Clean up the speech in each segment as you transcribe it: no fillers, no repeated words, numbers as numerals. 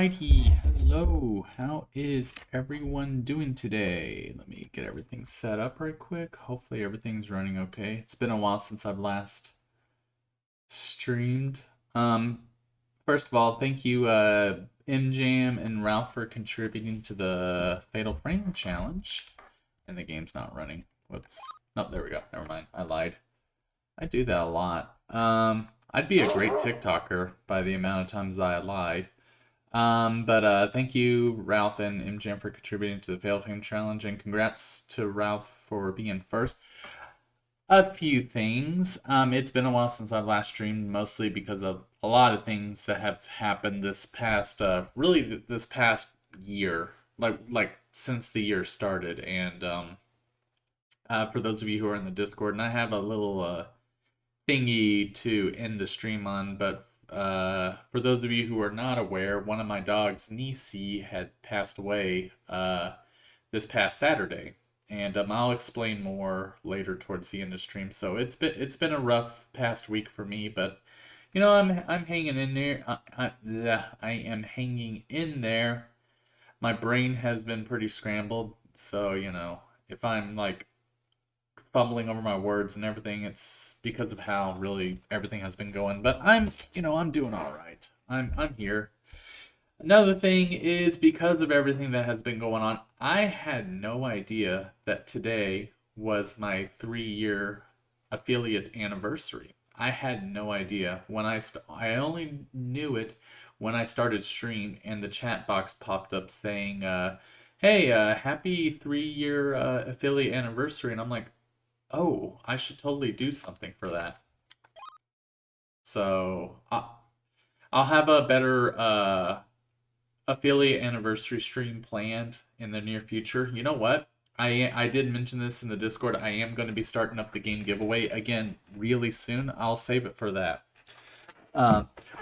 Alrighty, hello. How is everyone doing today? Let me get everything set up right quick. Hopefully everything's running okay. It's been a while since I've last streamed. First of all, thank you MJam and Ralph for contributing to the Fatal Frame challenge. And the game's not running. Whoops. No, there we go. Never mind. I lied. I do that a lot. I'd be a great TikToker by the amount of times that I lied. But thank you, Ralph and MJam, for contributing to the Fail Fame Challenge, and congrats to Ralph for being first. A few things. It's been a while since I've last streamed, mostly because of a lot of things that have happened this past, really this past year, like since the year started. And for those of you who are in the Discord, and I have a little thingy to end the stream on, but for those of you who are not aware, one of my dogs, Nisi, had passed away this past Saturday, and I'll explain more later towards the end of the stream. So it's been a rough past week for me, but you know I'm hanging in there. I am hanging in there. My brain has been pretty scrambled, so you know if I'm like fumbling over my words and everything, it's because of how really everything has been going. But I'm doing all right. I'm here. Another thing is, because of everything that has been going on, I had no idea that today was my 3-year affiliate anniversary. I had no idea when I only knew it when I started stream and the chat box popped up saying, "Hey, happy 3-year affiliate anniversary," and I'm like, oh, I should totally do something for that. So I'll have a better affiliate anniversary stream planned in the near future. You know what? I did mention this in the Discord. I am going to be starting up the game giveaway again really soon. I'll save it for that.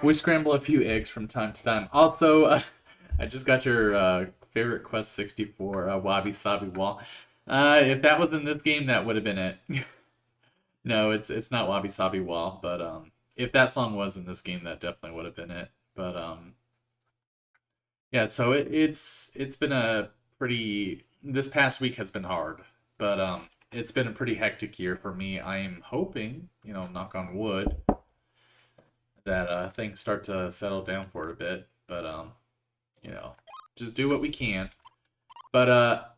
We scramble a few eggs from time to time. Also, I just got your favorite Quest 64 Wabi Sabi Wall. If that was in this game, that would have been it. No, it's not Wabi Sabi Wall, but if that song was in this game, that definitely would have been it. But yeah, so it's been a pretty, this past week has been hard, but it's been a pretty hectic year for me. I am hoping, you know, knock on wood, that things start to settle down for a bit, but you know, just do what we can. But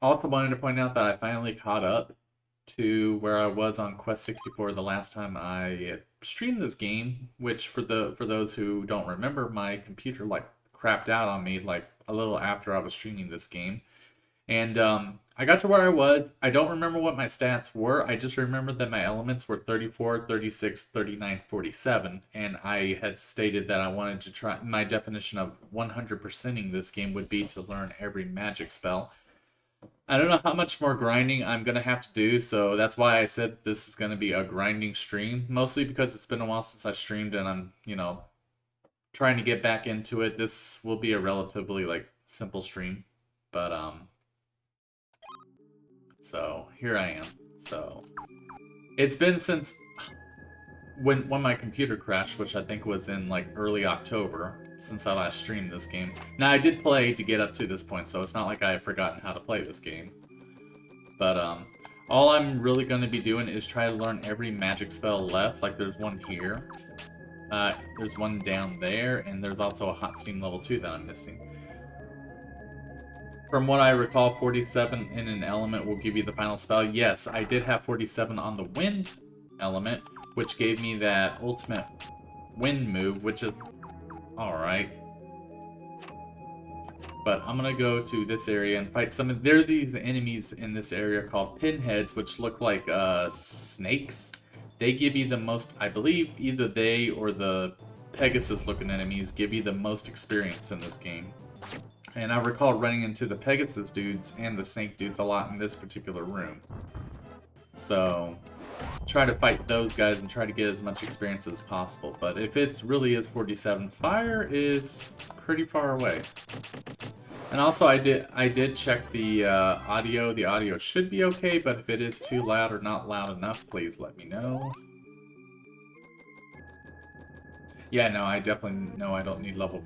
also wanted to point out that I finally caught up to where I was on Quest 64 the last time I streamed this game, which for those who don't remember, my computer like crapped out on me like a little after I was streaming this game. And I got to where I was. I don't remember what my stats were. I just remember that my elements were 34, 36, 39, 47, and I had stated that I wanted to try, my definition of 100%ing this game would be to learn every magic spell. I don't know how much more grinding I'm going to have to do, so that's why I said this is going to be a grinding stream. Mostly because it's been a while since I streamed and I'm, you know, trying to get back into it. This will be a relatively, like, simple stream. But, so, here I am. So, it's been since when my computer crashed, which I think was in, like, early October, since I last streamed this game. Now, I did play to get up to this point, so it's not like I have forgotten how to play this game. But, all I'm really going to be doing is try to learn every magic spell left. Like, there's one here. There's one down there, and there's also a Hot Steam level 2 that I'm missing. From what I recall, 47 in an element will give you the final spell. Yes, I did have 47 on the wind element, which gave me that ultimate wind move, which is alright. But I'm gonna go to this area and fight some of... There are these enemies in this area called pinheads, which look like snakes. They give you the most... I believe either they or the Pegasus-looking enemies give you the most experience in this game. And I recall running into the Pegasus dudes and the snake dudes a lot in this particular room. So, try to fight those guys and try to get as much experience as possible. But if it really is 47, fire is pretty far away. And also, I did check the audio. The audio should be okay, but if it is too loud or not loud enough, please let me know. Yeah, no, I definitely know I don't need level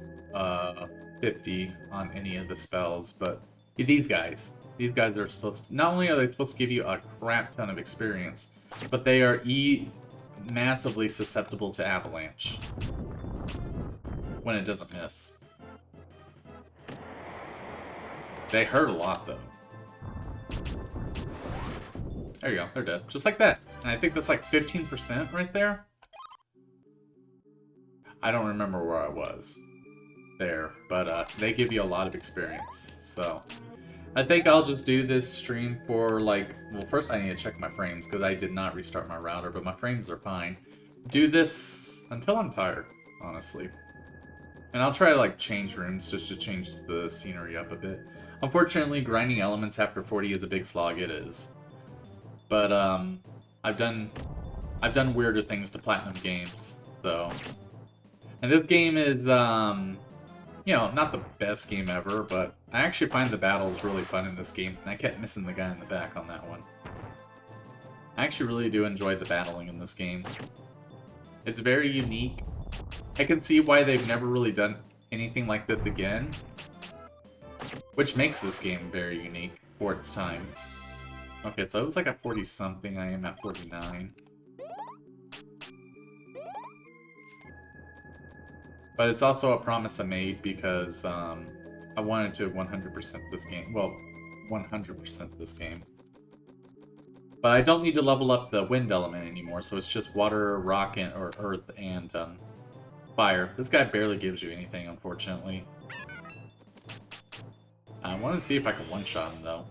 50 on any of the spells, but these guys are supposed to, not only are they supposed to give you a crap ton of experience, but they are massively susceptible to avalanche when it doesn't miss. They hurt a lot though. There you go, they're dead. Just like that. And I think that's like 15% right there. I don't remember where I was there, but they give you a lot of experience. So I think I'll just do this stream for like, well, first I need to check my frames because I did not restart my router, but my frames are fine. Do this until I'm tired, honestly. And I'll try to like change rooms just to change the scenery up a bit. Unfortunately, grinding elements after 40 is a big slog, it is. But I've done weirder things to platinum games, so. And this game is you know, not the best game ever, but I actually find the battles really fun in this game, and I kept missing the guy in the back on that one. I actually really do enjoy the battling in this game. It's very unique. I can see why they've never really done anything like this again, which makes this game very unique for its time. Okay, so it was like a 40-something, I am at 49. But it's also a promise I made because I wanted to 100% this game. Well, 100% this game. But I don't need to level up the wind element anymore, so it's just water, rock, and, or earth, and fire. This guy barely gives you anything, unfortunately. I want to see if I can one-shot him, though.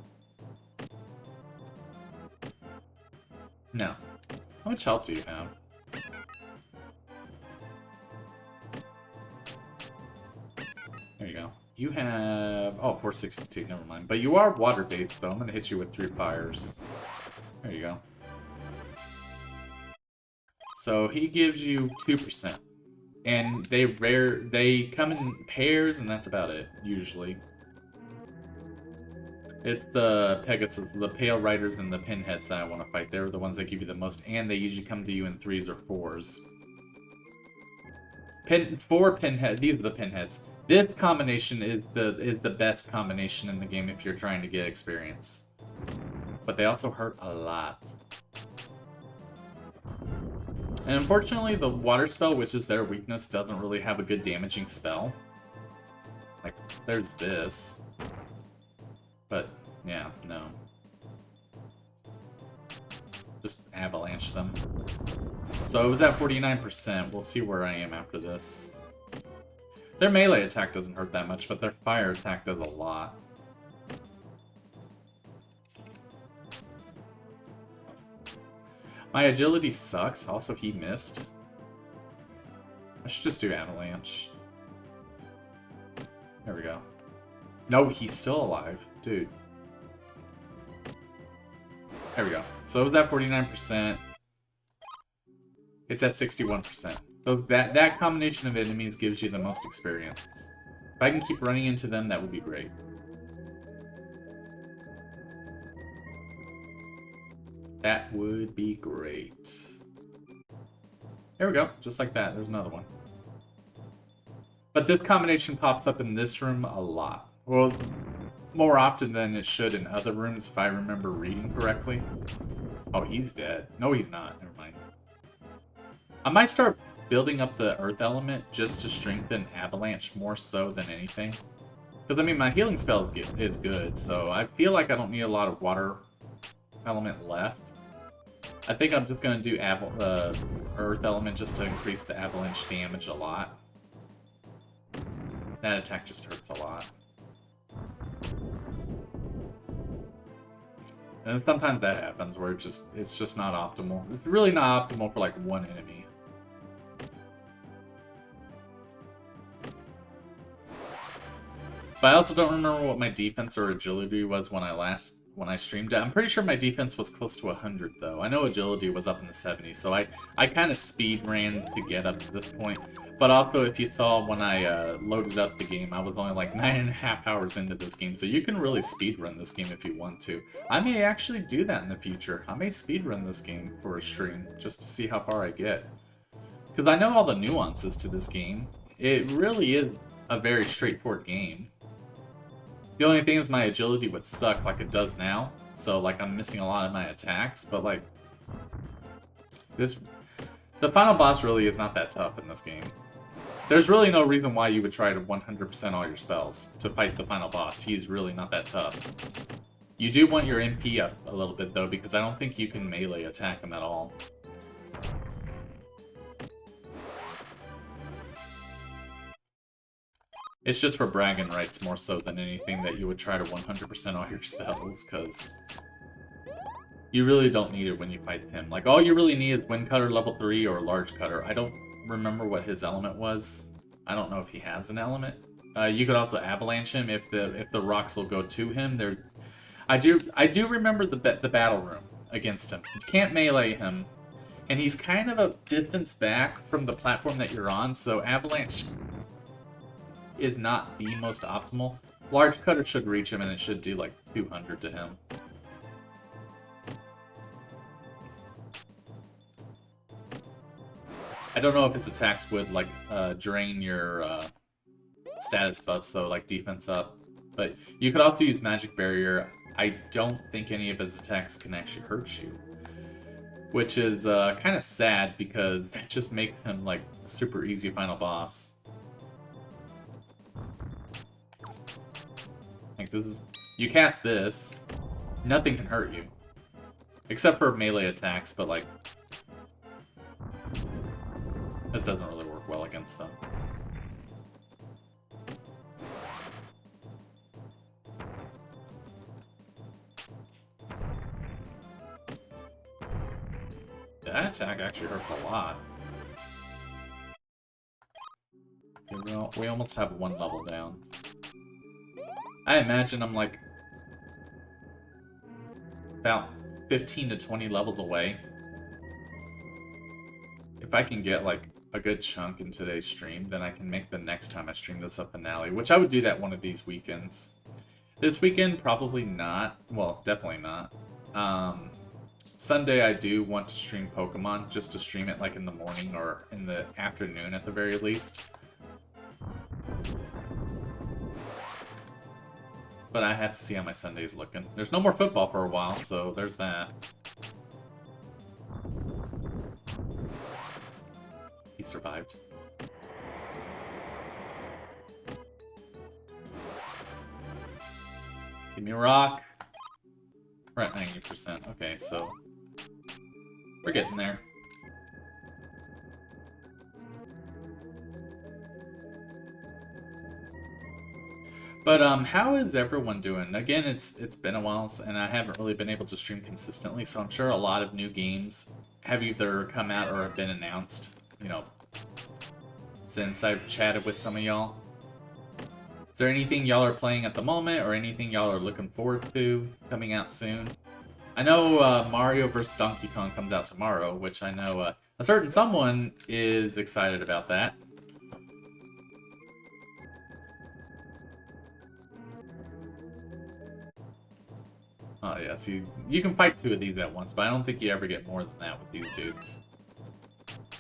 No. How much health do you have? There you go. You have... oh, 462, never mind. But you are water-based, so I'm going to hit you with 3 fires. There you go. So he gives you 2%. And they come in pairs, and that's about it, usually. It's the Pegasus, the Pale Riders, and the Pinheads that I want to fight. They're the ones that give you the most, and they usually come to you in 3s or 4s. 4 Pinheads, these are the Pinheads. This combination is the best combination in the game if you're trying to get experience. But they also hurt a lot. And unfortunately, the water spell, which is their weakness, doesn't really have a good damaging spell. Like, there's this. But, yeah, no. Just avalanche them. So it was at 49%. We'll see where I am after this. Their melee attack doesn't hurt that much, but their fire attack does a lot. My agility sucks. Also, he missed. I should just do avalanche. There we go. No, he's still alive. Dude. There we go. So it was at 49%. It's at 61%. So that combination of enemies gives you the most experience. If I can keep running into them, that would be great. That would be great. There we go. Just like that. There's another one. But this combination pops up in this room a lot. Well, more often than it should in other rooms, if I remember reading correctly. Oh, he's dead. No, he's not. Never mind. I might start building up the earth element just to strengthen avalanche more so than anything. Because, I mean, my healing spell is good, so I feel like I don't need a lot of water element left. I think I'm just going to do earth element just to increase the avalanche damage a lot. That attack just hurts a lot. And sometimes that happens where it's just not optimal. It's really not optimal for like one enemy. But I also don't remember what my defense or agility was when I streamed it. I'm pretty sure my defense was close to 100 though. I know agility was up in the 70s, so I kind of speed ran to get up to this point. But also, if you saw when I loaded up the game, I was only like 9.5 hours into this game, so you can really speedrun this game if you want to. I may actually do that in the future. I may speedrun this game for a stream, just to see how far I get. Because I know all the nuances to this game. It really is a very straightforward game. The only thing is my agility would suck like it does now. So, like, I'm missing a lot of my attacks, but, like, the final boss really is not that tough in this game. There's really no reason why you would try to 100% all your spells to fight the final boss. He's really not that tough. You do want your MP up a little bit, though, because I don't think you can melee attack him at all. It's just for bragging rights more so than anything that you would try to 100% all your spells, because you really don't need it when you fight him. Like, all you really need is Wind Cutter level 3 or Large Cutter. I don't remember what his element was. I don't know if he has an element. You could also Avalanche him if the rocks will go to him. I do remember the battle room against him. You can't melee him, and he's kind of a distance back from the platform that you're on, so Avalanche is not the most optimal. Large Cutter should reach him, and it should do like 200 to him. I don't know if his attacks would like drain your status buffs, though, like defense up. But you could also use Magic Barrier. I don't think any of his attacks can actually hurt you, which is kind of sad because that just makes him like a super easy final boss. Like, this is, you cast this, nothing can hurt you, except for melee attacks. But like, this doesn't really work well against them. That attack actually hurts a lot. Okay, we almost have one level down. I imagine I'm like about 15 to 20 levels away. If I can get like a good chunk in today's stream, then I can make the next time I stream this a finale, which I would do that one of these weekends. This weekend, probably not. Well, definitely not. Sunday, I do want to stream Pokemon, just to stream it like in the morning or in the afternoon at the very least. But I have to see how my Sunday's looking. There's no more football for a while, so there's that. He survived. Give me a rock. We're at 90%. Okay, so we're getting there. But how is everyone doing? Again, it's been a while, and I haven't really been able to stream consistently, so I'm sure a lot of new games have either come out or have been announced, you know, since I've chatted with some of y'all. Is there anything y'all are playing at the moment, or anything y'all are looking forward to coming out soon? I know Mario vs. Donkey Kong comes out tomorrow, which I know a certain someone is excited about that. Oh yeah, see, you can fight two of these at once, but I don't think you ever get more than that with these dudes.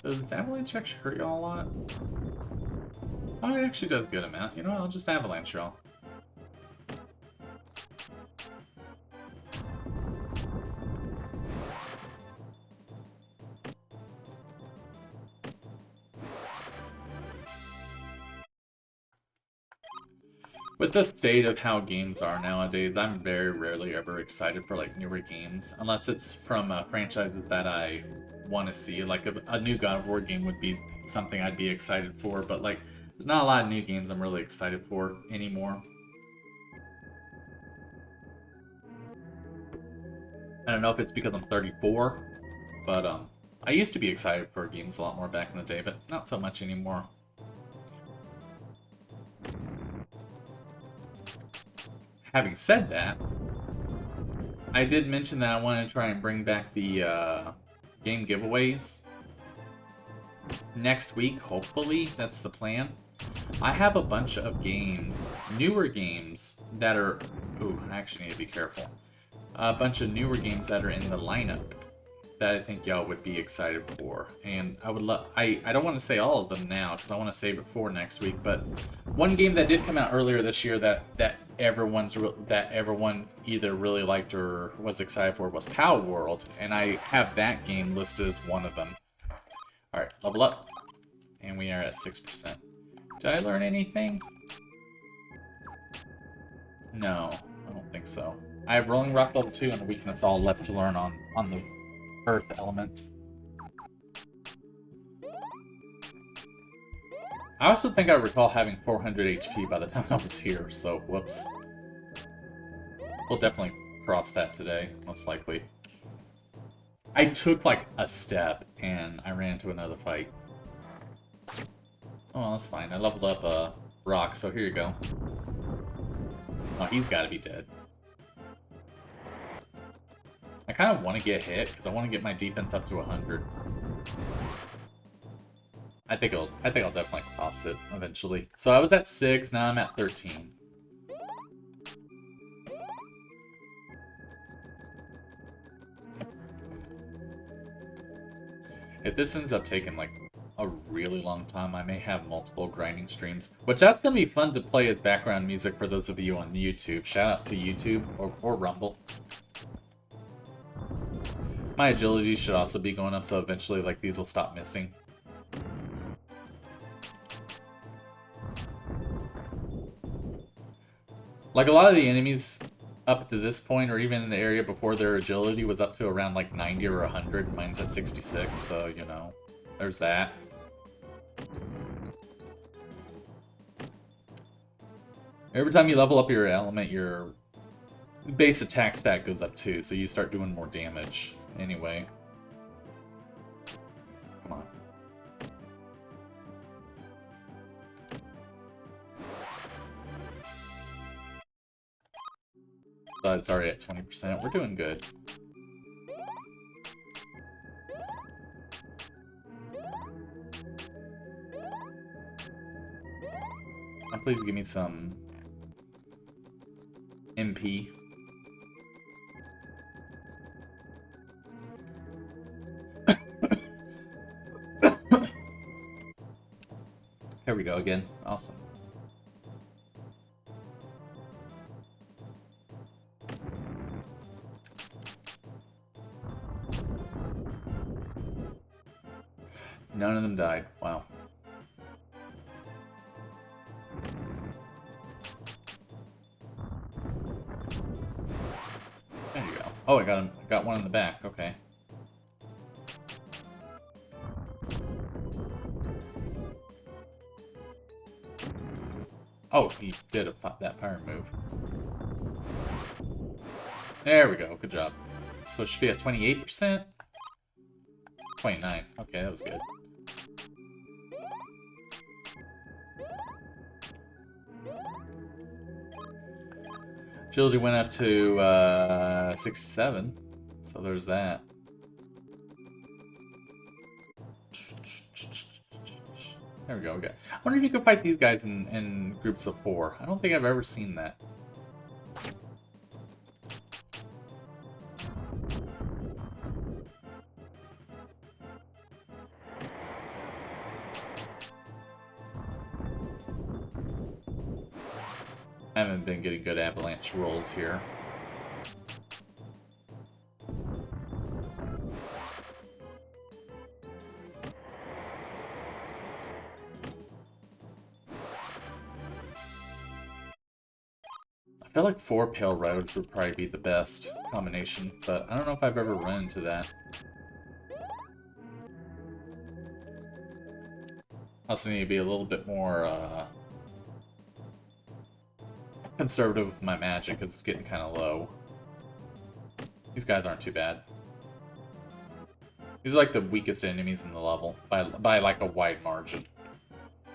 Does Avalanche actually hurt y'all a lot? Oh, it actually does a good amount. You know what, I'll just Avalanche y'all. With the state of how games are nowadays, I'm very rarely ever excited for like newer games, unless it's from franchises that I want to see. Like a new God of War game would be something I'd be excited for, but like there's not a lot of new games I'm really excited for anymore. I don't know if it's because I'm 34, but I used to be excited for games a lot more back in the day, but not so much anymore. Having said that, I did mention that I want to try and bring back the game giveaways next week, hopefully. That's the plan. I have a bunch of games, newer games, that are... Ooh, I actually need to be careful. A bunch of newer games that are in the lineup that I think y'all would be excited for, and I would love. I don't want to say all of them now because I want to save it for next week. But one game that did come out earlier this year that everyone either really liked or was excited for was Power World, and I have that game listed as one of them. All right, level up, and we are at 6%. Did I learn anything? No, I don't think so. I have Rolling Rock level 2 and a Weakness all left to learn on the Earth element. I also think I recall having 400 HP by the time I was here, so whoops. We'll definitely cross that today, most likely. I took like a step and I ran into another fight. Oh, that's fine. I leveled up Rock, so here you go. Oh, he's gotta be dead. I kind of want to get hit, because I want to get my defense up to 100. I think I'll definitely cross it eventually. So I was at 6, now I'm at 13. If this ends up taking like a really long time, I may have multiple grinding streams, which that's gonna be fun to play as background music for those of you on YouTube. Shout out to YouTube or Rumble. My agility should also be going up, so eventually like these will stop missing. Like a lot of the enemies up to this point, or even in the area before, their agility was up to around like 90 or 100. Mine's at 66, so you know, there's that. Every time you level up your element, your base attack stat goes up too, so you start doing more damage anyway. Come on. But it's already at 20%. We're doing good. Now please give me some MP. Here we go again. Awesome. None of them died. Wow. There you go. Oh, I got him. I got one in the back. Okay. Oh, he did that fire move. There we go. Good job. So it should be at 28%? 29. Okay, that was good. Agility went up to 67, so there's that. There we go. Okay. I wonder if you could fight these guys in groups of 4. I don't think I've ever seen that. I haven't been getting good avalanche rolls here. I feel like 4 Pale Roads would probably be the best combination, but I don't know if I've ever run into that. I also need to be a little bit more conservative with my magic because it's getting kind of low. These guys aren't too bad. These are like the weakest enemies in the level by like a wide margin.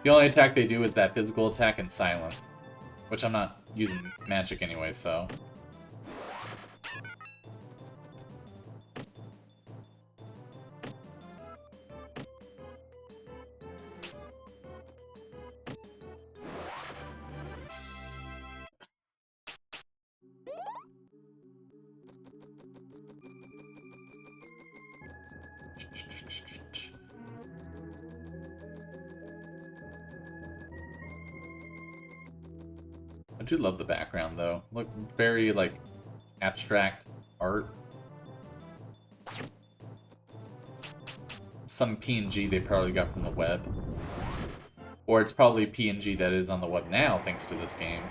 The only attack they do is that physical attack and silence, which I'm not using magic anyway, so. I do love the background though. Look, very like abstract art. Some PNG they probably got from the web. Or it's probably PNG that is on the web now thanks to this game.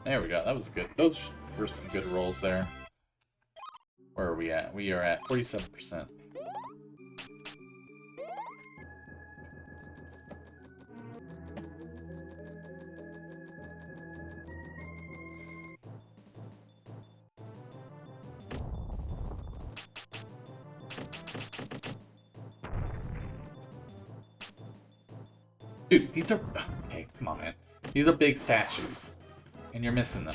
There we go, that was good. Those were some good rolls there. Where are we at? We are at 47%. Dude, these are... Okay, come on, man. These are big statues. And you're missing them.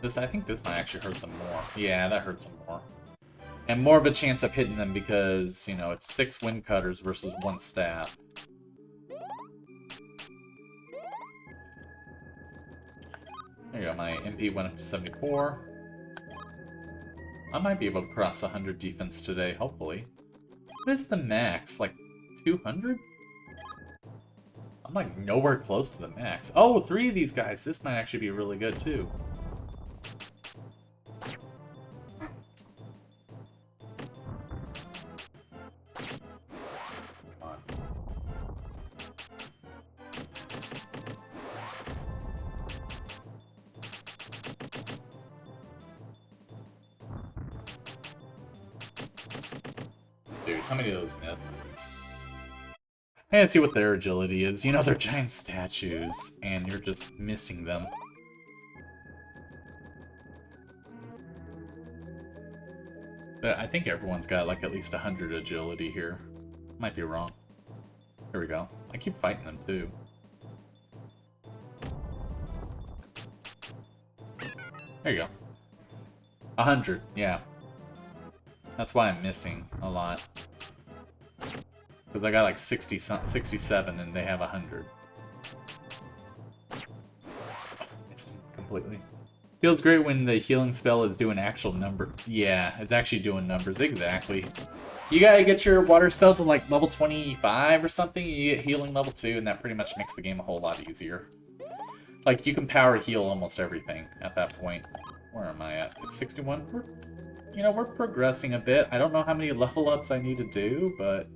I think this might actually hurt them more. Yeah, that hurts them more. And more of a chance of hitting them because, you know, it's 6 wind cutters versus 1 staff. There you go, my MP went up to 74. I might be able to cross 100 defense today, hopefully. What is the max? Like 200? I'm like nowhere close to the max. Oh, 3 of these guys. This might actually be really good too. Come on. Dude, how many of those myth? And see what their agility is. You know, they're giant statues, and you're just missing them. But I think everyone's got, like, at least 100 agility here. Might be wrong. Here we go. I keep fighting them, too. There you go. 100, yeah. That's why I'm missing a lot. Because I got like 67 and they have 100. Missed him completely. Feels great when the healing spell is doing actual number. Yeah, it's actually doing numbers, exactly. You gotta get your water spell to like level 25 or something, you get healing level 2, and that pretty much makes the game a whole lot easier. Like, you can power heal almost everything at that point. Where am I at? It's 61? We're progressing a bit. I don't know how many level ups I need to do, but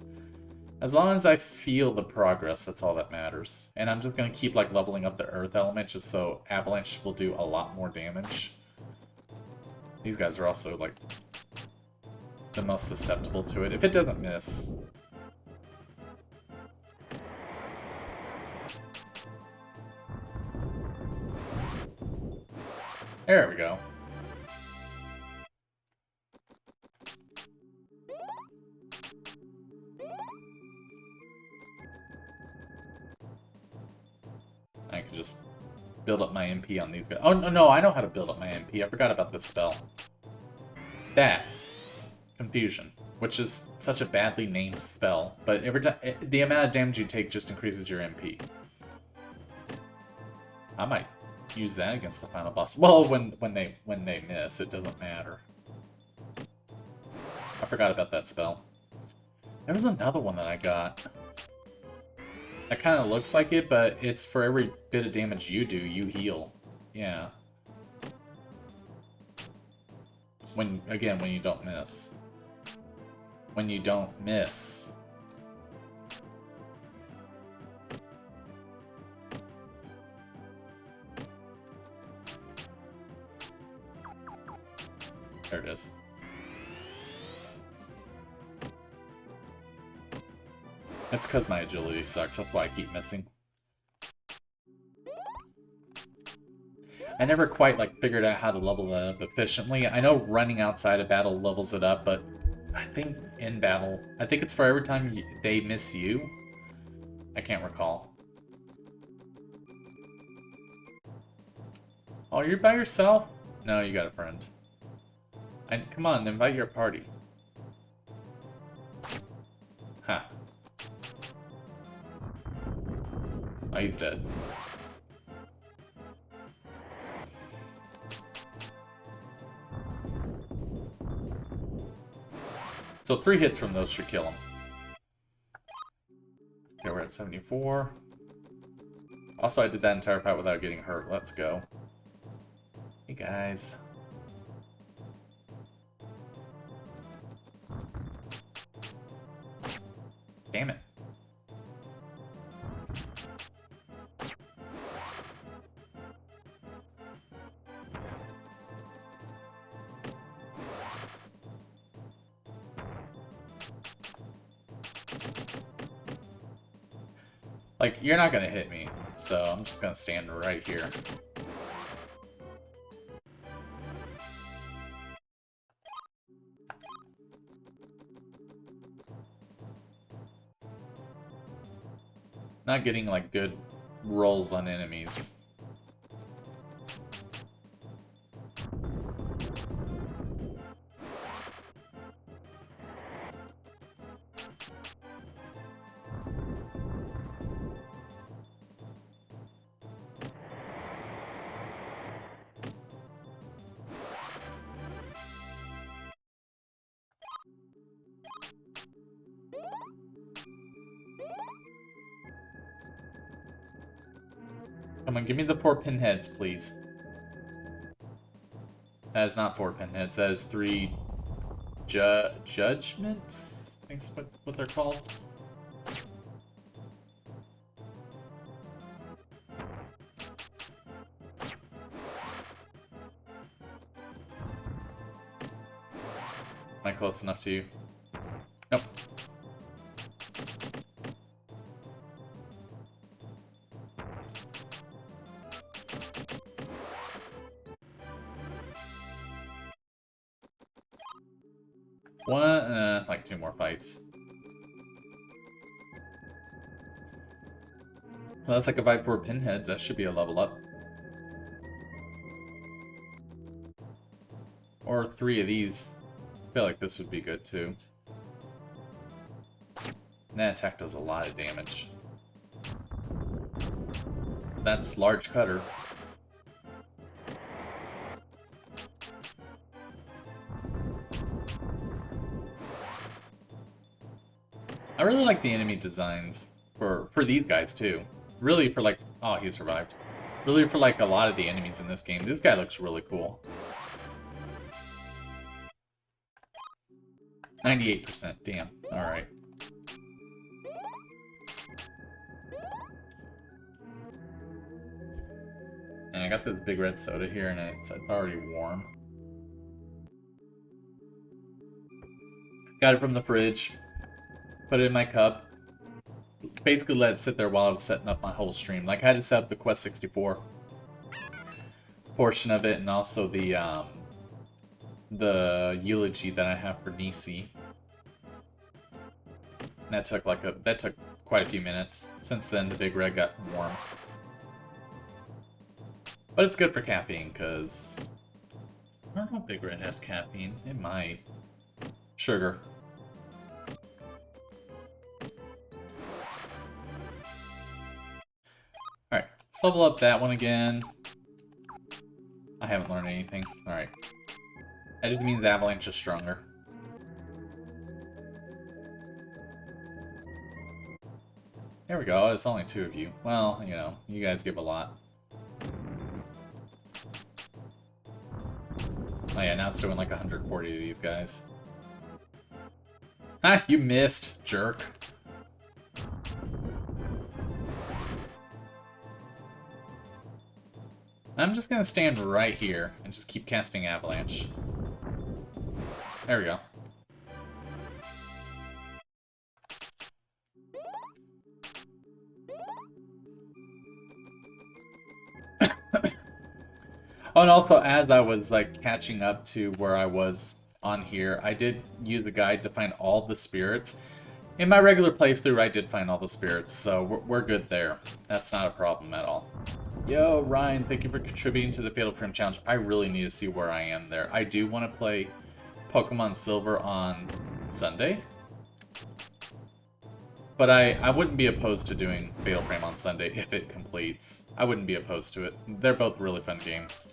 as long as I feel the progress, that's all that matters. And I'm just going to keep like leveling up the earth element just so avalanche will do a lot more damage. These guys are also like the most susceptible to it. If it doesn't miss. There we go. I can just build up my MP on these guys. Oh, no, I know how to build up my MP. I forgot about this spell. That. Confusion. Which is such a badly named spell. But every time, the amount of damage you take just increases your MP. I might use that against the final boss. Well, when they miss, it doesn't matter. I forgot about that spell. There was another one that I got. That kind of looks like it, but it's for every bit of damage you do, you heal. Yeah. When you don't miss. When you don't miss. There it is. That's because my agility sucks, that's why I keep missing. I never quite like figured out how to level that up efficiently. I know running outside of battle levels it up, but I think in battle, I think it's for every time they miss you. I can't recall. Oh, you're by yourself? No, you got a friend. Come on, invite your party. Huh. Oh, he's dead. So 3 hits from those should kill him. Okay, we're at 74. Also, I did that entire fight without getting hurt. Let's go. Hey, guys. Damn it. Like, you're not gonna hit me, so I'm just gonna stand right here. Not getting, like, good rolls on enemies. Come on, give me the 4 pinheads, please. That is not 4 pinheads, that is 3 judgments? I think that's what they're called. Am I close enough to you? Nope. Like 2 more fights. Well, that's like a 5-4 pinheads. That should be a level up. Or 3 of these. I feel like this would be good too. And that attack does a lot of damage. That's large cutter. I really like the enemy designs for these guys too. Really for like, oh, he survived. Really for like a lot of the enemies in this game. This guy looks really cool. 98%, damn. Alright. And I got this big red soda here and it's already warm. Got it from the fridge. Put it in my cup. Basically let it sit there while I was setting up my whole stream. Like I had to set up the Quest 64 portion of it and also the eulogy that I have for Nisi. And that took quite a few minutes. Since then the Big Red got warm. But it's good for caffeine because I don't know if Big Red has caffeine. It might. Sugar. Alright, let's level up that one again. I haven't learned anything. Alright. That just means Avalanche is stronger. There we go, it's only 2 of you. Well, you know, you guys give a lot. Oh yeah, now it's doing like 140 of these guys. Ah, you missed, jerk. I'm just gonna stand right here and just keep casting Avalanche. There we go. Oh, and also, as I was like catching up to where I was on here, I did use the guide to find all the spirits. In my regular playthrough, I did find all the spirits, so we're good there. That's not a problem at all. Yo, Ryan, thank you for contributing to the Fatal Frame Challenge. I really need to see where I am there. I do want to play Pokemon Silver on Sunday. But I wouldn't be opposed to doing Fatal Frame on Sunday if it completes. I wouldn't be opposed to it. They're both really fun games.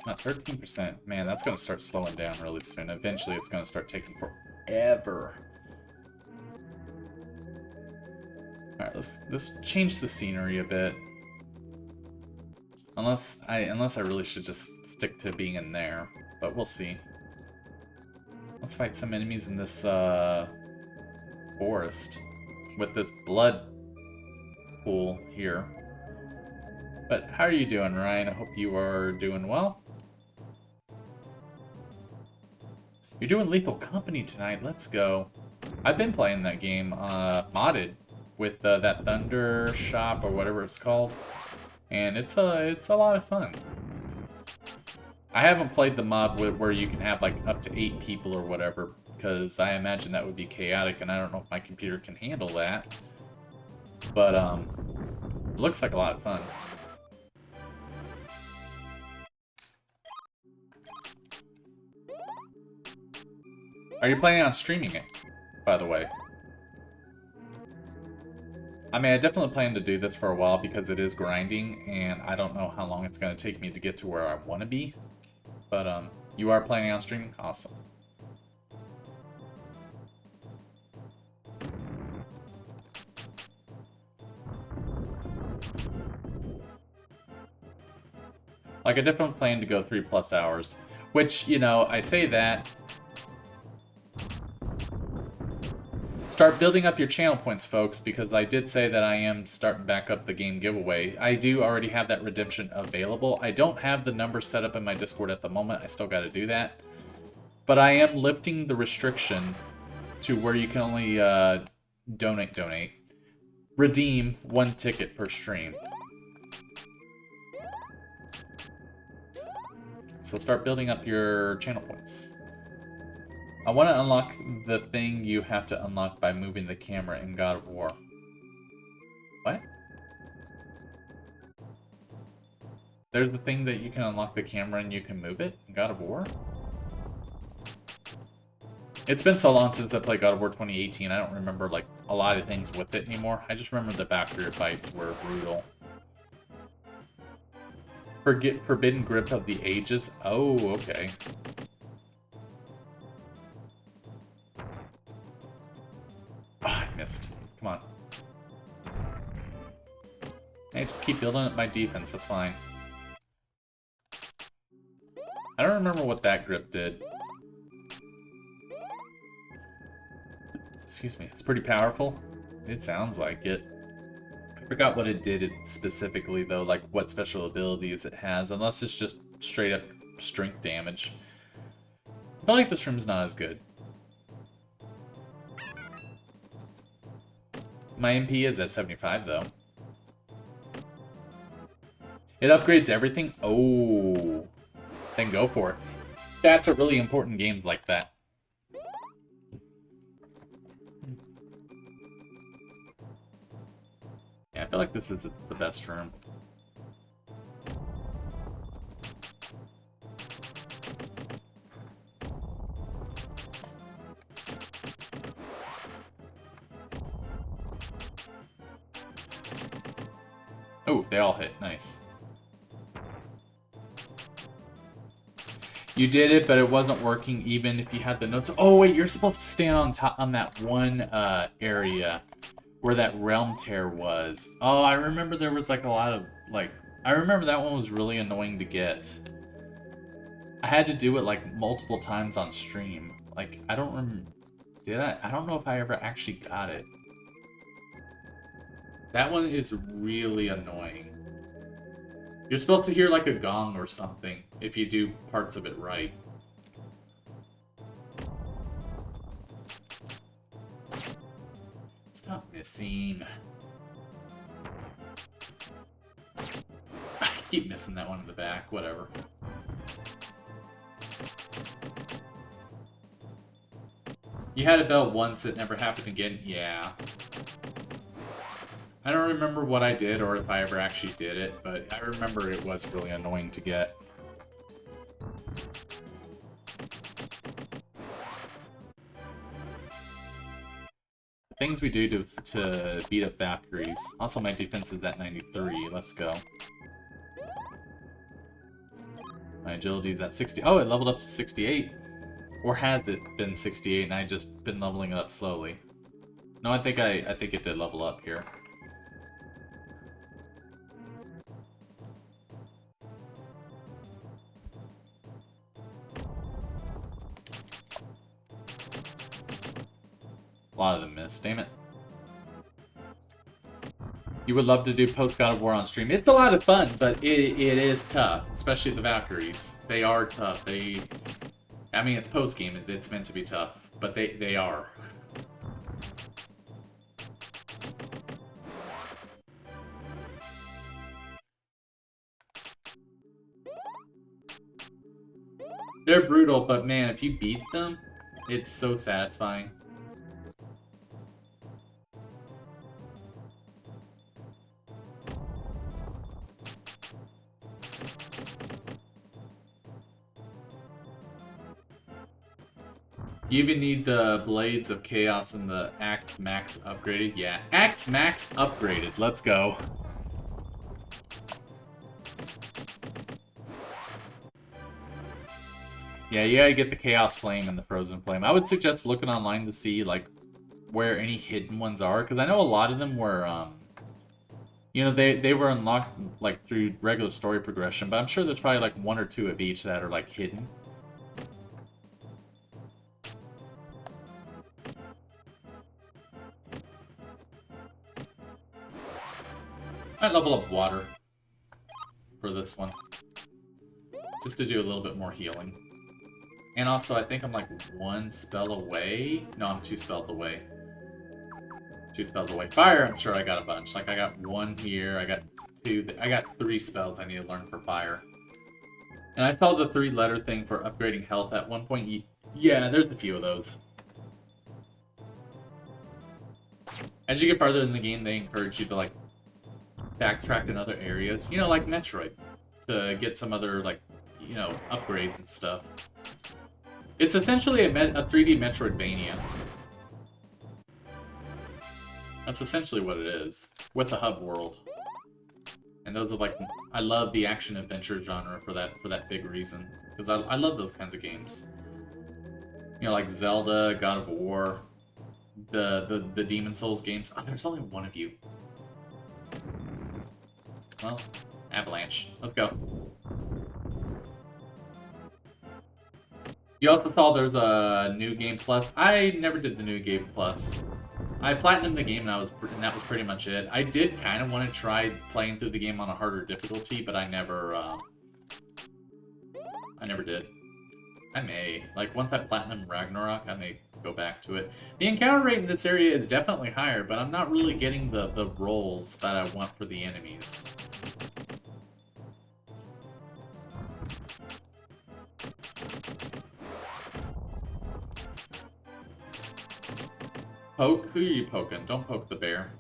Not 13%. Man, that's going to start slowing down really soon. Eventually, it's going to start taking forever. Alright, let's change the scenery a bit. Unless I really should just stick to being in there. But we'll see. Let's fight some enemies in this forest. With this blood pool here. But how are you doing, Ryan? I hope you are doing well. You're doing Lethal Company tonight. Let's go. I've been playing that game modded with that Thunder Shop or whatever it's called, and it's a lot of fun. I haven't played the mod where you can have like up to 8 people or whatever, because I imagine that would be chaotic, and I don't know if my computer can handle that. But it looks like a lot of fun. Are you planning on streaming it, by the way? I mean, I definitely plan to do this for a while because it is grinding, and I don't know how long it's going to take me to get to where I want to be. But, you are planning on streaming? Awesome. Like, I definitely plan to go 3+ hours. Which, you know, I say that. Start building up your channel points, folks, because I did say that I am starting back up the game giveaway. I do already have that redemption available. I don't have the number set up in my Discord at the moment. I still got to do that. But I am lifting the restriction to where you can only redeem 1 ticket per stream. So start building up your channel points. I want to unlock the thing you have to unlock by moving the camera in God of War. What? There's the thing that you can unlock the camera and you can move it in God of War? It's been so long since I played God of War 2018, I don't remember like a lot of things with it anymore. I just remember the Valkyrie fights were brutal. Forbidden Grip of the Ages? Oh, okay. Oh, I missed. Come on. Hey, just keep building up my defense, that's fine. I don't remember what that grip did. Excuse me, it's pretty powerful. It sounds like it. I forgot what it did specifically, though, like what special abilities it has, unless it's just straight up strength damage. I feel like this room's not as good. My MP is at 75, though. It upgrades everything? Oh. Then go for it. That's a really important games like that. Yeah, I feel like this is the best room. Oh, they all hit. Nice. You did it, but it wasn't working even if you had the notes. Oh, wait, you're supposed to stand on top on that one area where that realm tear was. Oh, I remember there was like a lot of, like, I remember that one was really annoying to get. I had to do it like multiple times on stream. Like, I don't remember, did I? I don't know if I ever actually got it. That one is really annoying. You're supposed to hear like a gong or something if you do parts of it right. Stop missing. I keep missing that one in the back, whatever. You had a bell once, it never happened again? Yeah. I don't remember what I did or if I ever actually did it, but I remember it was really annoying to get. Things we do to beat up Valkyries. Also, my defense is at 93. Let's go. My agility's at 60. Oh, it leveled up to 68. Or has it been 68 and I just been leveling it up slowly? No, I think it did level up here. A lot of them missed, damn it. You would love to do post God of War on stream. It's a lot of fun, but it is tough, especially the Valkyries. They are tough. I mean, it's post game. It's meant to be tough, but they are. They're brutal, but man, if you beat them, it's so satisfying. You even need the Blades of Chaos and the Axe Max upgraded. Yeah, Axe Max upgraded. Let's go. Yeah, you gotta get the Chaos Flame and the Frozen Flame. I would suggest looking online to see, like, where any hidden ones are, because I know a lot of them were, you know, they were unlocked, like, through regular story progression, but I'm sure there's probably, like, 1 or 2 of each that are, like, hidden. I might level up water for this one, just to do a little bit more healing. And also, I think I'm like 1 spell away. No, I'm 2 spells away. 2 spells away. Fire, I'm sure I got a bunch. Like, I got 1 here, I got 2. I got 3 spells I need to learn for fire. And I saw the 3-letter thing for upgrading health at one point. Yeah, there's a few of those. As you get farther in the game, they encourage you to, like, backtrack in other areas. You know, like Metroid. To get some other, like, you know, upgrades and stuff. It's essentially a 3D Metroidvania. That's essentially what it is, with the hub world. And those are like, I love the action-adventure genre for that big reason. Because I love those kinds of games. You know, like Zelda, God of War, the Demon Souls games. Oh, there's only one of you. Well, Avalanche. Let's go. You also saw there's a new game plus. I never did the new game plus. I platinumed the game and that was pretty much it. I did kind of want to try playing through the game on a harder difficulty, but I never did. I may. Like, once I platinum Ragnarok, I may go back to it. The encounter rate in this area is definitely higher, but I'm not really getting the rolls that I want for the enemies. Poke? Who are you poking? Don't poke the bear.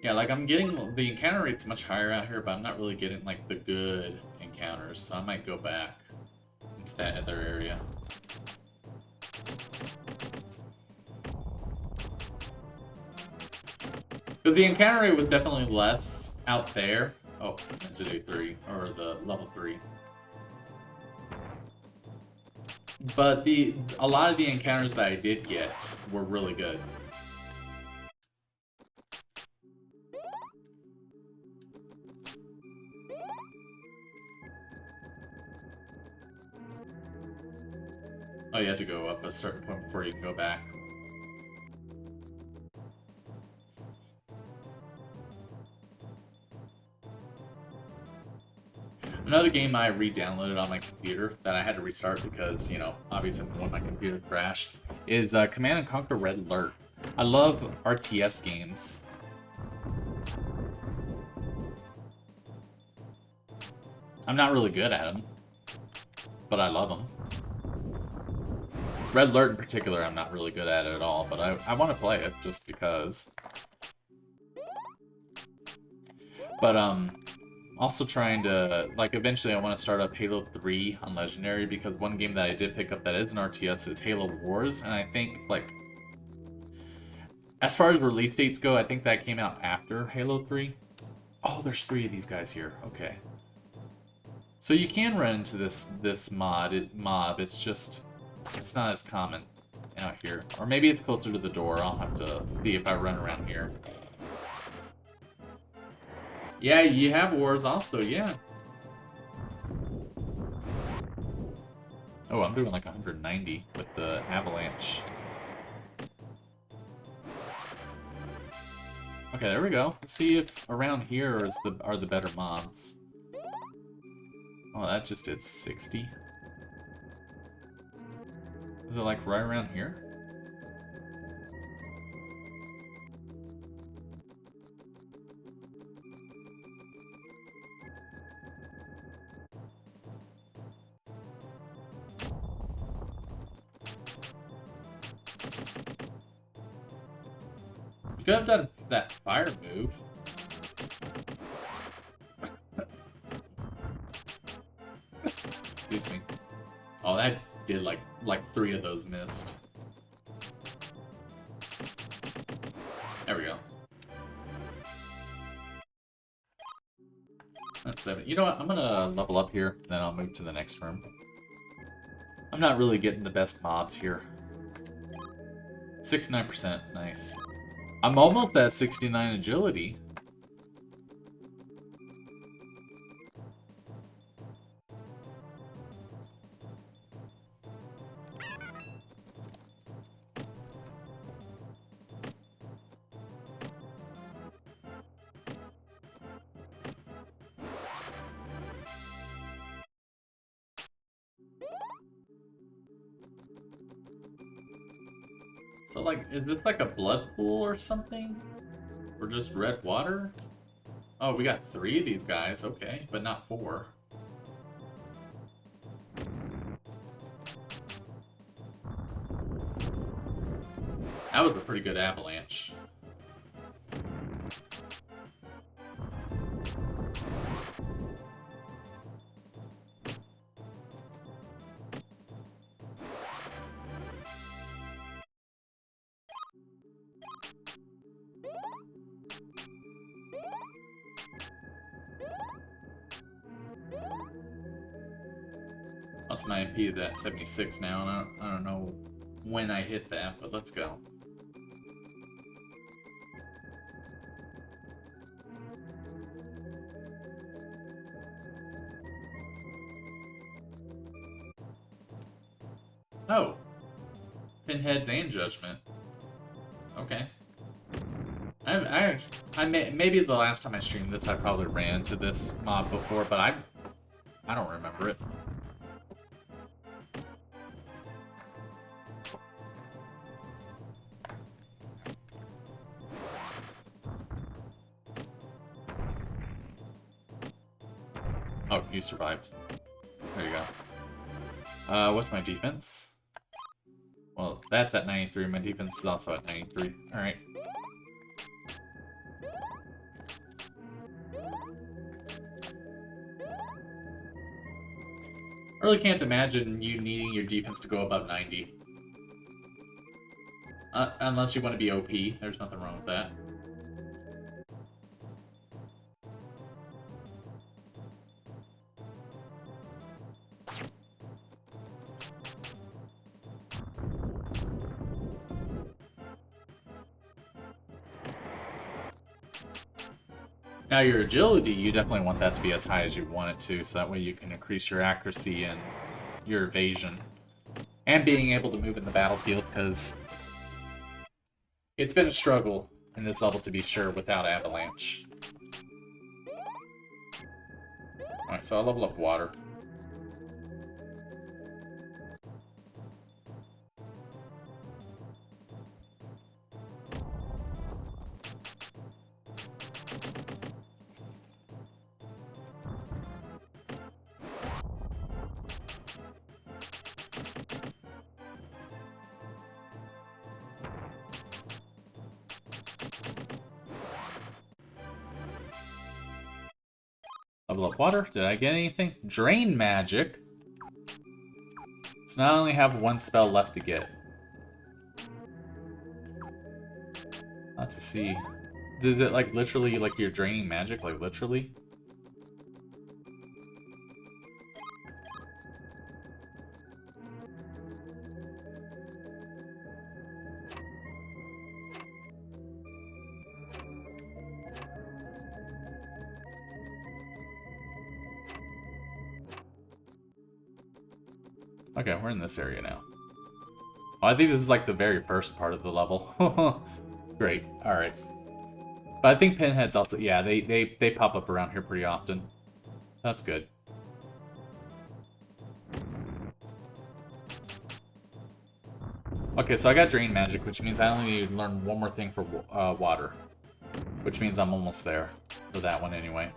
Yeah, like, I'm getting... The encounter rate's much higher out here, but I'm not really getting, like, the good encounters, so I might go back into that other area. Because the encounter rate was definitely less out there. Oh, to do 3, or the level 3. But a lot of the encounters that I did get were really good. Oh, you have to go up a certain point before you can go back. Another game I re-downloaded on my computer that I had to restart because, you know, obviously when my computer crashed, is Command & Conquer Red Alert. I love RTS games. I'm not really good at them, but I love them. Red Alert in particular, I'm not really good at it at all, but I want to play it just because. But, Also trying to, like, eventually I want to start up Halo 3 on Legendary, because one game that I did pick up that is an RTS is Halo Wars, and I think, like, as far as release dates go, I think that came out after Halo 3. Oh, there's 3 of these guys here. Okay. So you can run into this mob. It's just, it's not as common out here. Or maybe it's closer to the door. I'll have to see if I run around here. Yeah, you have wars also, yeah. Oh, I'm doing like 190 with the avalanche. Okay, there we go. Let's see if around here are the better mobs. Oh, that just did 60. Is it like right around here? You could have done that fire move. Excuse me. Oh, that did like 3 of those missed. There we go. That's 7. You know what? I'm gonna level up here, then I'll move to the next room. I'm not really getting the best mobs here. 69%, nice. I'm almost at 69 agility. So, like, is this like a blood pool or something? Or just red water? Oh, we got 3 of these guys, okay, but not 4. That was a pretty good avalanche. Also, my MP is at 76 now, and I don't know when I hit that, but let's go. Oh. Pinheads and Judgment. Okay. Maybe the last time I streamed this, I probably ran into this mob before, but I don't remember it. Oh, you survived. There you go. What's my defense? Well, that's at 93. My defense is also at 93. Alright. I really can't imagine you needing your defense to go above 90. Unless you want to be OP. There's nothing wrong with that. Now your agility, you definitely want that to be as high as you want it to, so that way you can increase your accuracy and your evasion. And being able to move in the battlefield, because it's been a struggle in this level to be sure without avalanche. Alright, so I'll level up water. Level up water. Did I get anything? Drain magic. So now I only have one spell left to get. Not to see. Is it like literally like you're draining magic? Like literally? Okay, we're in this area now. Oh, I think this is like the very first part of the level. Great. Alright. But I think pinheads also, yeah, they pop up around here pretty often. That's good. Okay, so I got drain magic, which means I only need to learn one more thing for water. Which means I'm almost there. For that one anyway.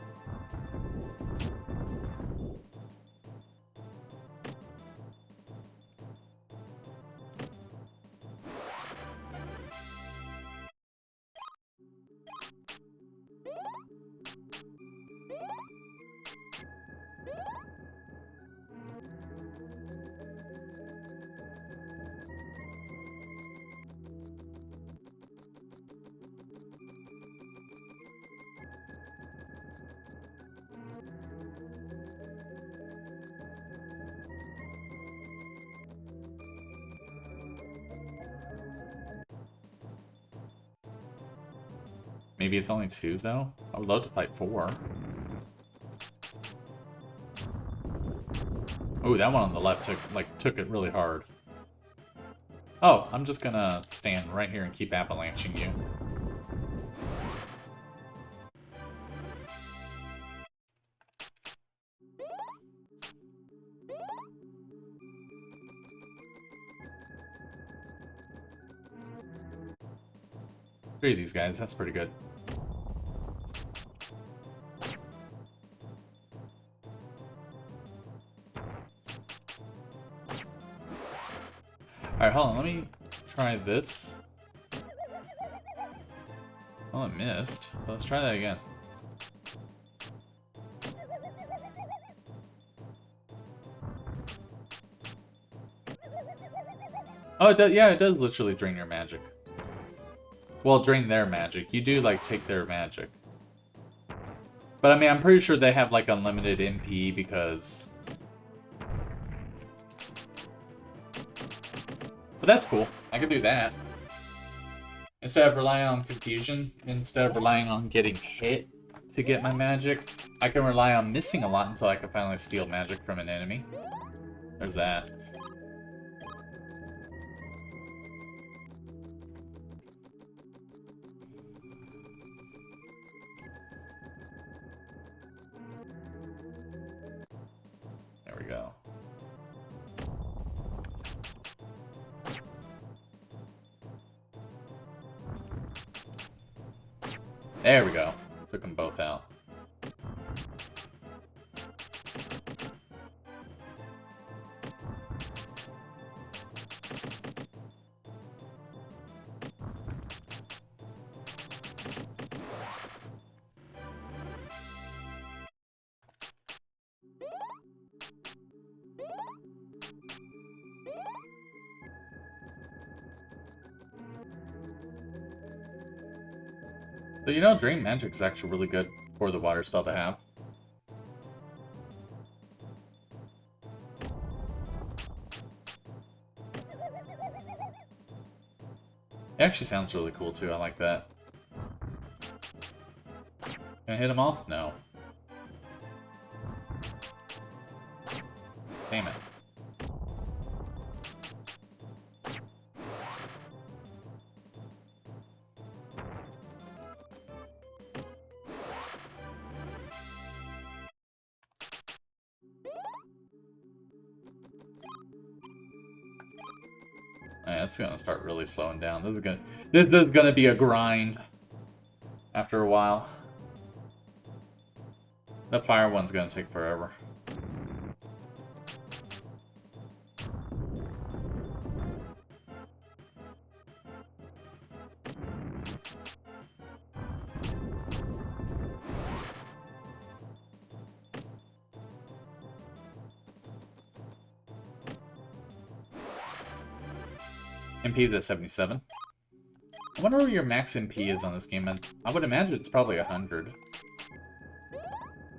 Maybe it's only 2, though? I would love to fight 4. Oh, that one on the left took it really hard. Oh, I'm just gonna stand right here and keep avalanching you. Three of these guys, that's pretty good. Alright, hold on, let me try this. Oh, I missed. Let's try that again. Oh, it does, yeah, it does literally drain your magic. Well, drain their magic. You do, like, take their magic. But, I mean, I'm pretty sure they have, like, unlimited MP because... But that's cool. I could do that. Instead of relying on confusion, instead of relying on getting hit to get my magic, I can rely on missing a lot until I can finally steal magic from an enemy. There's that. There we go. There we go. Took them both out. So, you know, Drain Magic is actually really good for the water spell to have. It actually sounds really cool, too. I like that. Can I hit them all? No. Damn it. Alright, that's gonna start really slowing down. This is gonna be a grind after a while. The fire one's gonna take forever. MP's at 77. I wonder where your max MP is on this game. I would imagine it's probably 100.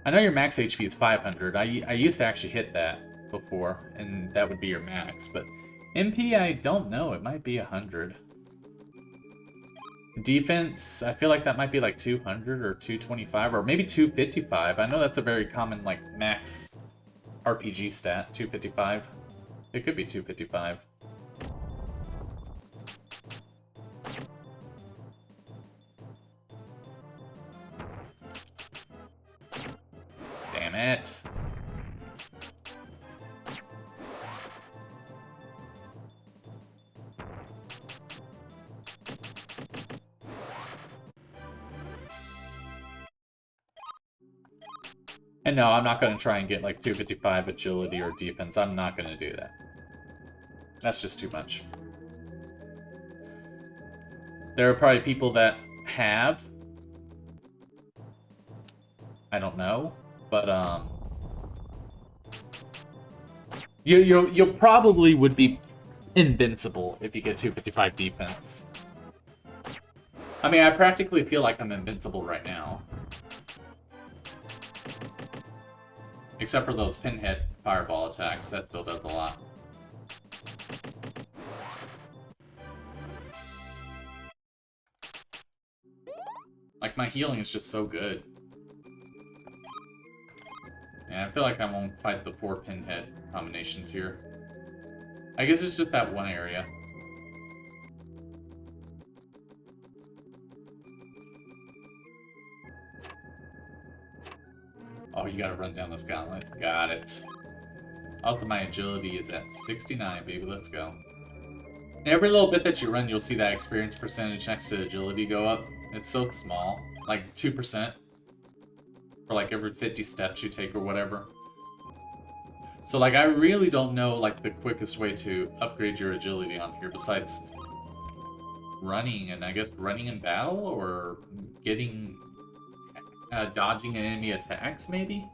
I know your max HP is 500. I used to actually hit that before, and that would be your max. But MP, I don't know. It might be 100. Defense, I feel like that might be like 200 or 225 or maybe 255. I know that's a very common like max RPG stat, 255. It could be 255. Damn it. And no, I'm not going to try and get like 255 agility or defense. I'm not going to do that. That's just too much. There are probably people that have. I don't know, but you probably would be invincible if you get 255 defense. I mean, I practically feel like I'm invincible right now. Except for those pinhead fireball attacks, that still does a lot. Like, my healing is just so good. Yeah, I feel like I won't fight the 4 pinhead combinations here. I guess it's just that one area. Oh, you gotta run down this gauntlet. Got it. Also, my agility is at 69, baby. Let's go. And every little bit that you run, you'll see that experience percentage next to agility go up. It's so small. Like 2%. For like every 50 steps you take or whatever. So like, I really don't know like the quickest way to upgrade your agility on here besides running, and I guess running in battle or getting... dodging enemy attacks, maybe?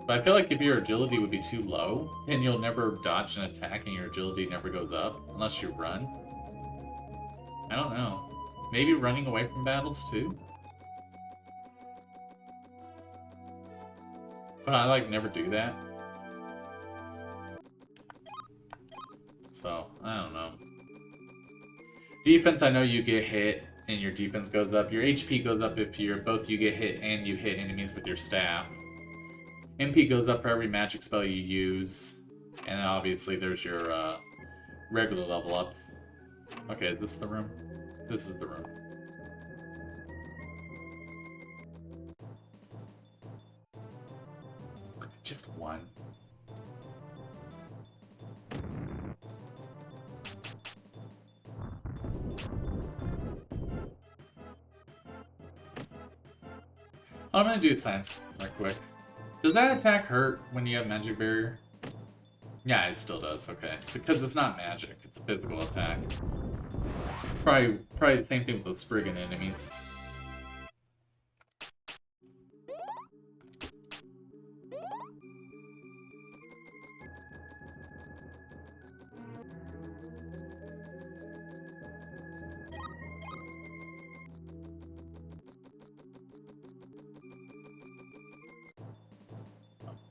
But I feel like if your agility would be too low, then you'll never dodge an attack and your agility never goes up, unless you run. I don't know. Maybe running away from battles, too? But I, like, never do that. So, I don't know. Defense, I know you get hit, and your defense goes up. Your HP goes up if both you get hit and you hit enemies with your staff. MP goes up for every magic spell you use. And then obviously there's your regular level ups. Okay, is this the room? This is the room. Just one. I'm gonna do science right quick. Does that attack hurt when you have magic barrier? Yeah, it still does. Okay, so because it's not magic, it's a physical attack. Probably the same thing with those Spriggan enemies.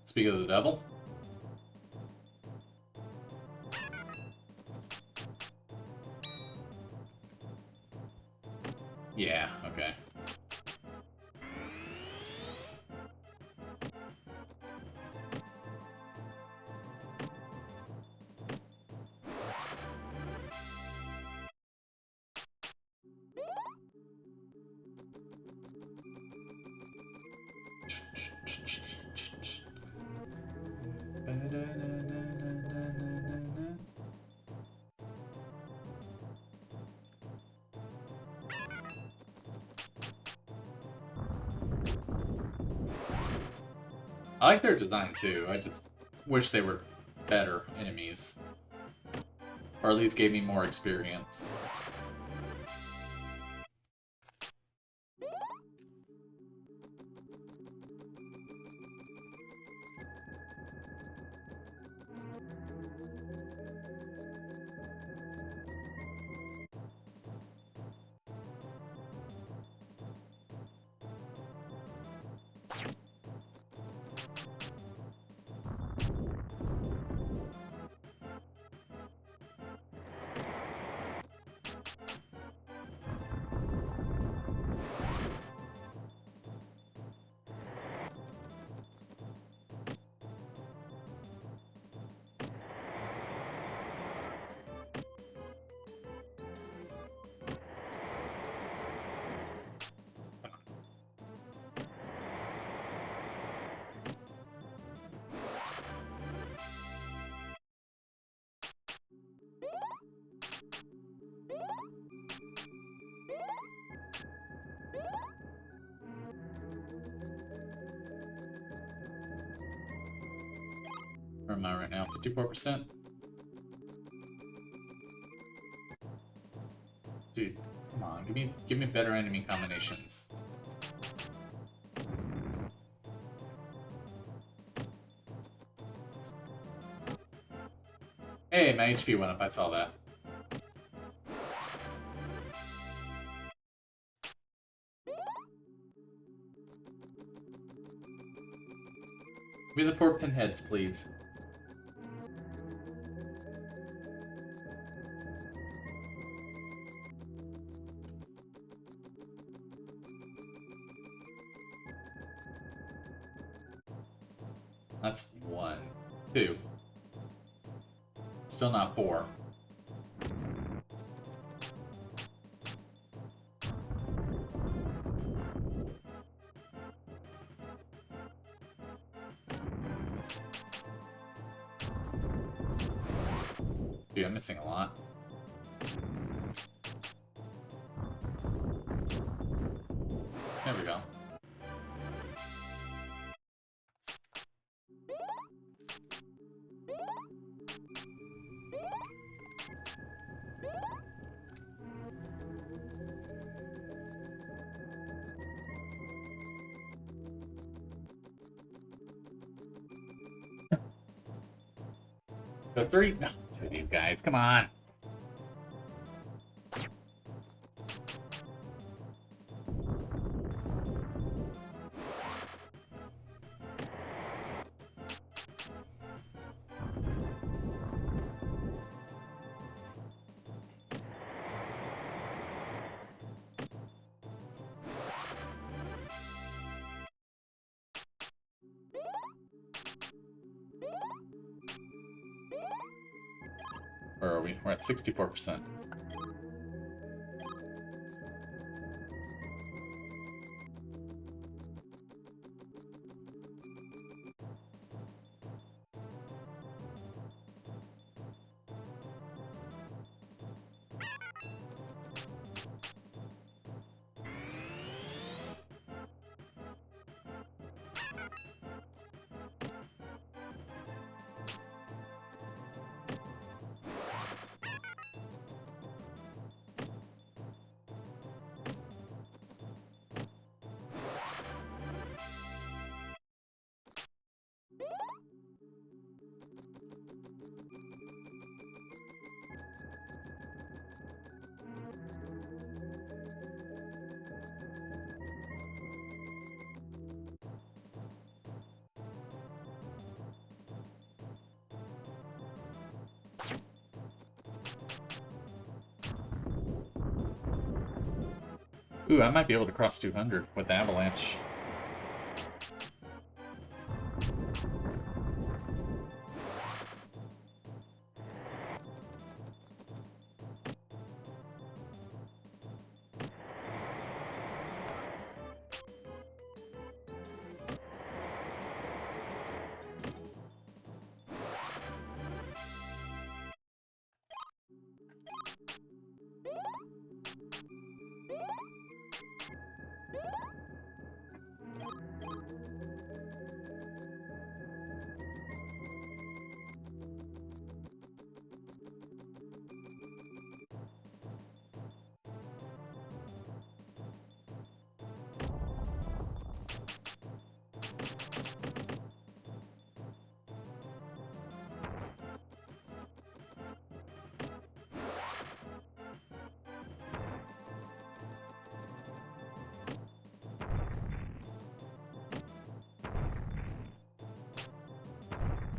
Speak of the devil. Yeah, okay. I like their design too. I just wish they were better enemies. Or at least gave me more experience. Where am I right now? 54%? Dude, come on, give me better enemy combinations. Hey, my HP went up, I saw that. Give me the 4 pinheads, please. That's 1. 2. Still not 4. Dude, I'm missing a lot. There we go. Go 3? No, these guys, come on. Where are we? We're at 64%. Ooh, I might be able to cross 200 with the avalanche.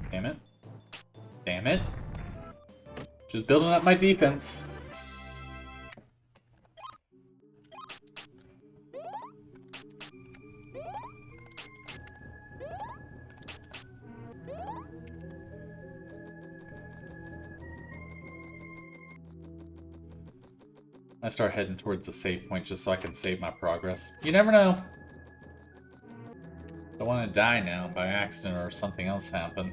Damn it. Damn it. Just building up my defense. I start heading towards the save point just so I can save my progress. You never know. I don't want to die now by accident or something else happen.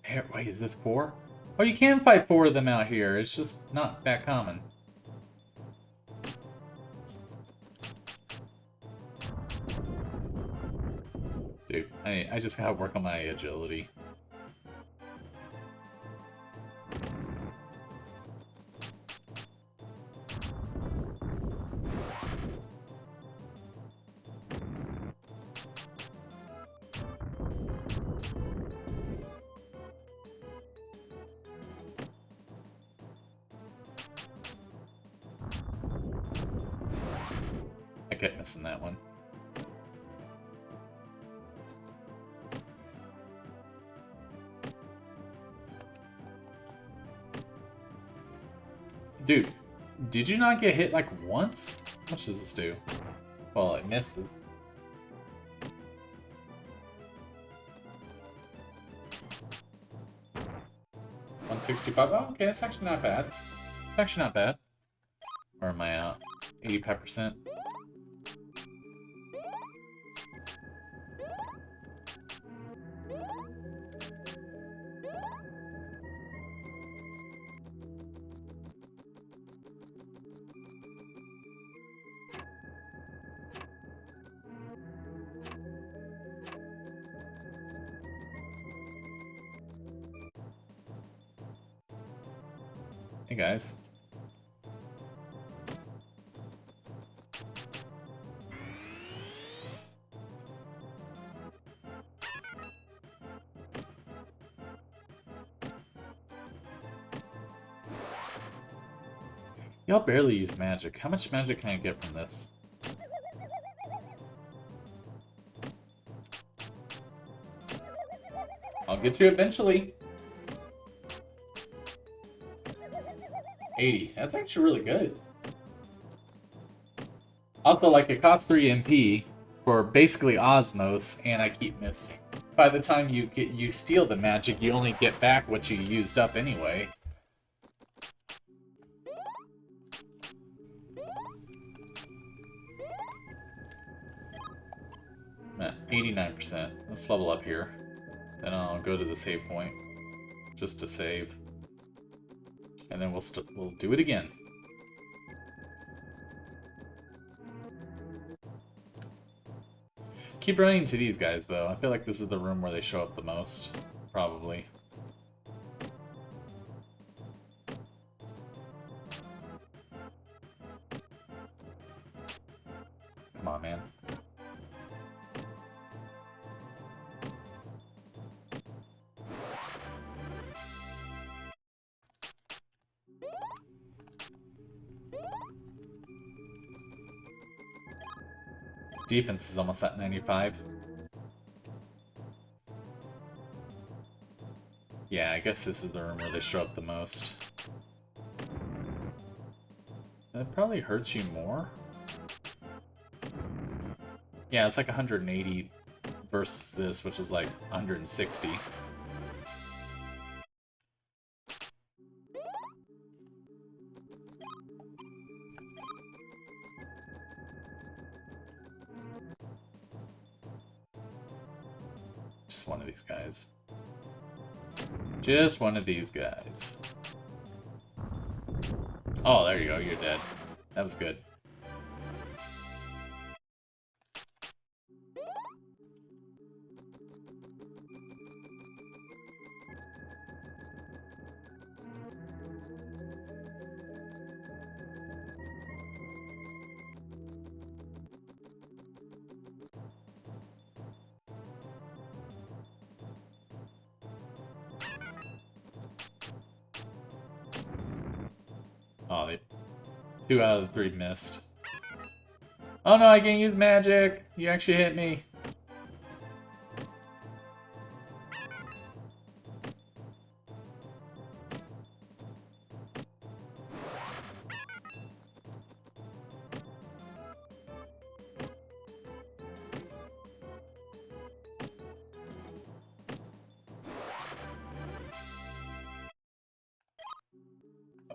Here, wait, is this 4? Oh, you can fight 4 of them out here. It's just not that common. Dude, I just gotta work on my agility. I kept missing that one. Dude, did you not get hit like once? How much does this do? Well, it misses. $165. Oh, okay, that's actually not bad. It's actually not bad. Where am I at? 85%. Hey guys. Y'all barely use magic. How much magic can I get from this? I'll get you eventually. 80. That's actually really good. Also, like, it costs 3 MP for basically Osmos, and I keep missing. By the time you steal the magic, you only get back what you used up anyway. I'm at 89%. Let's level up here. Then I'll go to the save point, just to save. And then we'll do it again. Keep running into these guys, though. I feel like this is the room where they show up the most. Probably. Come on, man. Defense is almost at 95. Yeah, I guess this is the room where they show up the most. That probably hurts you more. Yeah, it's like 180 versus this, which is like 160. Just one of these guys. Just one of these guys. Oh, there you go. You're dead. That was good. Oh, 2 out of the 3 missed. Oh no, I can't use magic! You actually hit me.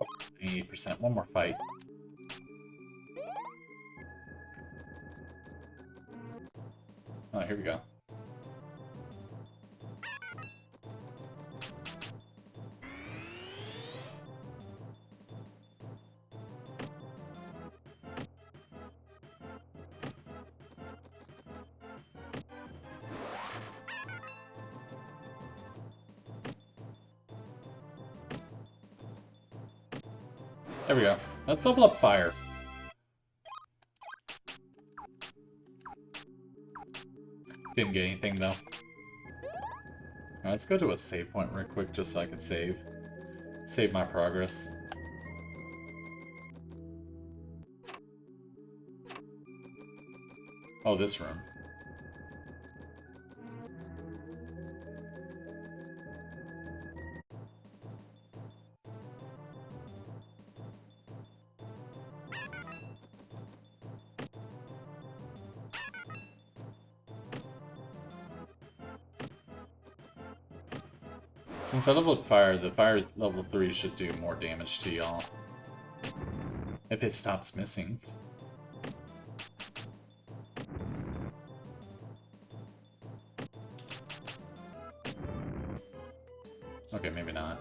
Oh, 80%. One more fight. Oh, here we go. There we go. Let's level up fire. Didn't get anything though. Alright, let's go to a save point real quick just so I can save. Save my progress. Oh, this room. Since I leveled fire, the fire level 3 should do more damage to y'all. If it stops missing. Okay, maybe not.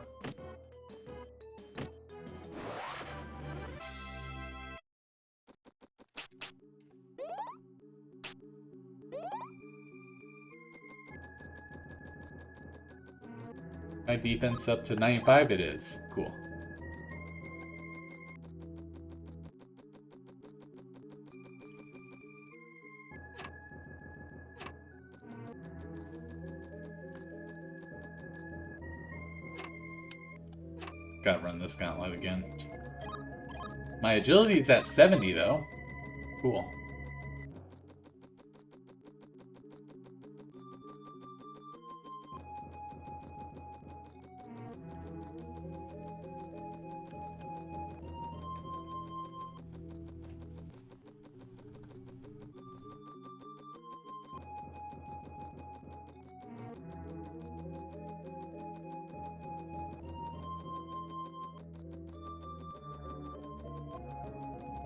My defense up to 95 it is. Cool. Gotta run this gauntlet again. My agility is at 70 though. Cool.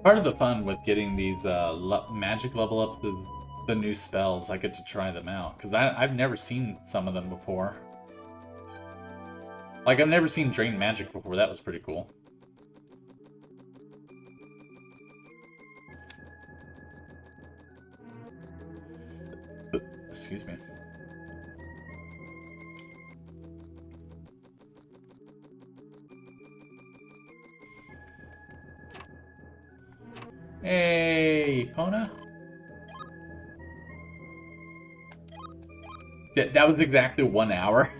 Part of the fun with getting these magic level ups is the new spells. I get to try them out because I've never seen some of them before. Like I've never seen Drain Magic before. That was pretty cool. Excuse me. Hey, Pona. That was exactly 1 hour.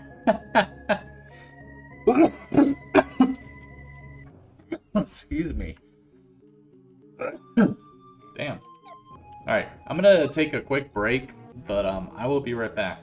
Excuse me. Damn. Alright, I'm gonna take a quick break, but I will be right back.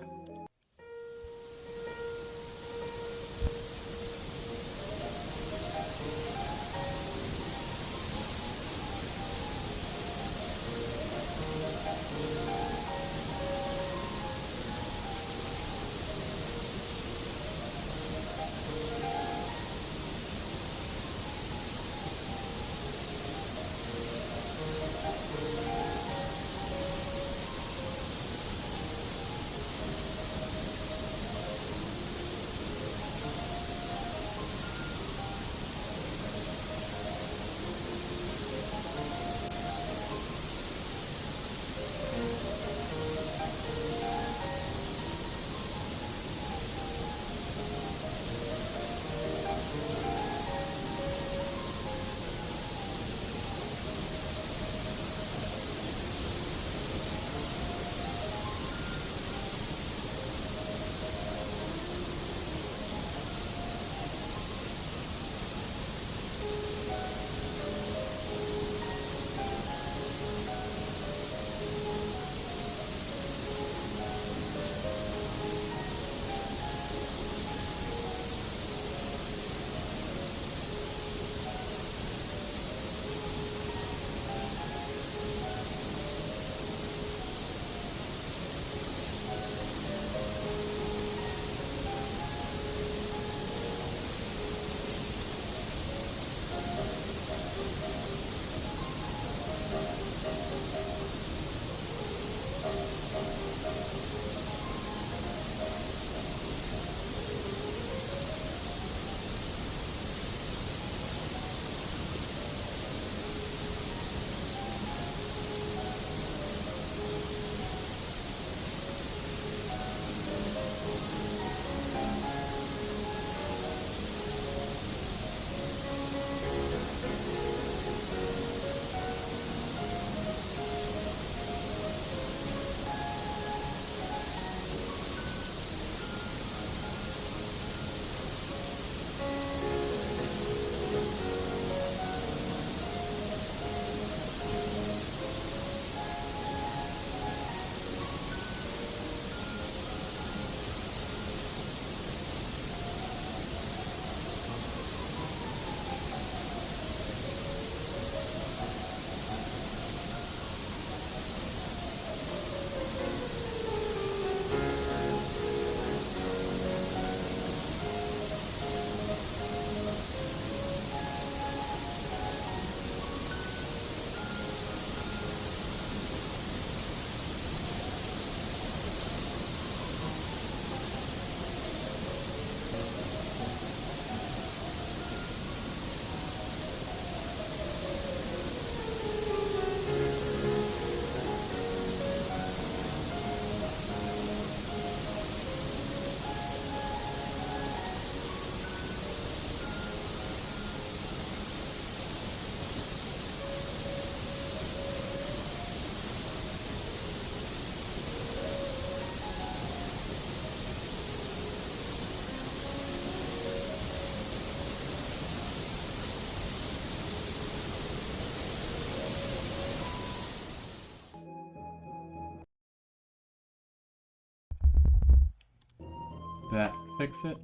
Did that fix it?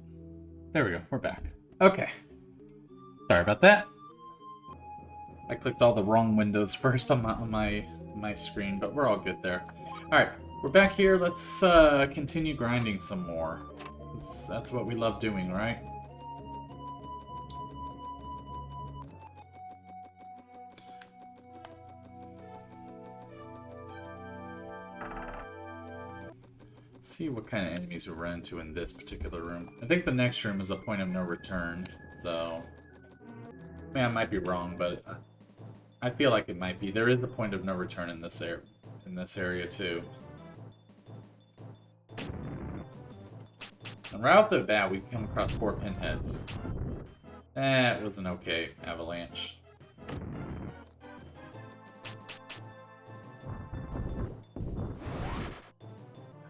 There we go. We're back. Okay. Sorry about that. I clicked all the wrong windows first on my screen, but we're all good there. All right, we're back here. Let's continue grinding some more. That's what we love doing, right? See what kind of enemies we run into in this particular room. I think the next room is a point of no return, so... I mean, I might be wrong, but I feel like it might be. There is a point of no return in this area too. And right off the bat, we come across 4 pinheads. That was an okay avalanche.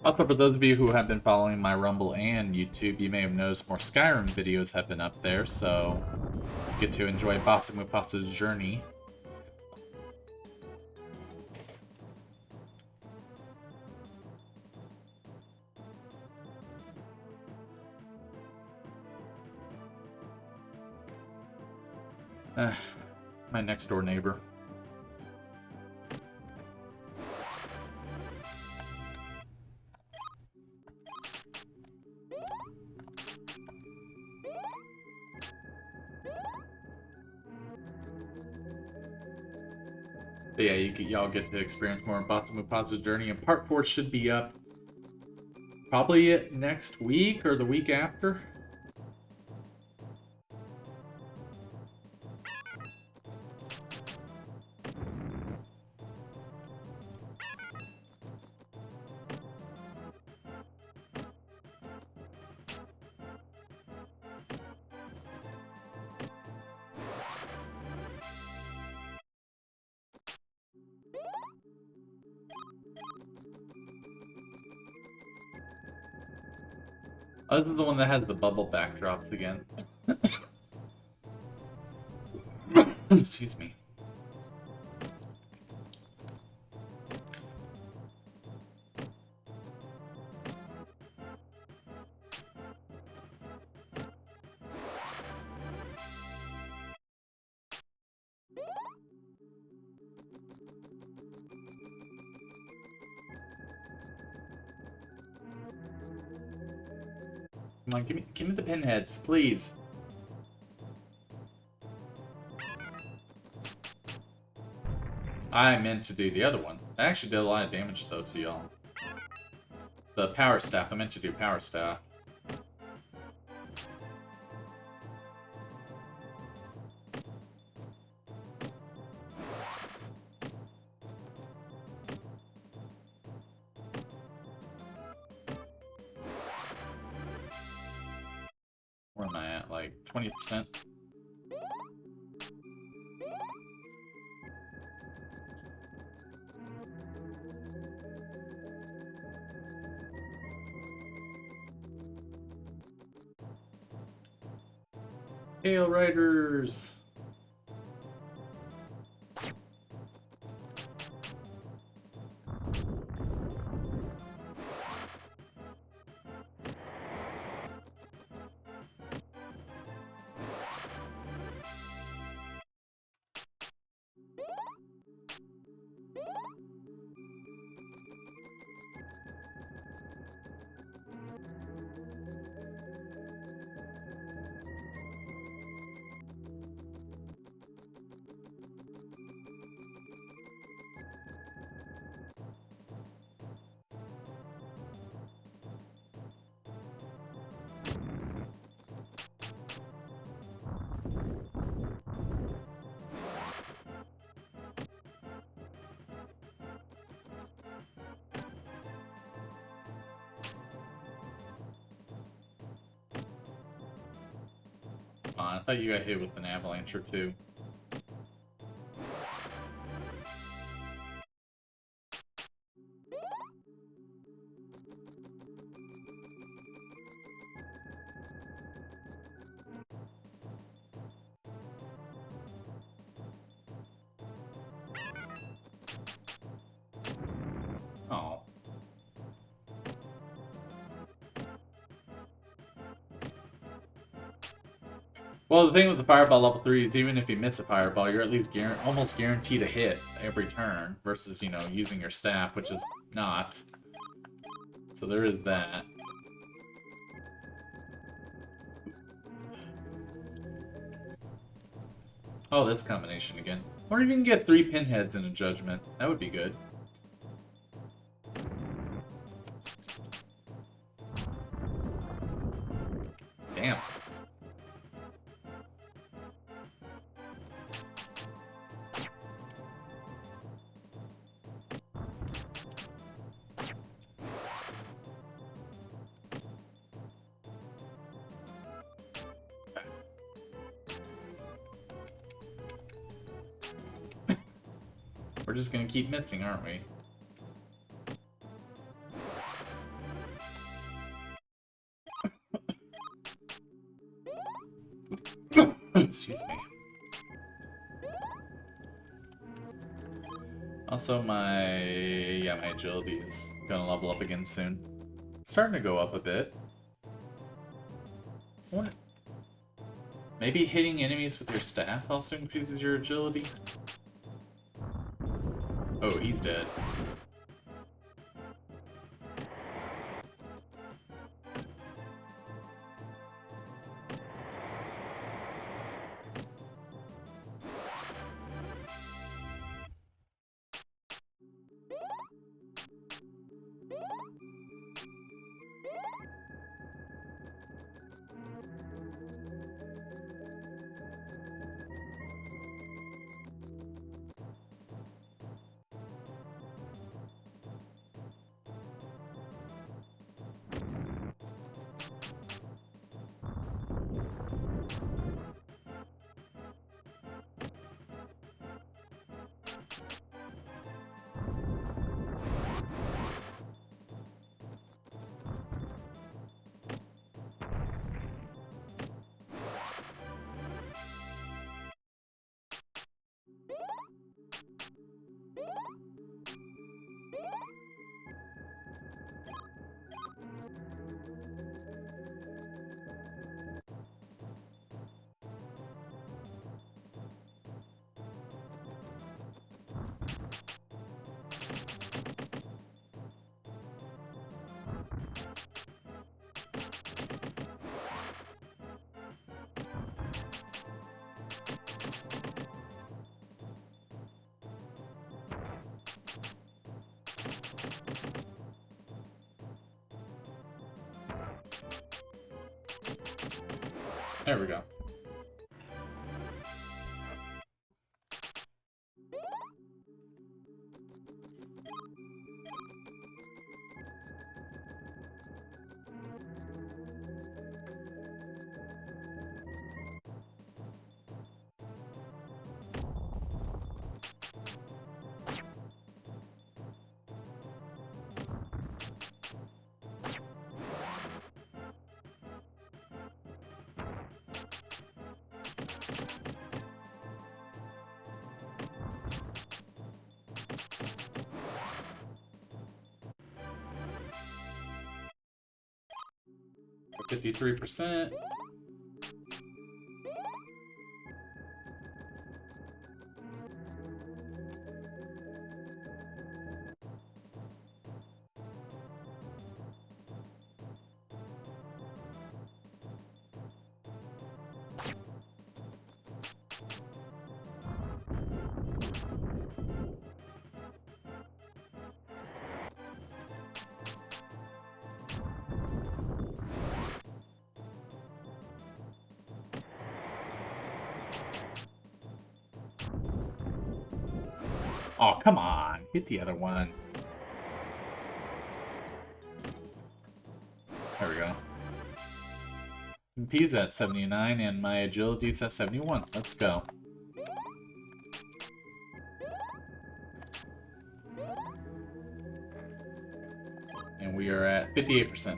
Also, for those of you who have been following my Rumble and YouTube, you may have noticed more Skyrim videos have been up there, so you get to enjoy Basa Mufasa's journey. My next door neighbor. But yeah, y'all get to experience more of Basa Mufasa's journey, and part 4 should be up probably next week or the week after. Oh, this is the one that has the bubble backdrops again. Excuse me. Come on, give me the pinheads, please. I meant to do the other one. I actually did a lot of damage, though, to y'all. The power staff. I meant to do power staff. Where am I at? Like 20%? Hail Riders! I thought you got hit with an avalanche or two. Oh. Well, the thing with the fireball level 3 is even if you miss a fireball, you're at least almost guaranteed a hit every turn versus, you know, using your staff, which is not. So there is that. Oh, this combination again. I wonder if you can get 3 pinheads in a judgment. That would be good. Damn. We're just gonna keep missing, aren't we? Excuse me. Also, my agility is gonna level up again soon. Starting to go up a bit. Maybe hitting enemies with your staff also increases your agility? Oh, he's dead. There we go. For 53%. Oh, come on. Hit the other one. There we go. MP's at 79 and my agility's at 71. Let's go. And we are at 58%.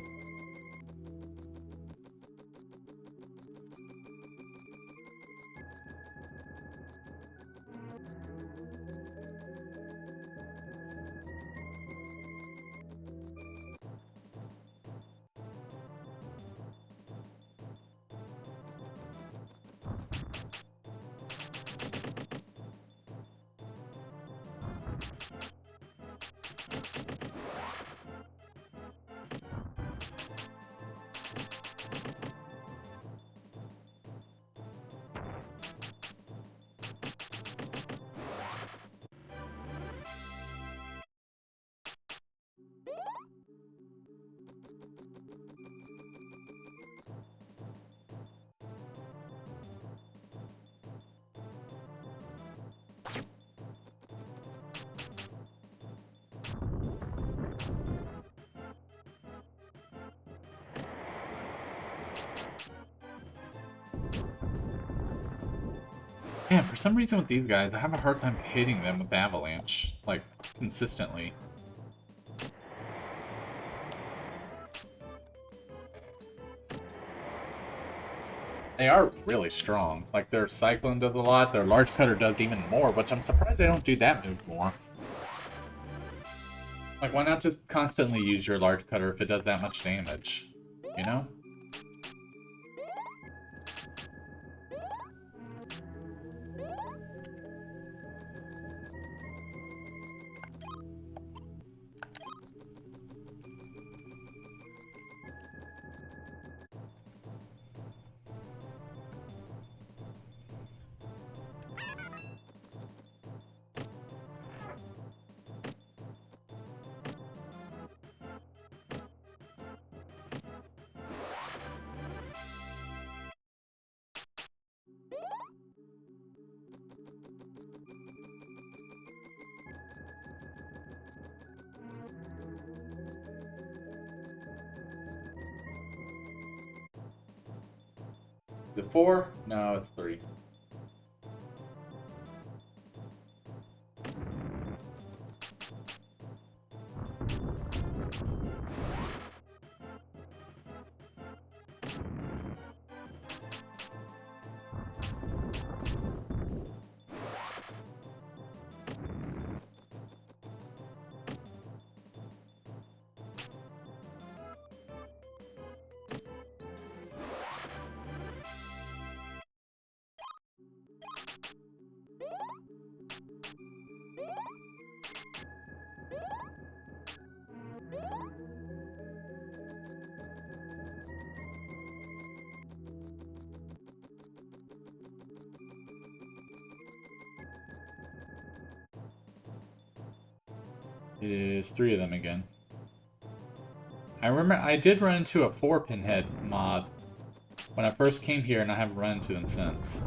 Man, for some reason with these guys, I have a hard time hitting them with Avalanche, like, consistently. They are really strong. Like, their Cyclone does a lot, their Large Cutter does even more, which I'm surprised they don't do that move more. Like, why not just constantly use your Large Cutter if it does that much damage? You know? Is it 4? No, it's 3. It is 3 of them again. I remember I did run into a 4 pinhead mob when I first came here, and I haven't run into them since.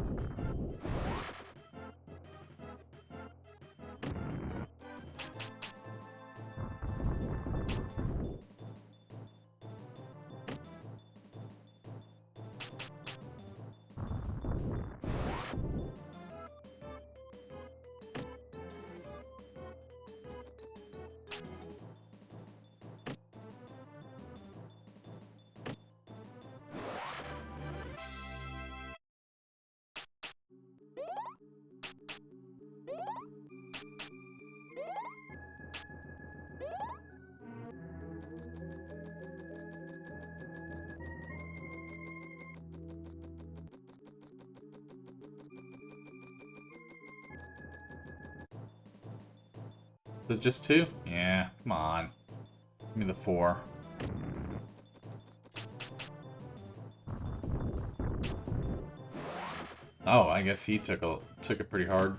Is it just 2? Yeah, come on. Give me the 4. Oh, I guess he took it pretty hard.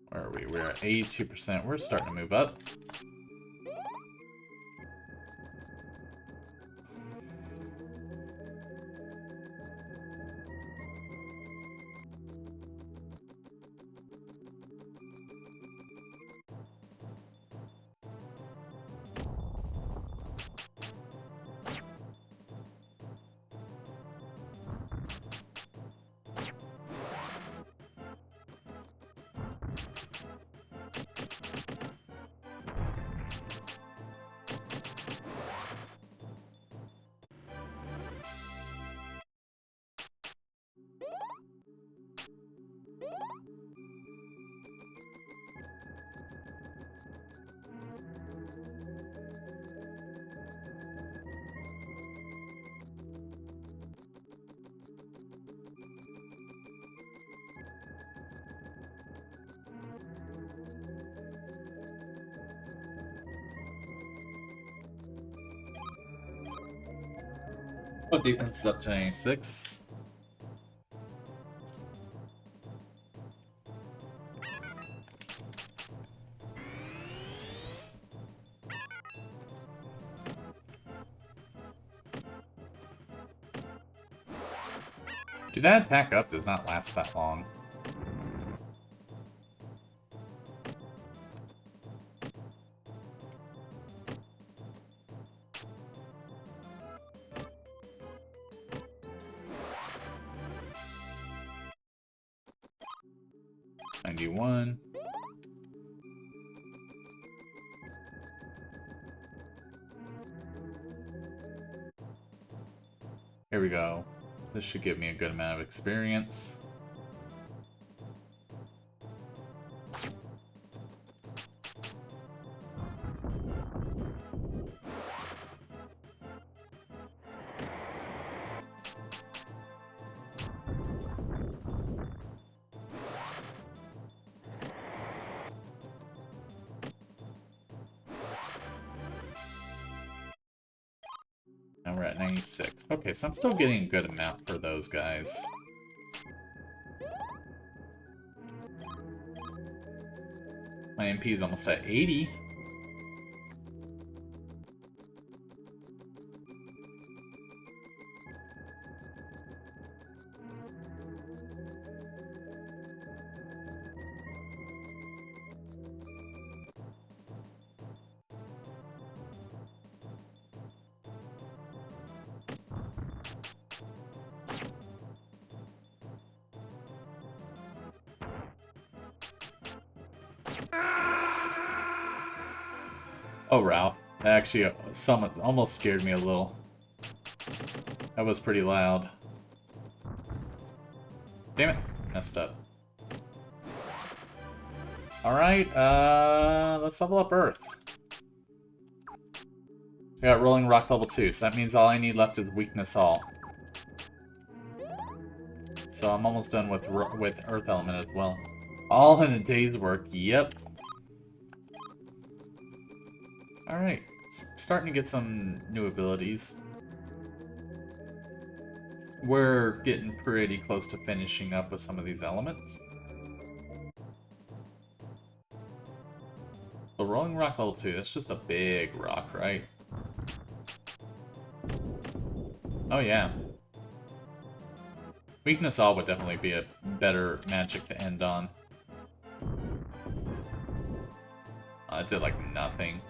Where are we? We're at 82%. We're starting to move up. What defense is up to 96? Dude, that attack up does not last that long. 91. Here we go. This should give me a good amount of experience. Now we're at 96. Okay, so I'm still getting a good amount for those guys. My MP is almost at 80. Oh, Ralph. That actually almost scared me a little. That was pretty loud. Damn it. Messed up. Alright, let's level up Earth. We got Rolling Rock level 2, so that means all I need left is Weakness All. So I'm almost done with Earth Element as well. All in a day's work, yep. Alright, starting to get some new abilities. We're getting pretty close to finishing up with some of these elements. The Rolling Rock level 2, that's just a big rock, right? Oh yeah. Weakness All would definitely be a better magic to end on. It did like nothing.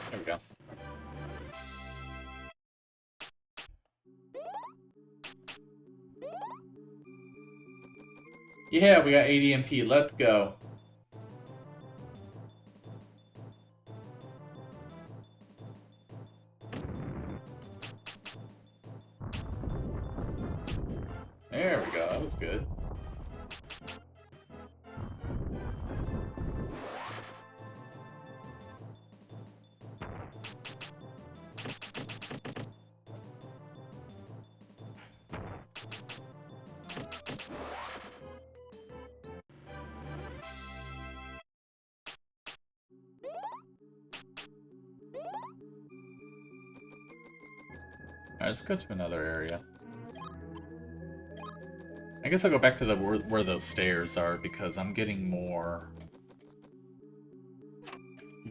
There we go. Yeah, we got 80 MP. Let's go. There we go. That was good. Alright, let's go to another area. I guess I'll go back to the where those stairs are because I'm getting more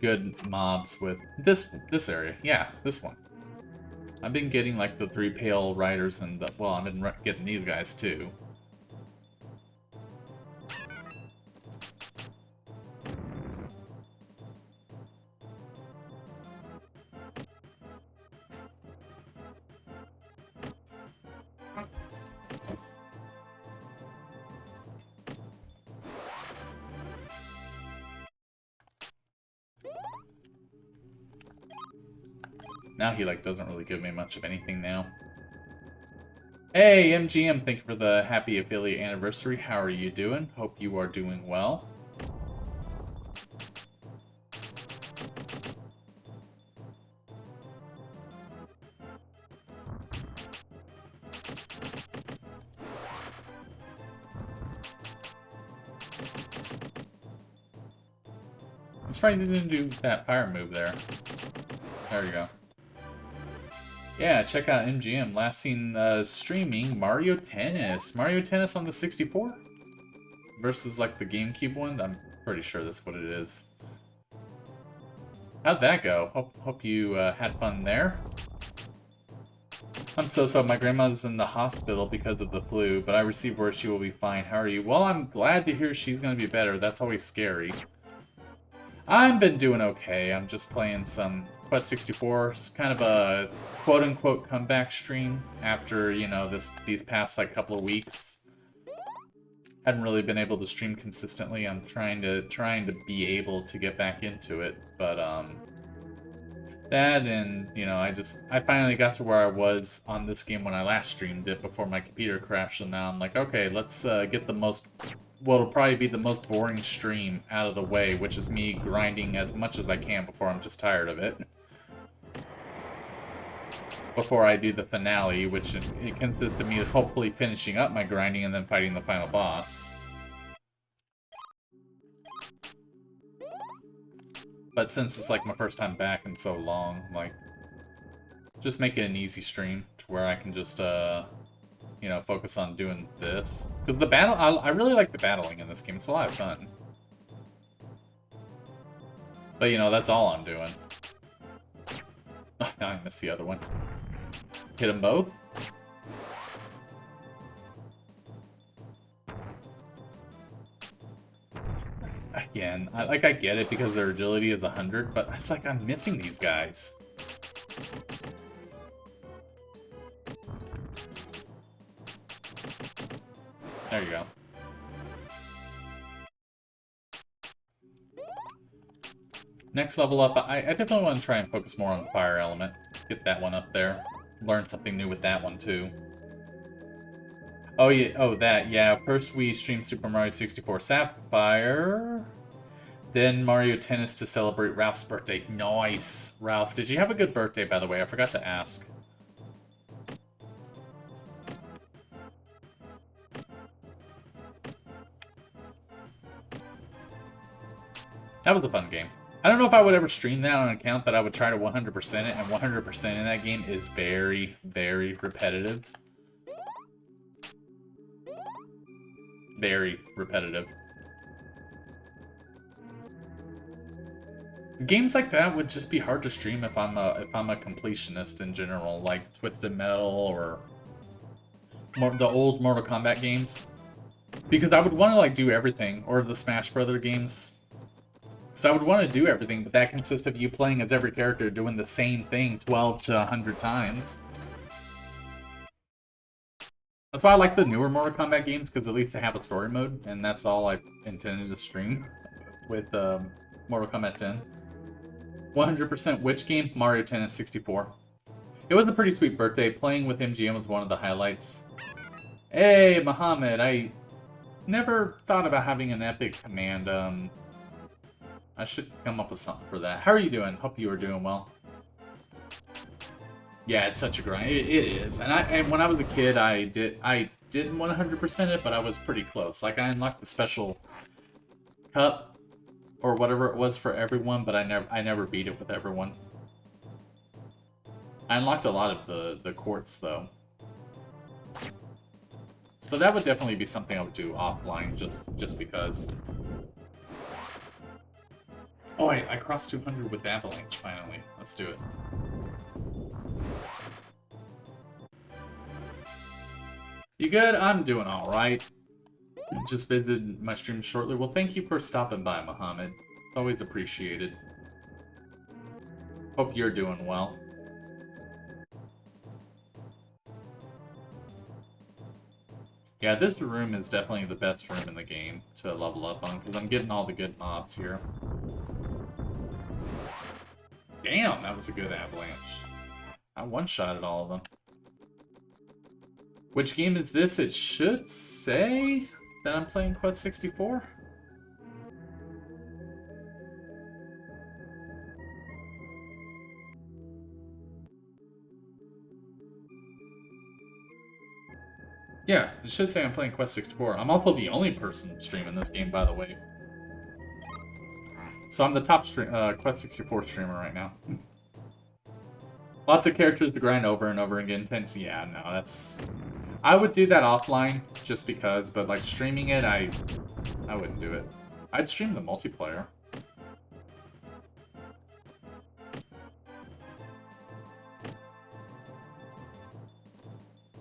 good mobs with this area. Yeah, this one. I've been getting like the 3 Pale Riders and the, well, I've been getting these guys too. Now he like doesn't really give me much of anything now. Hey, MGM, thank you for the happy affiliate anniversary. How are you doing? Hope you are doing well. I'm surprised he didn't do that fire move there. There we go. Yeah, check out MGM. Last seen streaming Mario Tennis. Mario Tennis on the 64? Versus like the GameCube one? I'm pretty sure that's what it is. How'd that go? Hope you had fun there. I'm so. My grandmother's in the hospital because of the flu, but I received word she will be fine. How are you? Well, I'm glad to hear she's gonna be better. That's always scary. I've been doing okay. I'm just playing some Quest 64. It's kind of a quote-unquote comeback stream after, you know, these past, like, couple of weeks. Hadn't really been able to stream consistently. I'm trying to be able to get back into it, but, that and, you know, I finally got to where I was on this game when I last streamed it before my computer crashed, and now I'm like, okay, let's get the most, what'll probably be the most boring stream out of the way, which is me grinding as much as I can before I'm just tired of it. Before I do the finale, which it consists of me hopefully finishing up my grinding and then fighting the final boss. But since it's like my first time back in so long, like, just make it an easy stream to where I can just, you know, focus on doing this. Because the battle, I really like the battling in this game. It's a lot of fun. But, you know, that's all I'm doing. Oh, now I missed the other one. Hit them both? Again, I get it because their agility is 100, but it's like I'm missing these guys. There you go. Next level up, I definitely want to try and focus more on Fire Element. Get that one up there. Learn something new with that one, too. Oh, yeah. Oh, that. Yeah. First, we streamed Super Mario 64 Sapphire. Then Mario Tennis to celebrate Ralph's birthday. Nice. Ralph, did you have a good birthday, by the way? I forgot to ask. That was a fun game. I don't know if I would ever stream that on an account that I would try to 100% it, and 100% in that game is very, very repetitive. Very repetitive. Games like that would just be hard to stream if I'm a completionist in general, like Twisted Metal or the old Mortal Kombat games, because I would want to like do everything, or the Smash Brother games. Because I would want to do everything, but that consists of you playing as every character doing the same thing 12 to 100 times. That's why I like the newer Mortal Kombat games, because at least they have a story mode, and that's all I intended to stream with Mortal Kombat 10. 100% which game? Mario Tennis 64. It was a pretty sweet birthday. Playing with MGM was one of the highlights. Hey, Muhammad, I never thought about having an epic command. I should come up with something for that. How are you doing? Hope you are doing well. Yeah, it's such a grind. It is. And when I was a kid, I didn't 100% it, but I was pretty close. Like, I unlocked the special cup or whatever it was for everyone, but I never beat it with everyone. I unlocked a lot of the quartz though. So that would definitely be something I would do offline just because. Oh, I crossed 200 with Avalanche finally. Let's do it. You good? I'm doing alright. Just visited my stream shortly. Well, thank you for stopping by, Mohammed. It's always appreciated. Hope you're doing well. Yeah, this room is definitely the best room in the game to level up on, because I'm getting all the good mobs here. Damn, that was a good avalanche. I one-shotted all of them. Which game is this? It should say that I'm playing Quest 64. Yeah, it should say I'm playing Quest 64. I'm also the only person streaming this game, by the way. So I'm the top Quest 64 streamer right now. Lots of characters to grind over and over again. Yeah, no, that's... I would do that offline, just because, but like streaming it, I wouldn't do it. I'd stream the multiplayer.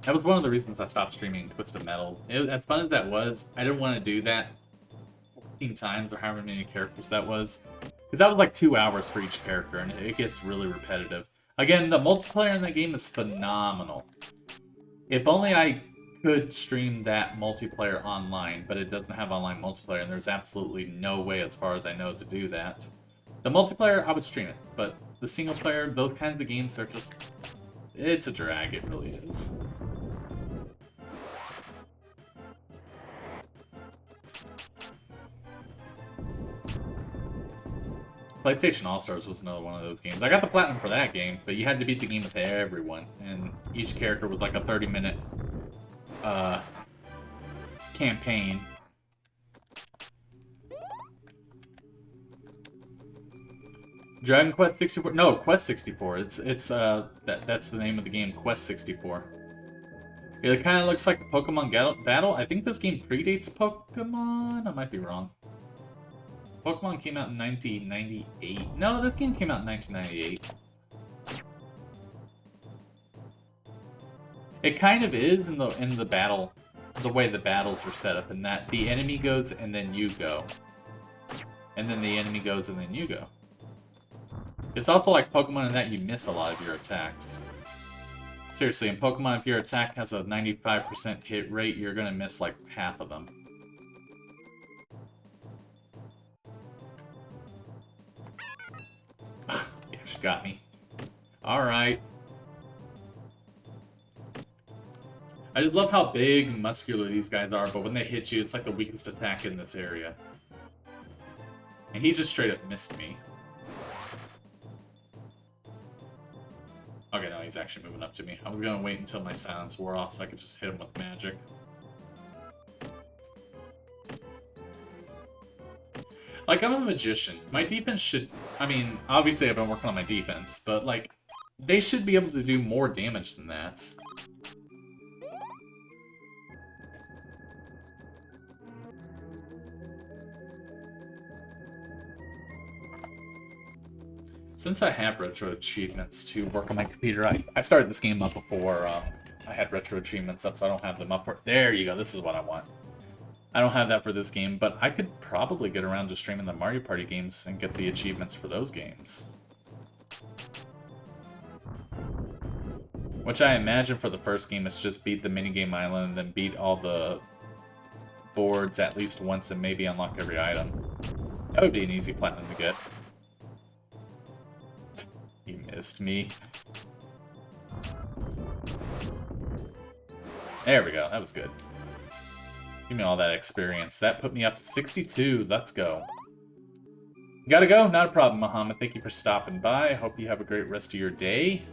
That was one of the reasons I stopped streaming Twisted Metal. As fun as that was, I didn't want to do that 14 times or however many characters that was. Because that was like 2 hours for each character, and it gets really repetitive. Again, the multiplayer in that game is phenomenal. If only I could stream that multiplayer online, but it doesn't have online multiplayer, and there's absolutely no way, as far as I know, to do that. The multiplayer, I would stream it, but the single player, those kinds of games are just... It's a drag, it really is. PlayStation All-Stars was another one of those games. I got the platinum for that game, but you had to beat the game with everyone, and each character was like a 30-minute campaign. Dragon Quest 64? No, Quest 64. That's the name of the game, Quest 64. It kind of looks like the Pokemon Battle. I think this game predates Pokemon. I might be wrong. Pokemon came out in 1998. No, this game came out in 1998. It kind of is in the battle, the way the battles are set up, in that the enemy goes and then you go, and then the enemy goes and then you go. It's also like Pokemon in that you miss a lot of your attacks. Seriously, in Pokemon, if your attack has a 95% hit rate, you're gonna miss like half of them. Yeah, she got me. Alright. I just love how big and muscular these guys are, but when they hit you, it's like the weakest attack in this area. And he just straight up missed me. Okay, no, he's actually moving up to me. I was gonna wait until my silence wore off so I could just hit him with magic. Like, I'm a magician. My defense should... I mean, obviously I've been working on my defense, but, like, they should be able to do more damage than that. Since I have retro achievements to work on my computer, I started this game up before I had retro achievements up, so I don't have them up for... There you go, this is what I want. I don't have that for this game, but I could probably get around to streaming the Mario Party games and get the achievements for those games. Which I imagine for the first game is just beat the minigame island and then beat all the boards at least once and maybe unlock every item. That would be an easy platinum to get. He missed me. There we go, that was good. Give me all that experience. That put me up to 62. Let's go. Gotta go? Not a problem, Muhammad. Thank you for stopping by. I hope you have a great rest of your day.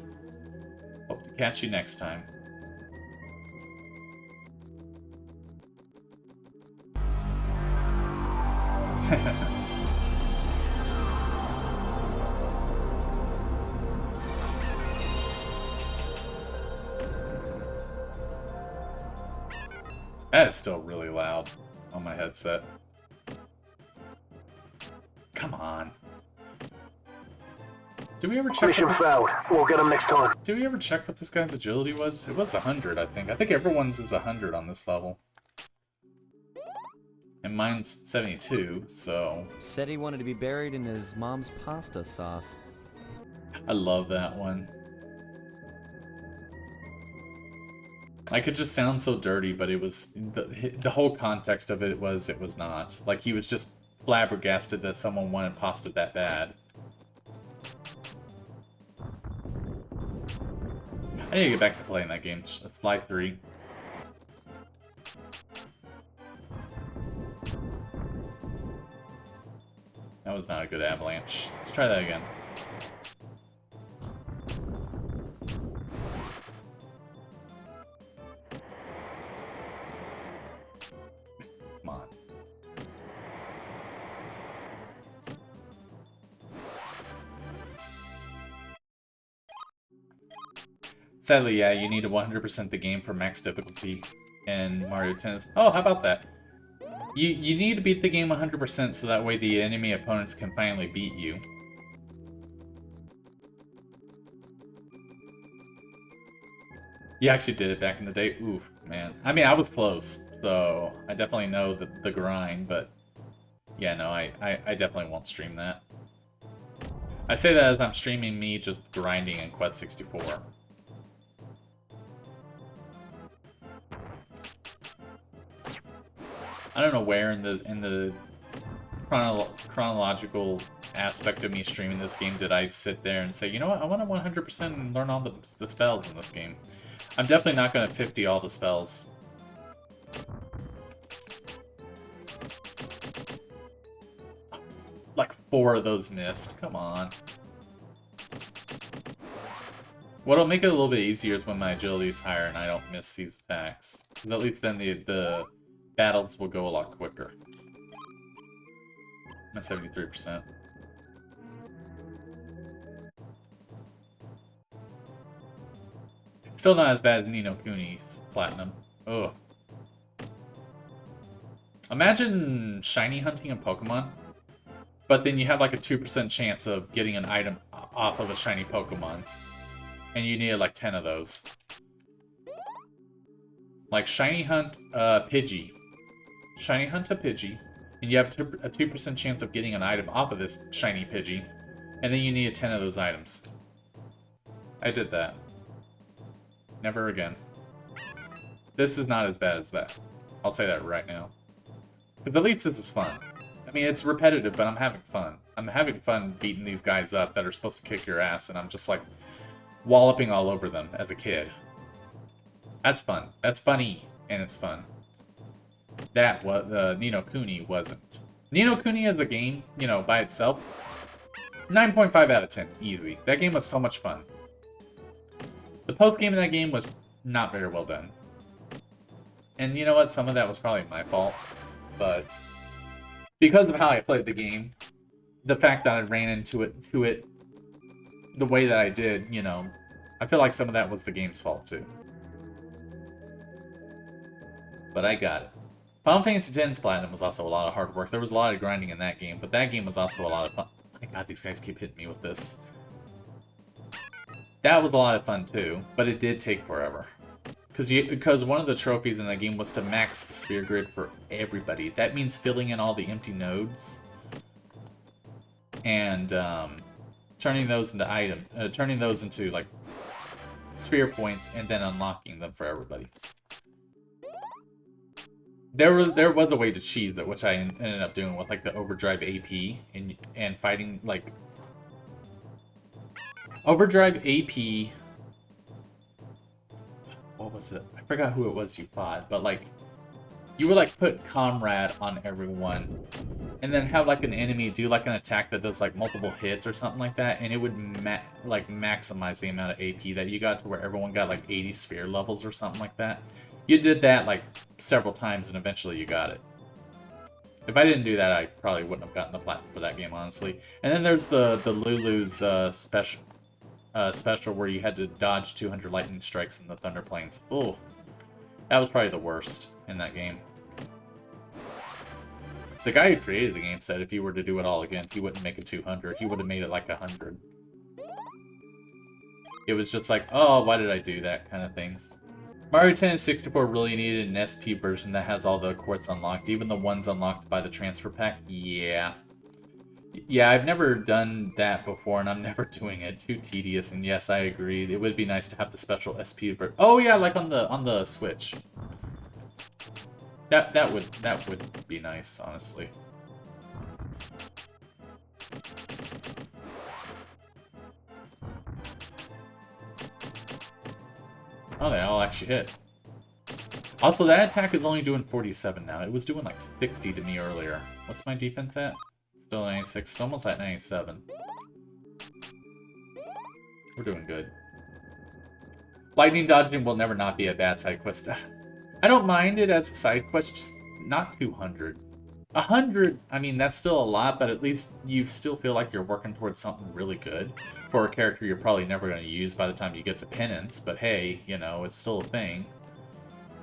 Hope to catch you next time. That is still really loud on my headset. Come on. Did we ever check Mission failed. We'll get him next time. Did we ever check what this guy's agility was? It was 100, I think. I think everyone's is 100 on this level. And mine's 72, so... Said he wanted to be buried in his mom's pasta sauce. I love that one. Like, it just sounds so dirty, but it was... The whole context of it was not. Like, he was just flabbergasted that someone wanted pasta that bad. I need to get back to playing that game. Sly 3. That was not a good avalanche. Let's try that again. Come on. Sadly, yeah, you need to 100% the game for max difficulty in Mario Tennis. Oh, how about that? You need to beat the game 100% so that way the enemy opponents can finally beat you. You actually did it back in the day? Oof, man. I mean, I was close, so I definitely know the grind, but yeah, no, I definitely won't stream that. I say that as I'm streaming me just grinding in Quest 64. I don't know where in the chronological aspect of me streaming this game did I sit there and say, you know what, I want to 100% and learn all the spells in this game. I'm definitely not going to 50 all the spells. Like 4 of those missed. Come on. What'll make it a little bit easier is when my agility is higher and I don't miss these attacks. Because at least then the battles will go a lot quicker. I'm at 73%. Still not as bad as Ni no Kuni's Platinum. Ugh. Imagine shiny hunting in Pokemon, but then you have like a 2% chance of getting an item off of a shiny Pokemon. And you need like 10 of those. Like shiny hunt Pidgey. Shiny hunt a Pidgey, and you have a 2% chance of getting an item off of this shiny Pidgey, and then you need 10 of those items. I did that. Never again. This is not as bad as that. I'll say that right now. Because at least this is fun. I mean, it's repetitive, but I'm having fun. I'm having fun beating these guys up that are supposed to kick your ass, and I'm just like walloping all over them as a kid. That's fun. That's funny, and it's fun. That was Ni no Kuni wasn't. Ni no Kuni as a game, you know, by itself, 9.5 out of 10, easy. That game was so much fun. The post game in that game was not very well done. And you know what? Some of that was probably my fault, but because of how I played the game, the fact that I ran into it the way that I did, you know, I feel like some of that was the game's fault too. But I got it. Final Fantasy X's Platinum was also a lot of hard work. There was a lot of grinding in that game, but that game was also a lot of fun. My god, these guys keep hitting me with this. That was a lot of fun too, but it did take forever. Because one of the trophies in that game was to max the sphere grid for everybody. That means filling in all the empty nodes and turning those into like sphere points and then unlocking them for everybody. There was a way to cheese it, which I ended up doing with like the overdrive AP and fighting like overdrive AP. What was it? I forgot who it was you fought, but like you would like put Comrade on everyone, and then have like an enemy do like an attack that does like multiple hits or something like that, and it would maximize the amount of AP that you got to where everyone got like 80 sphere levels or something like that. You did that like several times, and eventually you got it. If I didn't do that, I probably wouldn't have gotten the platinum for that game, honestly. And then there's the Lulu's special where you had to dodge 200 lightning strikes in the Thunder Plains. Oh, that was probably the worst in that game. The guy who created the game said if he were to do it all again, he wouldn't make it 200. He would have made it like 100. It was just like, oh, why did I do that kind of things. Mario Tennis 64 really needed an SP version that has all the quartz unlocked, even the ones unlocked by the transfer pack. Yeah. Yeah, I've never done that before, and I'm never doing it. Too tedious, and yes, I agree. It would be nice to have the special SP version. Oh yeah, like on the Switch. That would be nice, honestly. Oh, they all actually hit. Also, that attack is only doing 47 now. It was doing like 60 to me earlier. What's my defense at? Still 96. It's almost at 97. We're doing good. Lightning dodging will never not be a bad side quest. I don't mind it as a side quest, just not 200. 100, I mean, that's still a lot, but at least you still feel like you're working towards something really good for a character you're probably never going to use by the time you get to Penance, but hey, you know, it's still a thing.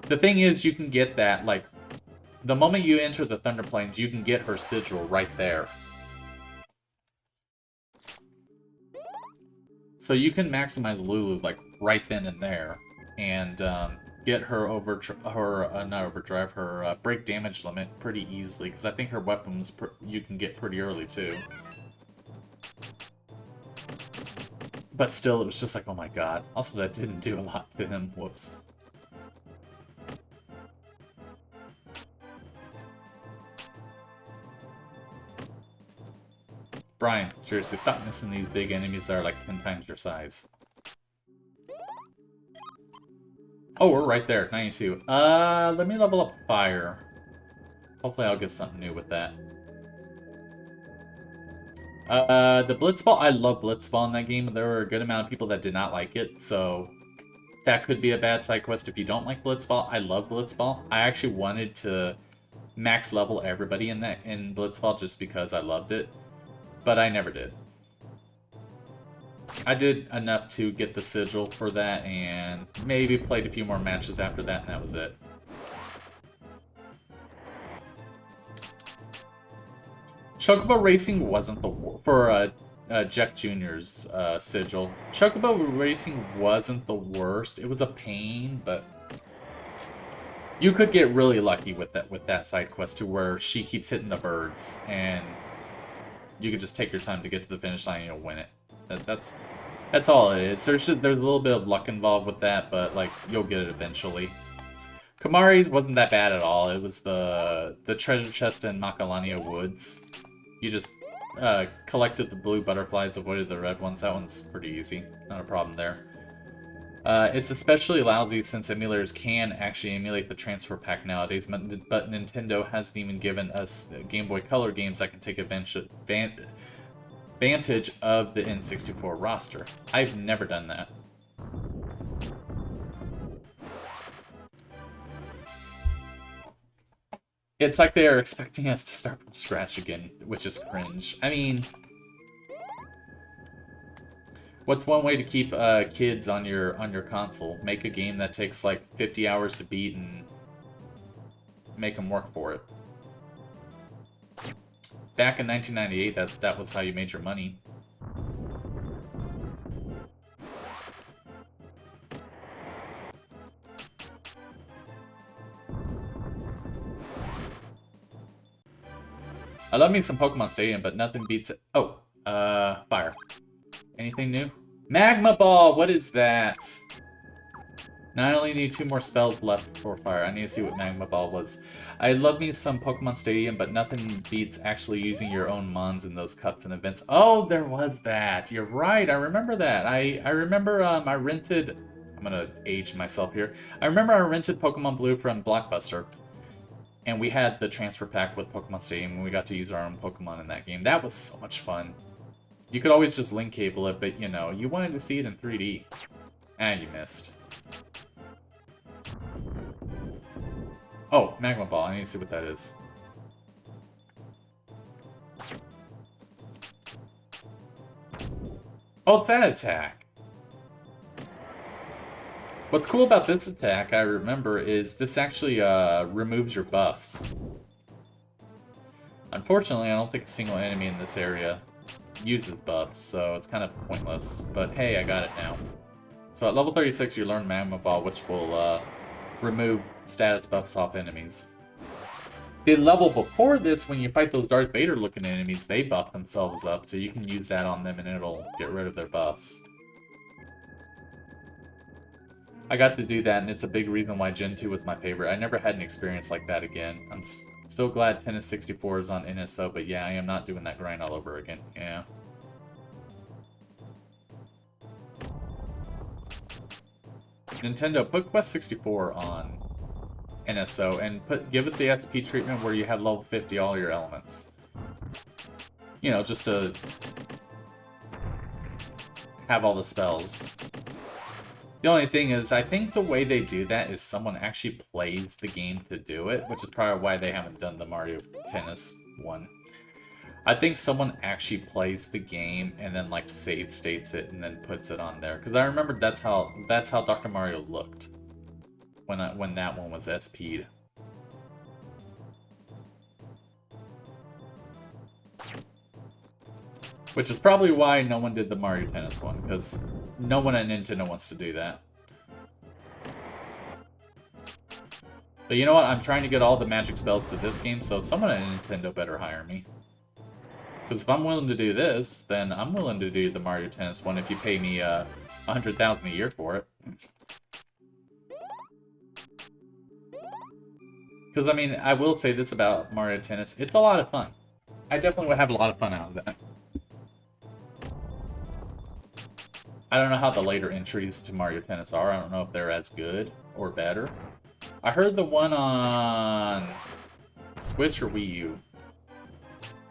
The thing is, you can get that, like, the moment you enter the Thunder Plains, you can get her sigil right there. So you can maximize Lulu, like, right then and there. and get her not overdrive, her break damage limit pretty easily, because I think her weapons you can get pretty early too. But still, it was just like, oh my god. Also, that didn't do a lot to him. Whoops. Brian, seriously, stop missing these big enemies that are like 10 times your size. Oh, we're right there, 92. Let me level up fire. Hopefully I'll get something new with that. The Blitzball, I love Blitzball in that game. There were a good amount of people that did not like it, so that could be a bad side quest if you don't like Blitzball. I love Blitzball. I actually wanted to max level everybody in Blitzball just because I loved it, but I never did. I did enough to get the sigil for that, and maybe played a few more matches after that, and that was it. Chocobo Racing wasn't the for Jack Jr.'s sigil. Chocobo Racing wasn't the worst. It was a pain, but you could get really lucky with that side quest to where she keeps hitting the birds, and you could just take your time to get to the finish line and you'll win it. That's all it is. There's a little bit of luck involved with that, but like you'll get it eventually. Kamari's wasn't that bad at all. It was the treasure chest in Macalania Woods. You just collected the blue butterflies, avoided the red ones. That one's pretty easy. Not a problem there. It's especially lousy since emulators can actually emulate the transfer pack nowadays, but Nintendo hasn't even given us Game Boy Color games that can take advantage of the N64 roster. I've never done that. It's like they are expecting us to start from scratch again, which is cringe. I mean, what's one way to keep kids on your console? Make a game that takes like 50 hours to beat and make them work for it. Back in 1998, that was how you made your money. I love me some Pokemon Stadium, but nothing beats it. Oh, fire. Anything new? Magma Ball! What is that? Now I only need 2 more spells left for fire. I need to see what Magma Ball was. I love me some Pokemon Stadium, but nothing beats actually using your own mons in those cups and events. Oh, there was that. You're right. I remember that. I remember I rented... I'm gonna age myself here. I remember I rented Pokemon Blue from Blockbuster. And we had the transfer pack with Pokemon Stadium, and we got to use our own Pokemon in that game. That was so much fun. You could always just link cable it, but, you know, you wanted to see it in 3D. And you missed. Oh, Magma Ball. I need to see what that is. Oh, it's that attack. What's cool about this attack, I remember, is this actually removes your buffs. Unfortunately, I don't think a single enemy in this area uses buffs, so it's kind of pointless. But hey, I got it now. So at level 36, you learn Magma Ball, which will remove status buffs off enemies. The level before this, when you fight those Darth Vader-looking enemies, they buff themselves up, so you can use that on them and it'll get rid of their buffs. I got to do that, and it's a big reason why Gen 2 was my favorite. I never had an experience like that again. I'm still glad Tennis 64 is on NSO, but yeah, I am not doing that grind all over again. Yeah. Nintendo, put Quest 64 on NSO and give it the SP treatment where you have level 50 all your elements. You know, just to have all the spells. The only thing is, I think the way they do that is someone actually plays the game to do it, which is probably why they haven't done the Mario Tennis one. I think someone actually plays the game and then like save states it and then puts it on there. Because I remember that's how Dr. Mario looked when that one was SP'd. Which is probably why no one did the Mario Tennis one, because no one at Nintendo wants to do that. But you know what? I'm trying to get all the magic spells to this game, so someone at Nintendo better hire me. Because if I'm willing to do this, then I'm willing to do the Mario Tennis one if you pay me $100,000 a year for it. Because, I mean, I will say this about Mario Tennis. It's a lot of fun. I definitely would have a lot of fun out of that. I don't know how the later entries to Mario Tennis are. I don't know if they're as good or better. I heard the one on Switch or Wii U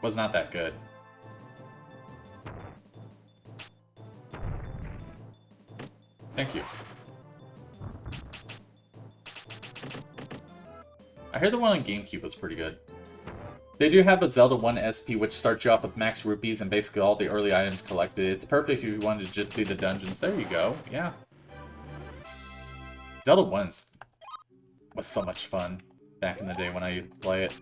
was not that good. Thank you. I heard the one on GameCube was pretty good. They do have a Zelda 1 SP, which starts you off with max rupees and basically all the early items collected. It's perfect if you wanted to just do the dungeons. There you go. Yeah. Zelda 1 was so much fun back in the day when I used to play it.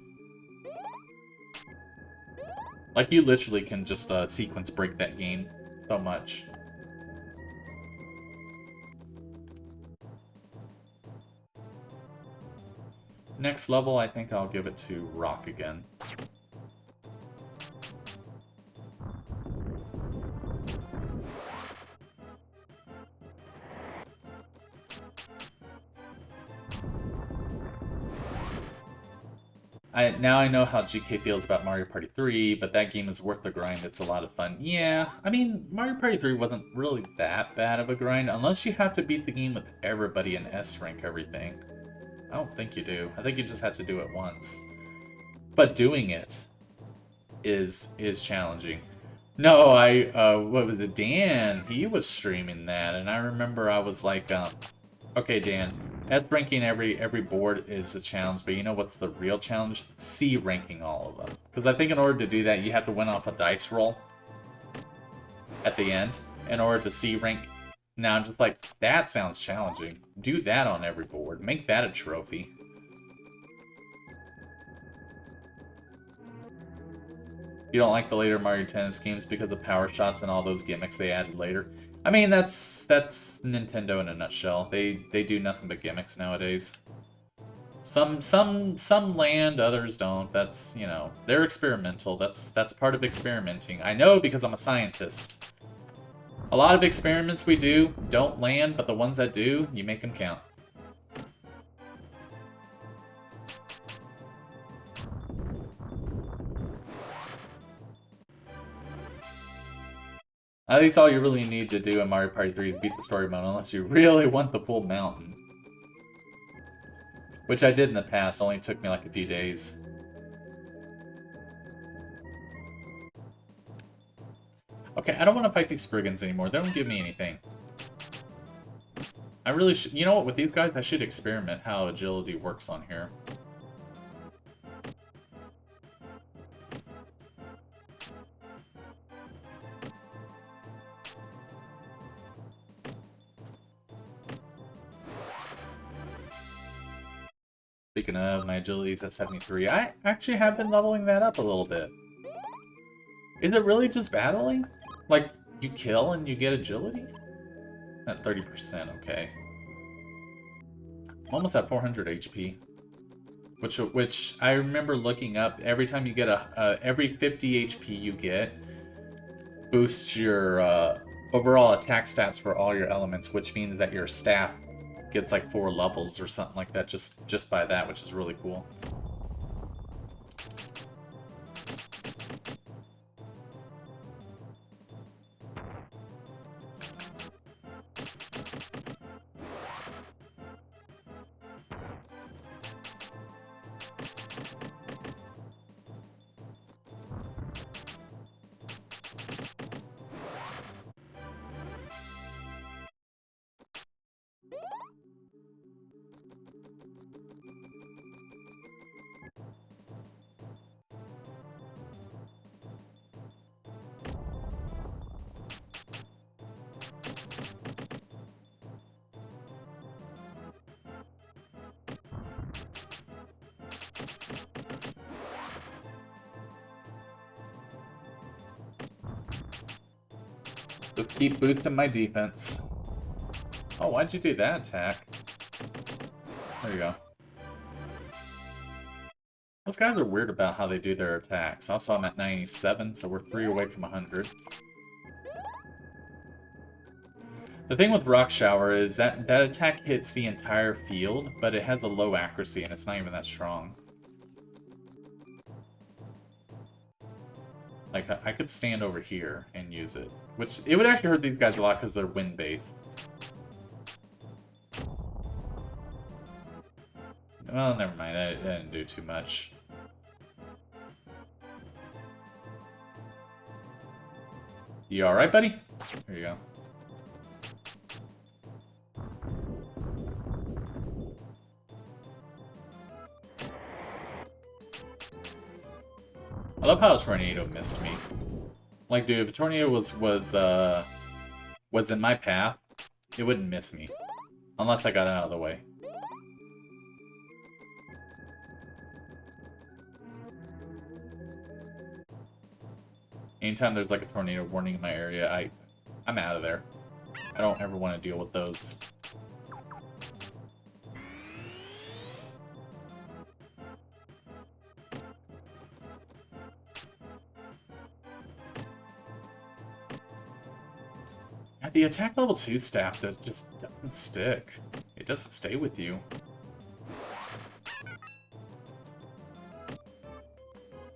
Like, you literally can just sequence break that game so much. Next level, I think I'll give it to Rock again. Now I know how GK feels about Mario Party 3, but that game is worth the grind. It's a lot of fun. Yeah, I mean, Mario Party 3 wasn't really that bad of a grind, unless you have to beat the game with everybody in S-rank everything. I don't think you do. I think you just have to do it once. But doing it is challenging. No, what was it? Dan, he was streaming that, and I remember I was like, okay, Dan, S-ranking every board is a challenge, but you know what's the real challenge? C-ranking all of them. Because I think in order to do that, you have to win off a dice roll at the end in order to C-rank. Now I'm just like, that sounds challenging. Do that on every board. Make that a trophy. You don't like the later Mario Tennis games because of power shots and all those gimmicks they added later. I mean, that's Nintendo in a nutshell. They do nothing but gimmicks nowadays. Some land, others don't. That's, you know, they're experimental. That's part of experimenting. I know because I'm a scientist. A lot of experiments we do don't land, but the ones that do, you make them count. At least all you really need to do in Mario Party 3 is beat the story mode, unless you really want the full mountain. Which I did in the past, only took me like a few days. Okay, I don't want to fight these Spriggans anymore. They don't give me anything. I really should... You know what? With these guys, I should experiment how agility works on here. Speaking of, my agility is at 73. I actually have been leveling that up a little bit. Is it really just battling? Like, you kill and you get agility? At 30%, okay. I'm almost at 400 HP. Which I remember looking up, every time you get every 50 HP you get boosts your overall attack stats for all your elements, which means that your staff gets like 4 levels or something like that just by that, which is really cool. Just keep boosting my defense. Oh, why'd you do that attack? There you go. Those guys are weird about how they do their attacks. Also, I'm at 97, so we're 3 away from 100. The thing with Rock Shower is that that attack hits the entire field, but it has a low accuracy and it's not even that strong. Like, I could stand over here and use it. Which, it would actually hurt these guys a lot because they're wind-based. Well, never mind. That didn't do too much. You alright, buddy? There you go. I love how a tornado missed me. Like, dude, if a tornado was in my path, it wouldn't miss me. Unless I got out of the way. Anytime there's like a tornado warning in my area, I'm out of there. I don't ever want to deal with those. Yeah, the attack level 2 staff that just doesn't stick. It doesn't stay with you.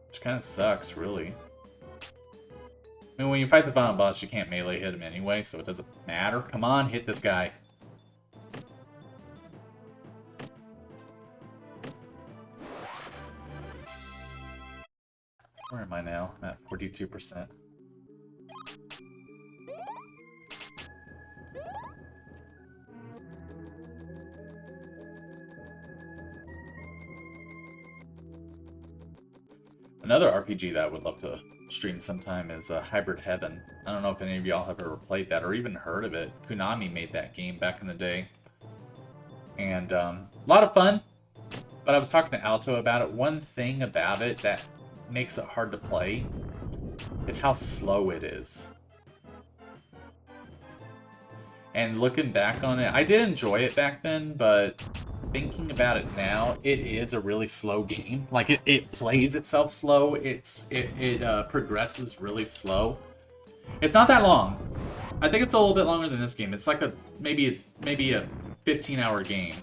Which kind of sucks, really. I mean, when you fight the final boss, you can't melee hit him anyway, so it doesn't matter. Come on, hit this guy. Where am I now? I'm at 42%. Another RPG that I would love to stream sometime is Hybrid Heaven. I don't know if any of y'all have ever played that or even heard of it. Konami made that game back in the day. And a lot of fun, but I was talking to Alto about it. One thing about it that makes it hard to play is how slow it is. And looking back on it, I did enjoy it back then, but thinking about it now, it is a really slow game. Like, it plays itself slow. It progresses really slow. It's not that long. I think it's a little bit longer than this game. It's like maybe a 15-hour game.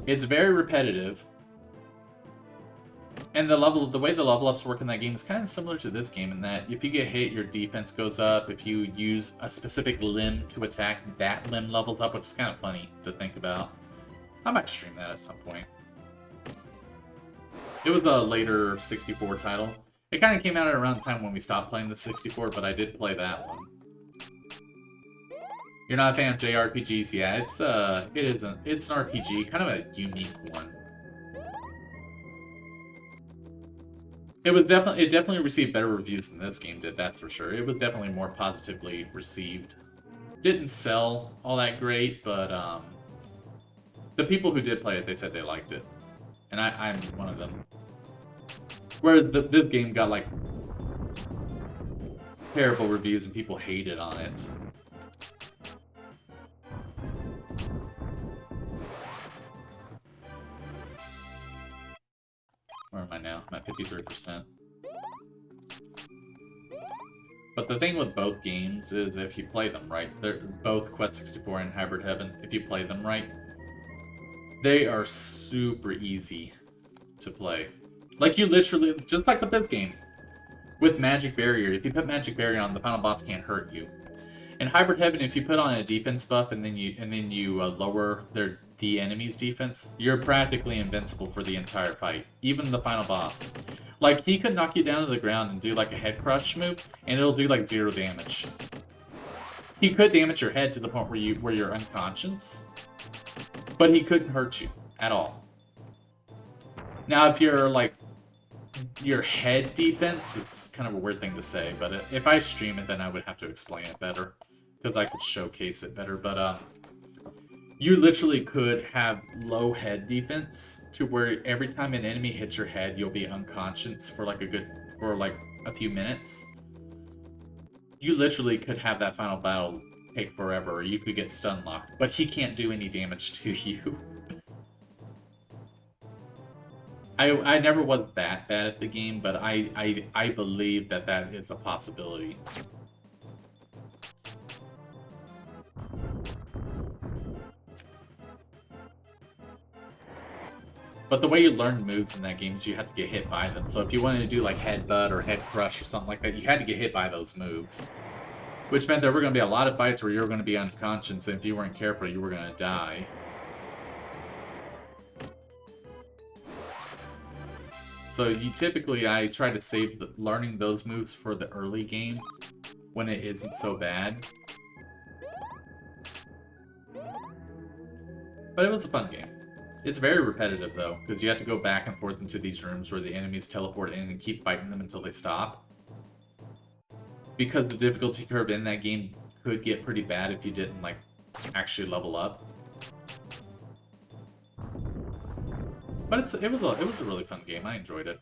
It's very repetitive. And the way the level ups work in that game is kind of similar to this game in that if you get hit, your defense goes up. If you use a specific limb to attack, that limb levels up, which is kind of funny to think about. I might stream that at some point. It was a later 64 title. It kind of came out at around the time when we stopped playing the 64, but I did play that one. You're not a fan of JRPGs? Yeah, it's an RPG, kind of a unique one. It definitely received better reviews than this game did, that's for sure. It was definitely more positively received. Didn't sell all that great, but the people who did play it, they said they liked it. And I'm one of them. Whereas this game got like terrible reviews and people hated on it. Where am I now? I'm at 53%. But the thing with both games is if you play them right, they're both Quest 64 and Hybrid Heaven, if you play them right, they are super easy to play. Like you literally, just like with this game, with Magic Barrier, if you put Magic Barrier on, the final boss can't hurt you. In Hybrid Heaven, if you put on a defense buff and then you lower the enemy's defense, you're practically invincible for the entire fight, even the final boss. Like, he could knock you down to the ground and do like a head crush move, and it'll do like 0 damage. He could damage your head to the point where you're unconscious, but he couldn't hurt you at all. Now, if you're like your head defense, it's kind of a weird thing to say, but if I stream it, then I would have to explain it better, because I could showcase it better, but you literally could have low head defense to where every time an enemy hits your head, you'll be unconscious for like a few minutes. You literally could have that final battle take forever, or you could get stun locked, but he can't do any damage to you. I never was that bad at the game, but I believe that that is a possibility. But the way you learn moves in that game is you have to get hit by them. So if you wanted to do like headbutt or head crush or something like that, you had to get hit by those moves. Which meant there were going to be a lot of fights where you were going to be unconscious, and if you weren't careful, you were going to die. So you typically, I try to save learning those moves for the early game when it isn't so bad. But it was a fun game. It's very repetitive, though, because you have to go back and forth into these rooms where the enemies teleport in and keep fighting them until they stop. Because the difficulty curve in that game could get pretty bad if you didn't, like, actually level up. But it was a really fun game. I enjoyed it.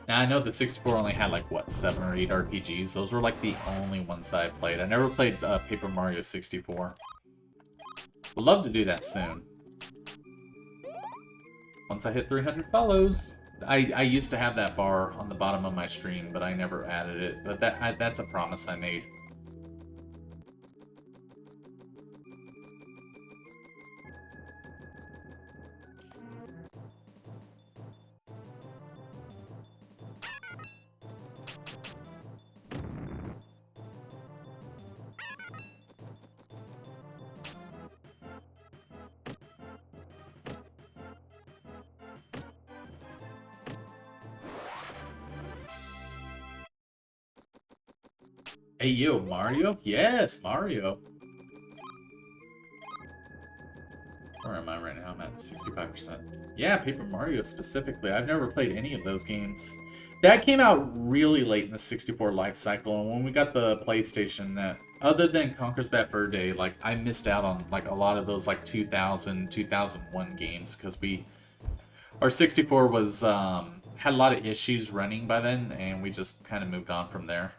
Now, I know that 64 only had, like, what, 7 or 8 RPGs? Those were, like, the only ones that I played. I never played Paper Mario 64. Would love to do that soon. Once I hit 300 follows. I used to have that bar on the bottom of my stream, but I never added it. But that's a promise I made. Hey, yo, Mario? Yes, Mario. Where am I right now? I'm at 65%. Yeah, Paper Mario specifically. I've never played any of those games. That came out really late in the 64 life cycle, and when we got the PlayStation, other than Conker's Bad Fur Day, like, I missed out on, like, a lot of those, like, 2000, 2001 games, because our 64 was, had a lot of issues running by then, and we just kind of moved on from there.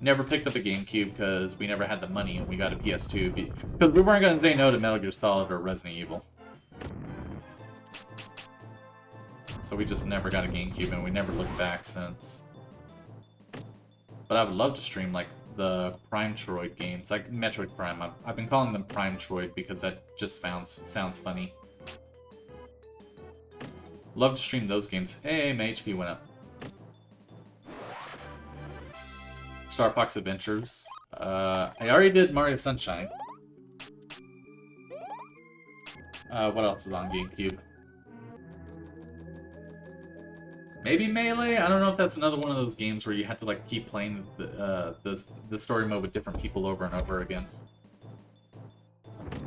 Never picked up a GameCube because we never had the money and we got a PS2 because we weren't going to say no to Metal Gear Solid or Resident Evil. So we just never got a GameCube and we never looked back since. But I would love to stream like the Prime Troid games, like Metroid Prime. I've been calling them Prime Troid because that just sounds funny. Love to stream those games. Hey, my HP went up. Star Fox Adventures. I already did Mario Sunshine. What else is on GameCube? Maybe Melee? I don't know if that's another one of those games where you have to like keep playing the story mode with different people over and over again.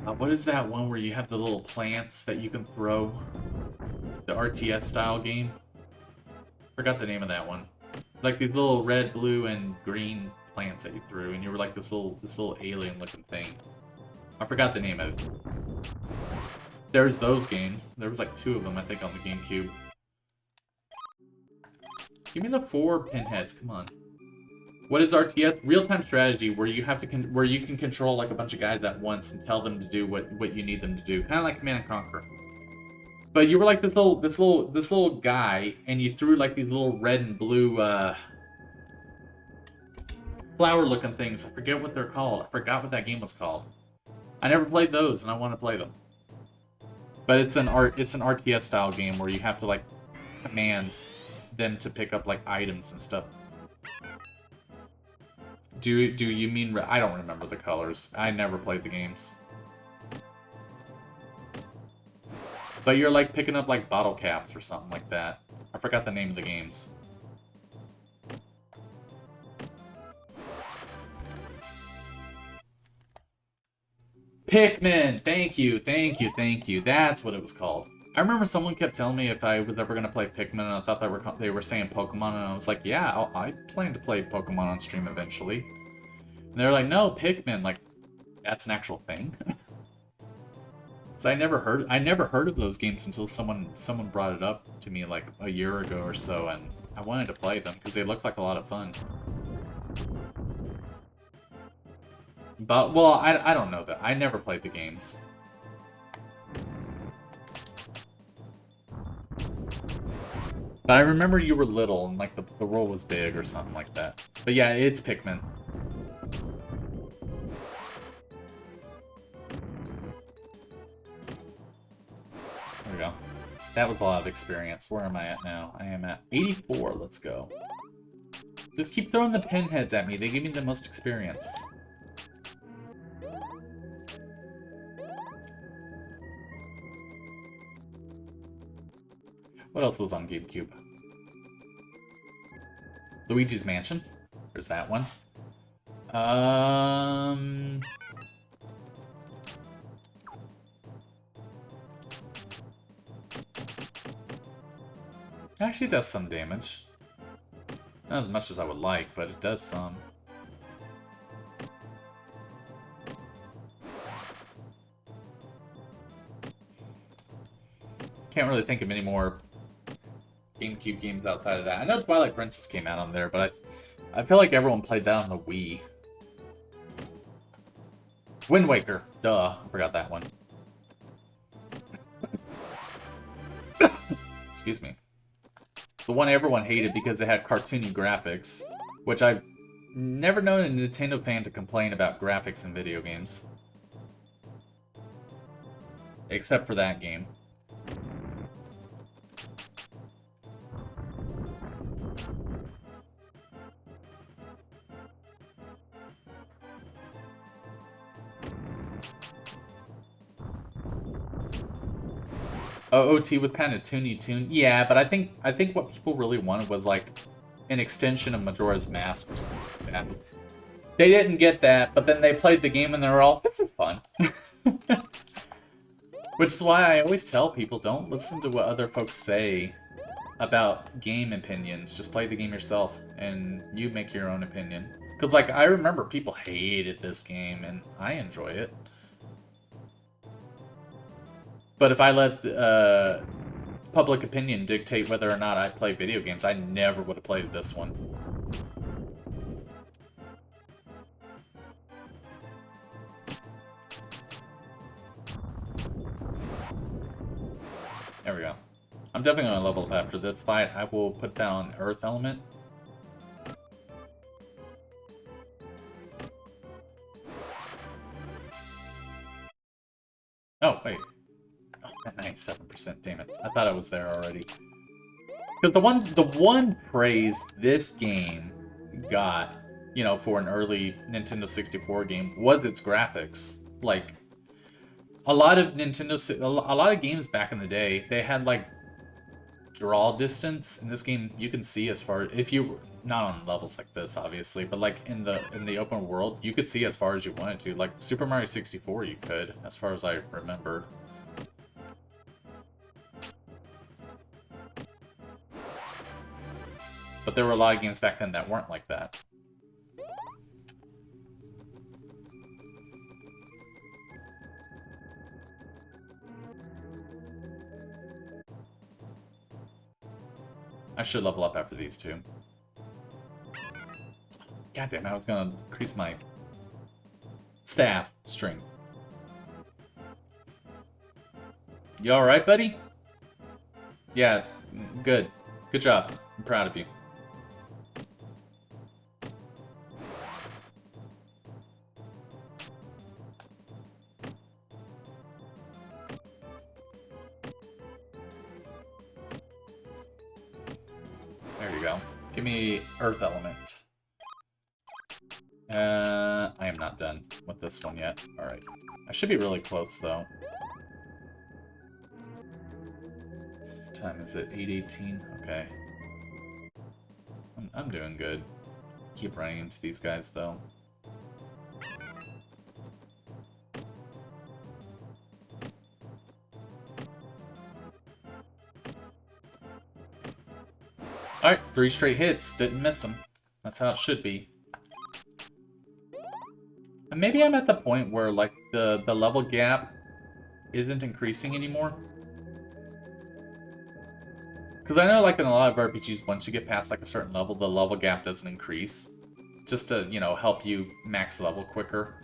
What is that one where you have the little plants that you can throw? The RTS style game? Forgot the name of that one. Like these little red, blue, and green plants that you threw, and you were like this little alien-looking thing. I forgot the name of it. There's those games. There was like 2 of them, I think, on the GameCube. Give me the 4 pinheads. Come on. What is RTS? Real-time strategy, where you have to where you can control like a bunch of guys at once and tell them to do what you need them to do. Kind of like Command and Conquer. But you were like this little guy, and you threw like these little red and blue flower-looking things. I forget what they're called. I forgot what that game was called. I never played those, and I want to play them. But it's an RTS style game where you have to like command them to pick up like items and stuff. Do you mean? I don't remember the colors. I never played the games. But you're like picking up like bottle caps or something like that. I forgot the name of the games. Pikmin! Thank you, thank you, thank you. That's what it was called. I remember someone kept telling me if I was ever going to play Pikmin, and I thought they were saying Pokemon, and I was like, yeah, I plan to play Pokemon on stream eventually. And they were like, no, Pikmin, like, that's an actual thing? So I never heard of those games until someone brought it up to me like a year ago or so, and I wanted to play them because they looked like a lot of fun. But well, I don't know that. I never played the games. But I remember you were little and like the world was big or something like that. But yeah, it's Pikmin. There we go. That was a lot of experience. Where am I at now? I am at 84. Let's go. Just keep throwing the pinheads at me. They give me the most experience. What else was on GameCube? Luigi's Mansion. There's that one. Actually, it does some damage. Not as much as I would like, but it does some. Can't really think of any more GameCube games outside of that. I know Twilight Princess came out on there, but I feel like everyone played that on the Wii. Wind Waker. Duh. I forgot that one. Excuse me. The one everyone hated because it had cartoony graphics, which I've never known a Nintendo fan to complain about graphics in video games. Except for that game. OOT was kind of toony-toon. Yeah, but I think what people really wanted was like an extension of Majora's Mask or something like that. They didn't get that, but then they played the game and they were all, this is fun. Which is why I always tell people, don't listen to what other folks say about game opinions. Just play the game yourself and you make your own opinion. Because like, I remember people hated this game and I enjoy it. But if I let public opinion dictate whether or not I play video games, I never would have played this one. There we go. I'm definitely going to level up after this fight. I will put down Earth Element. Oh, wait. At 97%, damn it. I thought I was there already. Because the one praise this game got, you know, for an early Nintendo 64 game was its graphics. Like, a lot of games back in the day, they had like draw distance. In this game, you can see as far, if you, not on levels like this, obviously, but like in the open world, you could see as far as you wanted to. Like Super Mario 64, you could, as far as I remembered. But there were a lot of games back then that weren't like that. I should level up after these two. God damn it, I was gonna increase my staff strength. You alright, buddy? Yeah, good. Good job. I'm proud of you. Give me Earth Element. I am not done with this one yet. Alright. I should be really close, though. What time is it? 8:18? Okay. I'm doing good. Keep running into these guys, though. Alright, 3 straight hits. Didn't miss them. That's how it should be. And maybe I'm at the point where, like, the level gap isn't increasing anymore. Because I know, like, in a lot of RPGs, once you get past, like, a certain level, the level gap doesn't increase. Just to, you know, help you max level quicker.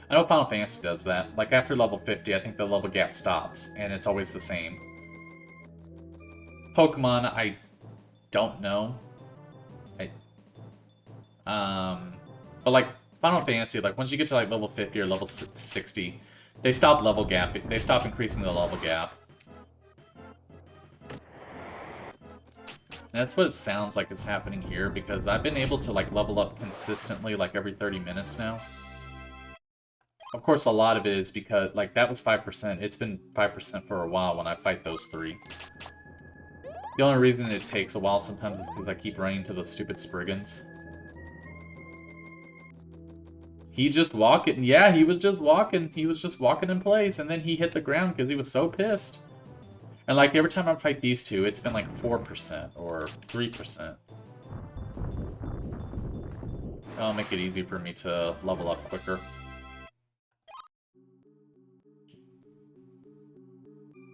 I know Final Fantasy does that. Like, after level 50, I think the level gap stops, and it's always the same. Pokemon, I don't know. But like Final Fantasy, like once you get to like level 50 or level 60, they stop level gap. They stop increasing the level gap. And that's what it sounds like it's happening here, because I've been able to like level up consistently like every 30 minutes now. Of course, a lot of it is because like that was 5%. It's been 5% for a while when I fight those three. The only reason it takes a while sometimes is because I keep running into those stupid Spriggans. He just walking. Yeah, he was just walking. He was just walking in place, and then he hit the ground because he was so pissed. And like every time I fight these two, it's been like 4% or 3%. That'll make it easy for me to level up quicker.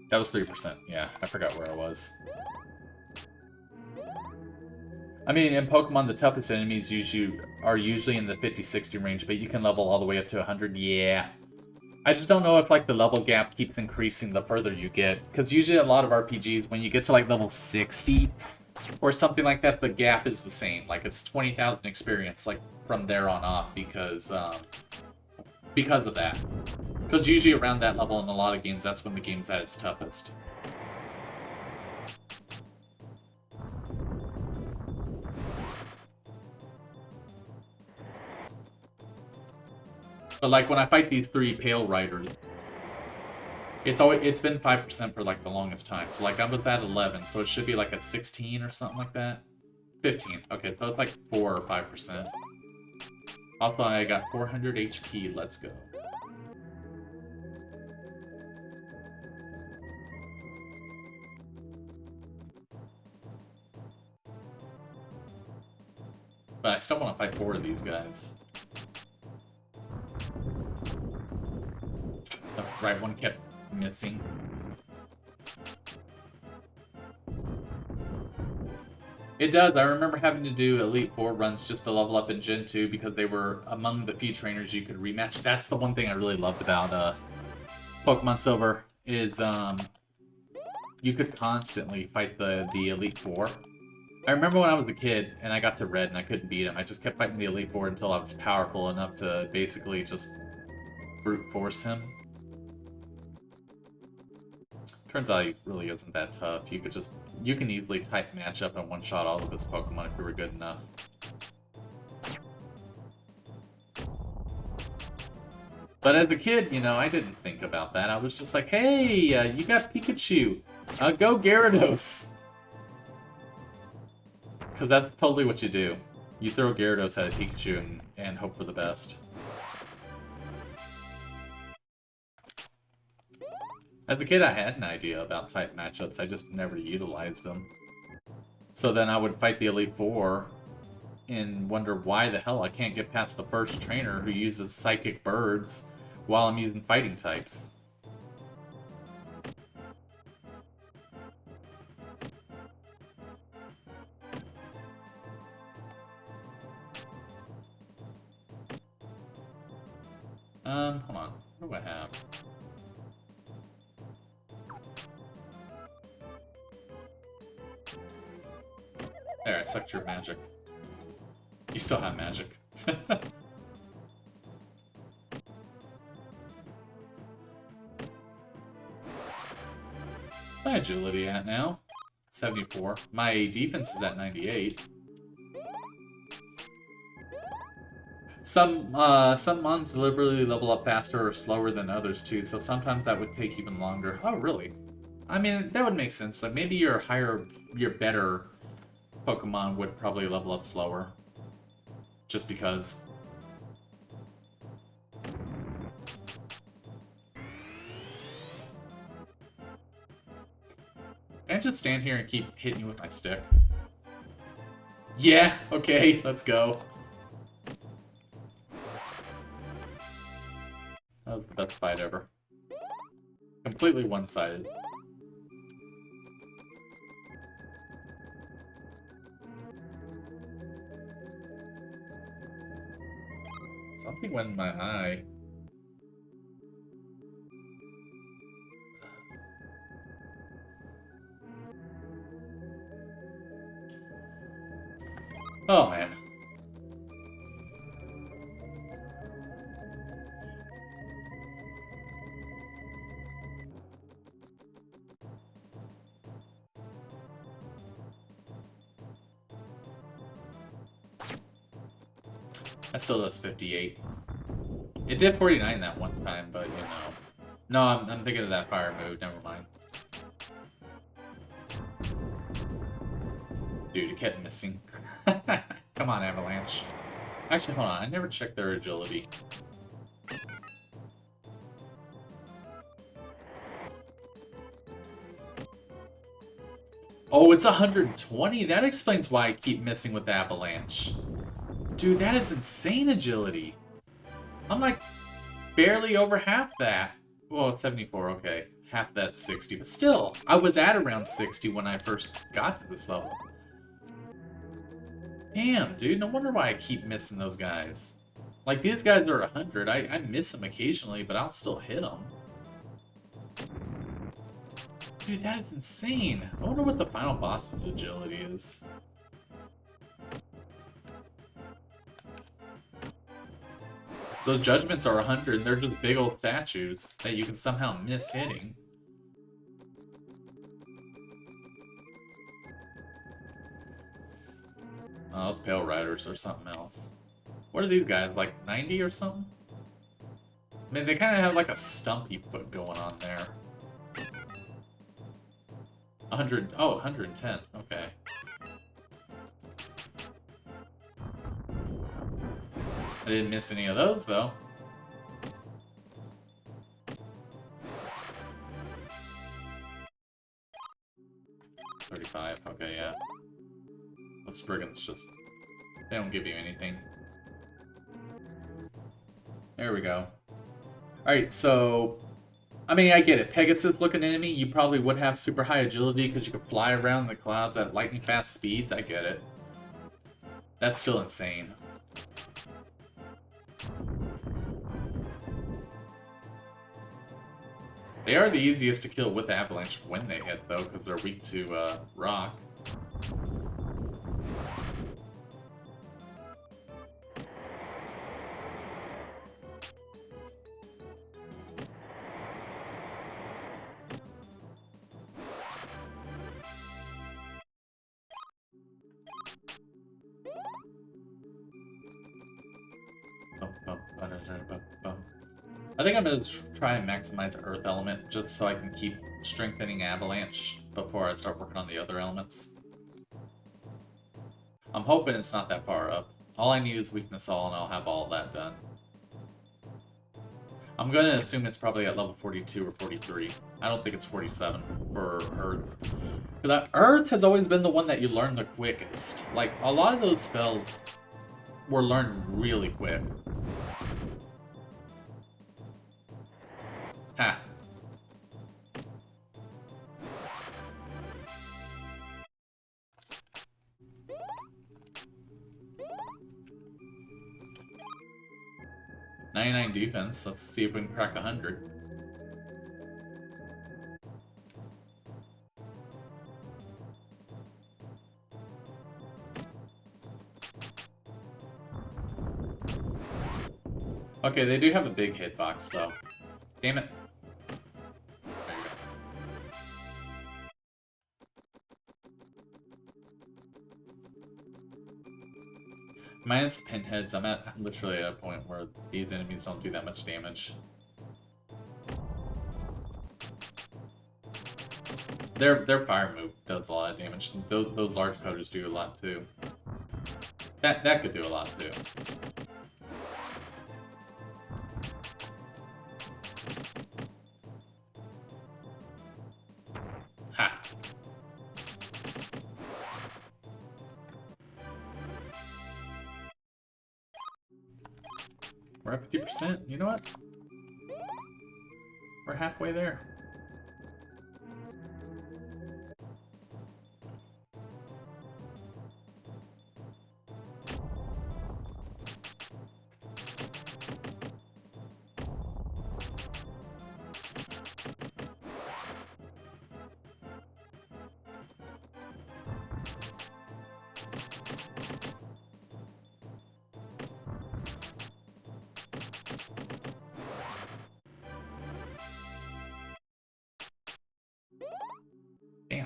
That was 3%. Yeah, I forgot where I was. I mean, in Pokemon, the toughest enemies are usually in the 50-60 range, but you can level all the way up to 100. Yeah. I just don't know if like the level gap keeps increasing the further you get, because usually a lot of RPGs, when you get to like level 60 or something like that, the gap is the same. Like it's 20,000 experience like from there on off because of that. Because usually around that level in a lot of games, that's when the game's at its toughest. But like when I fight these three Pale Riders, it's been 5% for like the longest time. So like I was at 11, so it should be like at 16 or something like that. 15. Okay, so it's like 4 or 5%. Also, I got 400 HP. Let's go. But I still want to fight 4 of these guys. The right one kept missing. It does. I remember having to do Elite Four runs just to level up in Gen 2 because they were among the few trainers you could rematch. That's the one thing I really loved about Pokemon Silver is you could constantly fight the Elite Four. I remember when I was a kid and I got to Red and I couldn't beat him. I just kept fighting the Elite Four until I was powerful enough to basically just brute force him. Turns out he really isn't that tough. You can easily type match up and one-shot all of his Pokemon if you were good enough. But as a kid, you know, I didn't think about that. I was just like, hey, you got Pikachu. Go Gyarados. Because that's totally what you do. You throw Gyarados at a Pikachu and hope for the best. As a kid, I had an idea about type matchups, I just never utilized them. So then I would fight the Elite Four and wonder why the hell I can't get past the first trainer who uses Psychic Birds while I'm using fighting types. Hold on. What do I have? There, I sucked your magic. You still have magic. What's my agility at now? 74. My defense is at 98. Some mons deliberately level up faster or slower than others too, so sometimes that would take even longer. Oh, really? I mean, that would make sense. Like maybe your better Pokemon would probably level up slower. Just because. Can I just stand here and keep hitting you with my stick? Yeah, okay, let's go. That was the best fight ever. Completely one-sided. Something went in my eye. Oh man. That still does 58. It did 49 that one time, but you know. No, I'm thinking of that fire move. Never mind. Dude, it kept missing. Come on, Avalanche. Actually, hold on. I never checked their agility. Oh, it's 120? That explains why I keep missing with Avalanche. Dude, that is insane agility. I'm like barely over half that. Well, 74, okay. Half that's 60. But still, I was at around 60 when I first got to this level. Damn, dude. No wonder why I keep missing those guys. Like, these guys are 100. I miss them occasionally, but I'll still hit them. Dude, that is insane. I wonder what the final boss's agility is. Those judgments are 100, and they're just big old statues that you can somehow miss hitting. Oh, those Pale Riders or something else. What are these guys, like 90 or something? I mean, they kind of have like a stumpy foot going on there. 100, oh, 110, okay. I didn't miss any of those, though. $35, okay, yeah. Those brigands just... they don't give you anything. There we go. Alright, so... I mean, I get it. Pegasus-looking enemy, you probably would have super high agility because you could fly around the clouds at lightning-fast speeds. I get it. That's still insane. They are the easiest to kill with Avalanche when they hit, though, because they're weak to rock. I think I'm going to try and maximize Earth Element just so I can keep strengthening Avalanche before I start working on the other elements. I'm hoping it's not that far up. All I need is Weakness All and I'll have all that done. I'm going to assume it's probably at level 42 or 43. I don't think it's 47 for Earth. Because Earth has always been the one that you learn the quickest. Like, a lot of those spells were learned really quick. Ha. $99 defense. Let's see if we can crack 100. Okay, they do have a big hitbox, though. Damn it. There you go. Minus the pinheads, I'm literally at a point where these enemies don't do that much damage. Their fire move does a lot of damage. Those large coders do a lot too. That could do a lot too. Ha! We're at 50%. You know what? We're halfway there.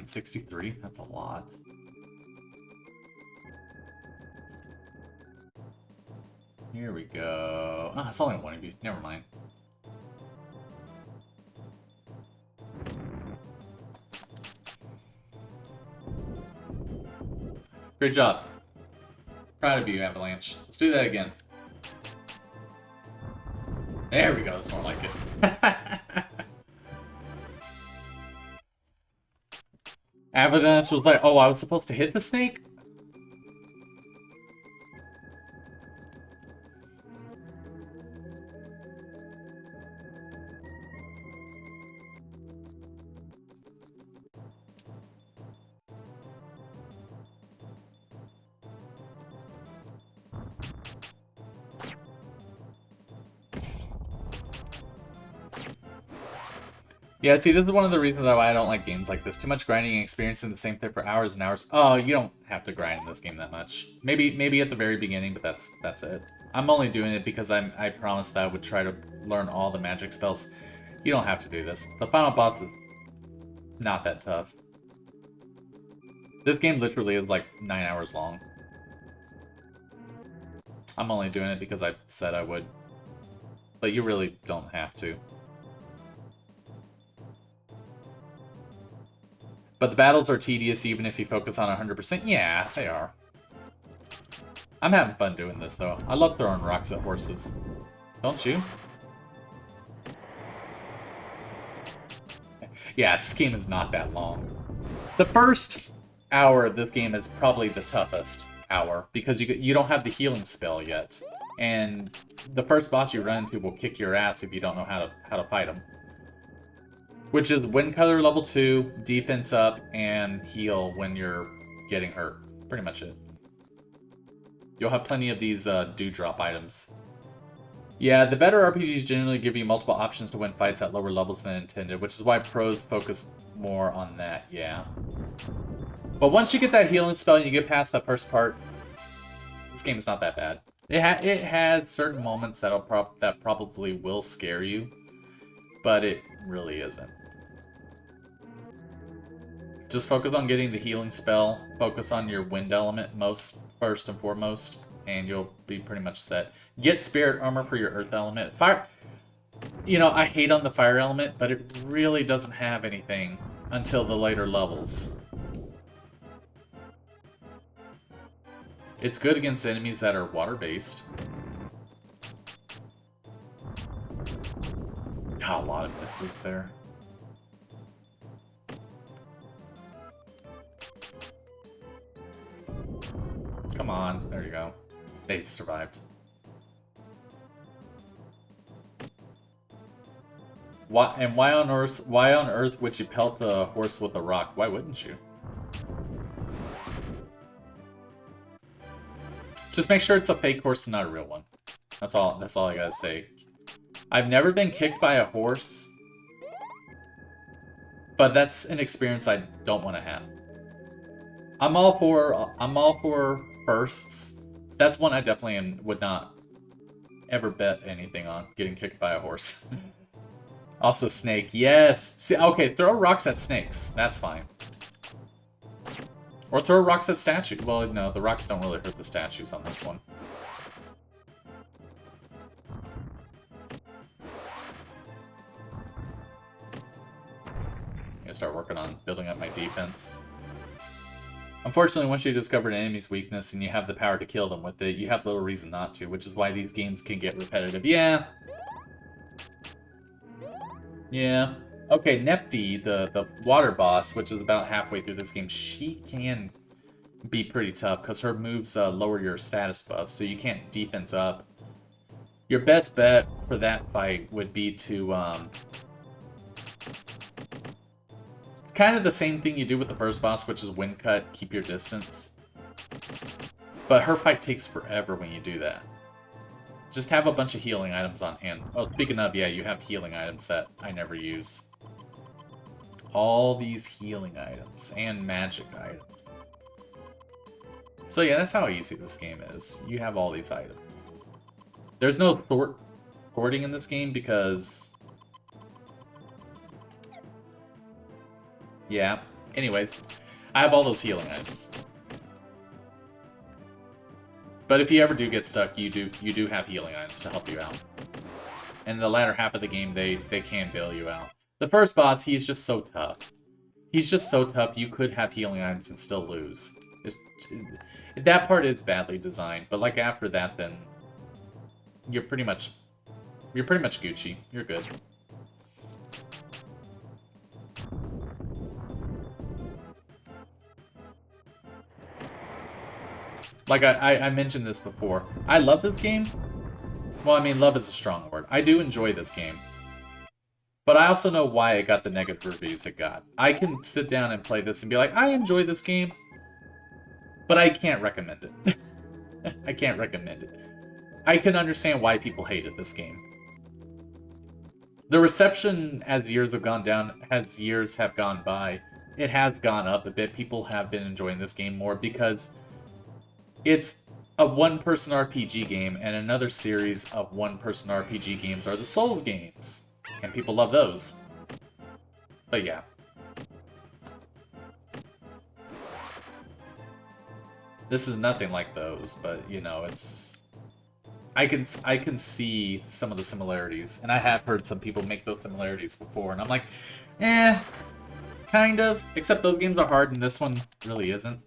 163? That's a lot. Here we go. Oh, it's only one of you. Never mind. Great job. Proud of you, Avalanche. Let's do that again. There we go. That's more like it. Avalanche was like, oh, I was supposed to hit the snake? Yeah, see, this is one of the reasons why I don't like games like this. Too much grinding and experiencing the same thing for hours and hours. Oh, you don't have to grind in this game that much. Maybe at the very beginning, but that's it. I'm only doing it because I promised that I would try to learn all the magic spells. You don't have to do this. The final boss is not that tough. This game literally is like 9 hours long. I'm only doing it because I said I would. But you really don't have to. But the battles are tedious even if you focus on 100%. Yeah, they are. I'm having fun doing this, though. I love throwing rocks at horses. Don't you? Yeah, this game is not that long. The first hour of this game is probably the toughest hour, because you don't have the healing spell yet. And the first boss you run into will kick your ass if you don't know how to fight him. Which is wind color level 2, defense up, and heal when you're getting hurt. Pretty much it. You'll have plenty of these dewdrop items. Yeah, the better RPGs generally give you multiple options to win fights at lower levels than intended, which is why pros focus more on that, yeah. But once you get that healing spell and you get past that first part, this game is not that bad. It has certain moments that probably will scare you, but it really isn't. Just focus on getting the healing spell, focus on your wind element first and foremost, and you'll be pretty much set. Get spirit armor for your earth element. Fire, you know, I hate on the fire element, but it really doesn't have anything until the later levels. It's good against enemies that are water-based. God, a lot of misses there. Come on, there you go. They survived. Why on earth would you pelt a horse with a rock? Why wouldn't you? Just make sure it's a fake horse and not a real one. That's all I gotta say. I've never been kicked by a horse, but that's an experience I don't want to have. I'm all for firsts. That's one I definitely would not ever bet anything on, getting kicked by a horse. Also snake, yes. See, okay, throw rocks at snakes. That's fine. Or throw rocks at statues. Well, no, the rocks don't really hurt the statues on this one. I'm gonna start working on building up my defense. Unfortunately, once you discover an enemy's weakness and you have the power to kill them with it, you have little reason not to, which is why these games can get repetitive. Yeah. Yeah. Okay, Nepti, the water boss, which is about halfway through this game, she can be pretty tough because her moves lower your status buff, so you can't defense up. Your best bet for that fight would be to it's kind of the same thing you do with the first boss, which is wind cut, keep your distance. But her fight takes forever when you do that. Just have a bunch of healing items on hand. Oh, speaking of, yeah, you have healing items that I never use. All these healing items and magic items. So yeah, that's how easy this game is. You have all these items. There's no sorting in this game because... Yeah, Anyways, I have all those healing items. But if you ever do get stuck, you do have healing items to help you out. In the latter half of the game, they can bail you out. The first boss, he's just so tough. He's just so tough, you could have healing items and still lose. That part is badly designed, but like after that, then you're pretty much Gucci. You're good. Like I mentioned this before. I love this game. Well, I mean, love is a strong word. I do enjoy this game. But I also know why it got the negative reviews it got. I can sit down and play this and be like, I enjoy this game, but I can't recommend it. I can't recommend it. I can understand why people hated this game. The reception as years have gone by, it has gone up a bit. People have been enjoying this game more because it's a one-person RPG game, and another series of one-person RPG games are the Souls games. And people love those. But yeah. This is nothing like those, but you know, it's I can see some of the similarities, and I have heard some people make those similarities before, and I'm like, kind of. Except those games are hard, and this one really isn't.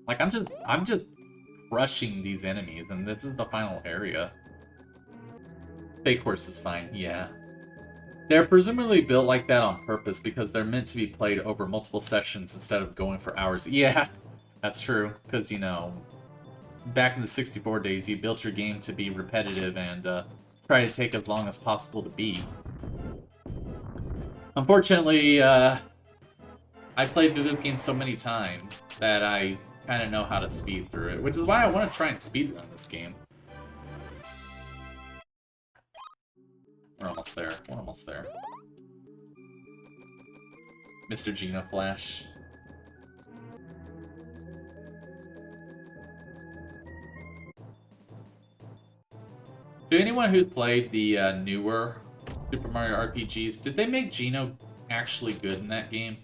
Like I'm just crushing these enemies, and this is the final area. Fake horse is fine, yeah. They're presumably built like that on purpose because they're meant to be played over multiple sessions instead of going for hours. Yeah, that's true, because, you know, back in the 64 days, you built your game to be repetitive and try to take as long as possible to beat. Unfortunately, I played through this game so many times that I kind of know how to speed through it, which is why I want to try and speedrun this game. We're almost there. We're almost there. Mr. Geno Flash. To anyone who's played the newer Super Mario RPGs, did they make Geno actually good in that game?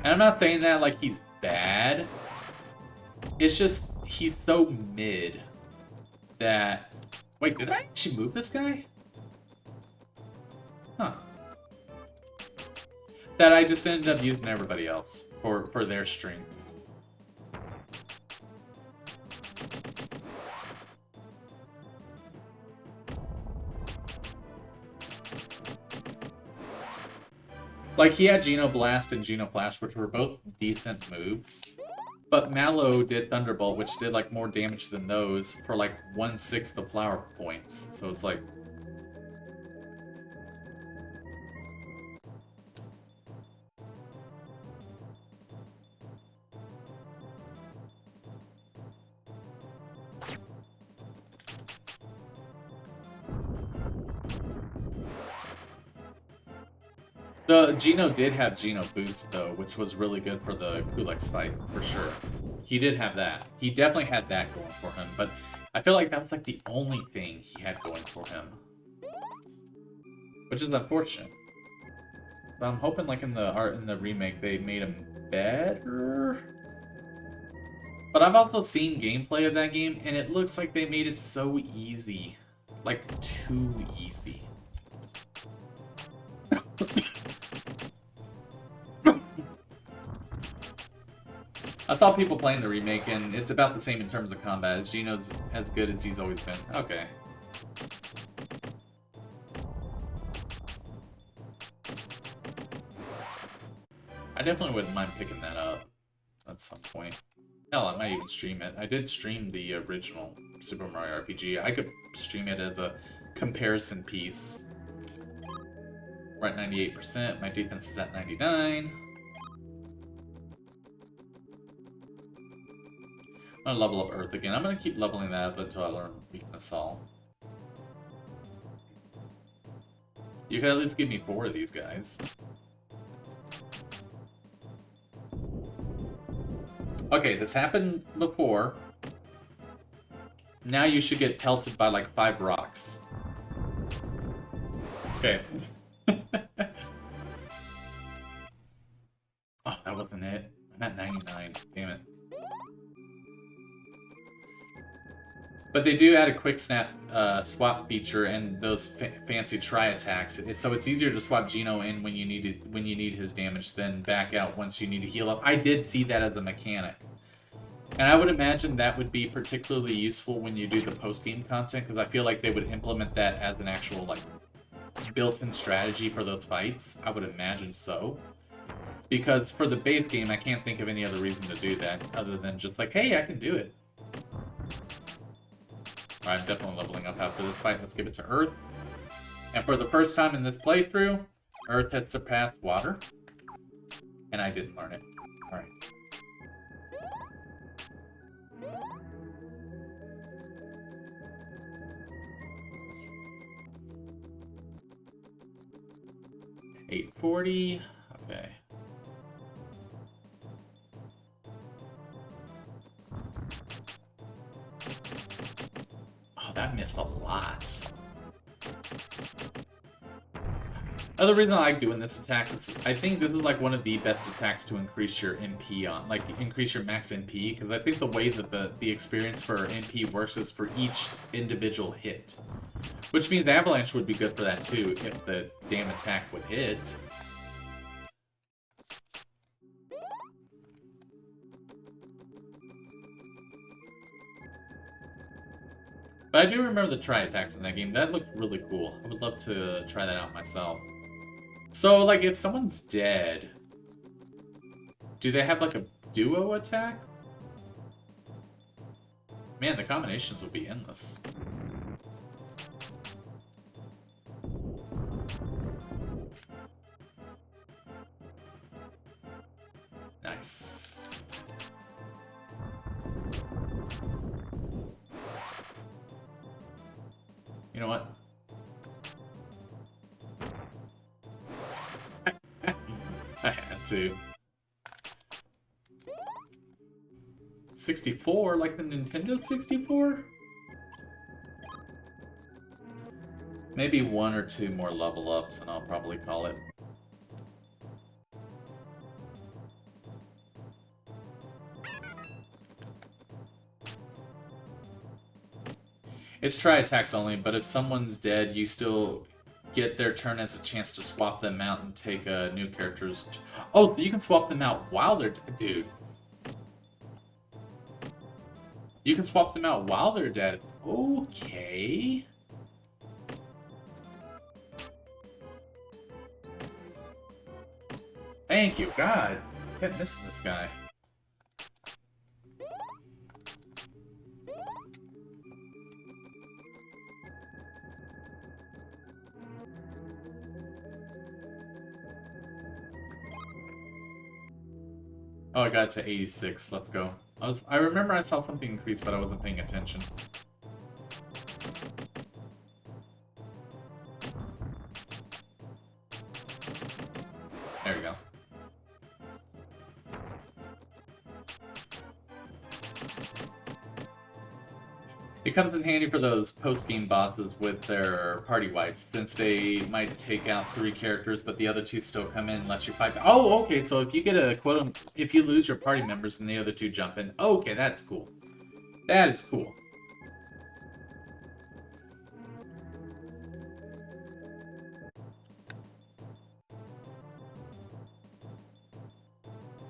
And I'm not saying that like he's bad. It's just, he's so mid that... Wait, did I actually move this guy? Huh. That I just ended up using everybody else for their strengths. Like, he had Geno Blast and Geno Flash, which were both decent moves. But Mallow did Thunderbolt, which did, like, more damage than those for, like, 1/6 of flower points. So it's like... The Geno did have Geno Boost, though, which was really good for the Kulex fight, for sure. He did have that. He definitely had that going for him, but I feel like that was like the only thing he had going for him. Which is unfortunate. So I'm hoping like in the remake they made him better. But I've also seen gameplay of that game, and it looks like they made it so easy. Like, too easy. I saw people playing the remake, and it's about the same in terms of combat. As Geno's as good as he's always been. Okay. I definitely wouldn't mind picking that up at some point. Hell, I might even stream it. I did stream the original Super Mario RPG. I could stream it as a comparison piece. We're at 98%. My defense is at 99. I'm gonna level up Earth again. I'm gonna keep leveling that up until I learn Weakness All. You can at least give me 4 of these guys. Okay, this happened before. Now you should get pelted by like 5 rocks. Okay. Oh, that wasn't it. I'm at 99. Damn it. But they do add a quick snap swap feature and those fancy try attacks, so it's easier to swap Geno in when you need his damage than back out once you need to heal up. I did see that as a mechanic, and I would imagine that would be particularly useful when you do the post-game content, because I feel like they would implement that as an actual like built-in strategy for those fights. I would imagine so, because for the base game, I can't think of any other reason to do that other than just like, hey, I can do it. I'm definitely leveling up after this fight. Let's give it to Earth. And for the first time in this playthrough, Earth has surpassed Water. And I didn't learn it. Alright. $840. Okay. Oh, that missed a lot. Another reason I like doing this attack is I think this is like one of the best attacks to increase your MP on, like increase your max MP, because I think the way that the experience for MP works is for each individual hit. Which means the Avalanche would be good for that too, if the damn attack would hit. But I do remember the try attacks in that game. That looked really cool. I would love to try that out myself. So, like, if someone's dead, do they have, like, a duo attack? Man, the combinations would be endless. Nice. You know what? I had to. 64, like the Nintendo 64? Maybe 1 or 2 more level ups and I'll probably call it. It's try attacks only, but if someone's dead, you still get their turn as a chance to swap them out and take new characters. Oh, you can swap them out while they're dude. You can swap them out while they're dead. Okay. Thank you, God. I kept missing this guy. Oh, I got to 86. Let's go. I remember I saw something increase, but I wasn't paying attention. There we go. It comes in handy for those post-game bosses with their party wipes, since they might take out 3 characters, but the other 2 still come in and let you fight. Oh, okay, so if you get a quote, if you lose your party members and the other 2 jump in, okay, that's cool. That is cool.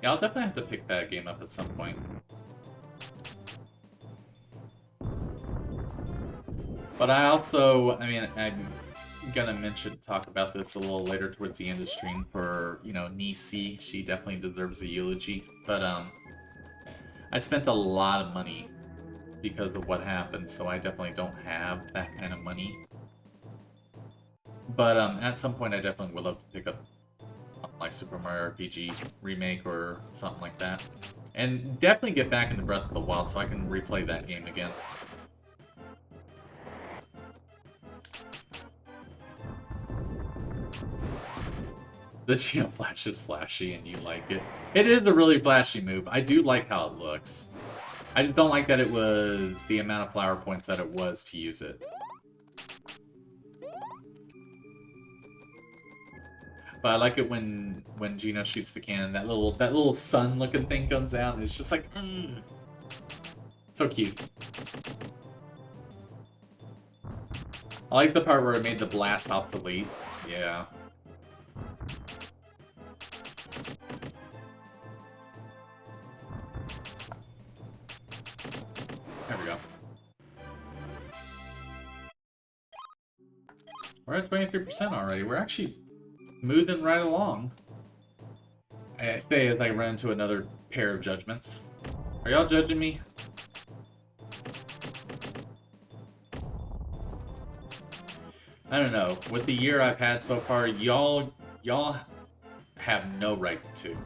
Yeah, I'll definitely have to pick that game up at some point. But I also, I mean, I'm gonna talk about this a little later towards the end of the stream for, you know, Nisi. She definitely deserves a eulogy. But, I spent a lot of money because of what happened, so I definitely don't have that kind of money. But, at some point I definitely would love to pick up something like Super Mario RPG Remake or something like that. And definitely get back into Breath of the Wild so I can replay that game again. The Geo Flash is flashy and you like it. It is a really flashy move. I do like how it looks. I just don't like that it was the amount of flower points that it was to use it. But I like it when Gino shoots the cannon, that little sun looking thing comes out, and it's just like, so cute. I like the part where it made the blast obsolete. Yeah. There we go. We're at 23% already. We're actually moving right along. I say as I run into another pair of judgments. Are y'all judging me? I don't know. With the year I've had so far, y'all have no right to.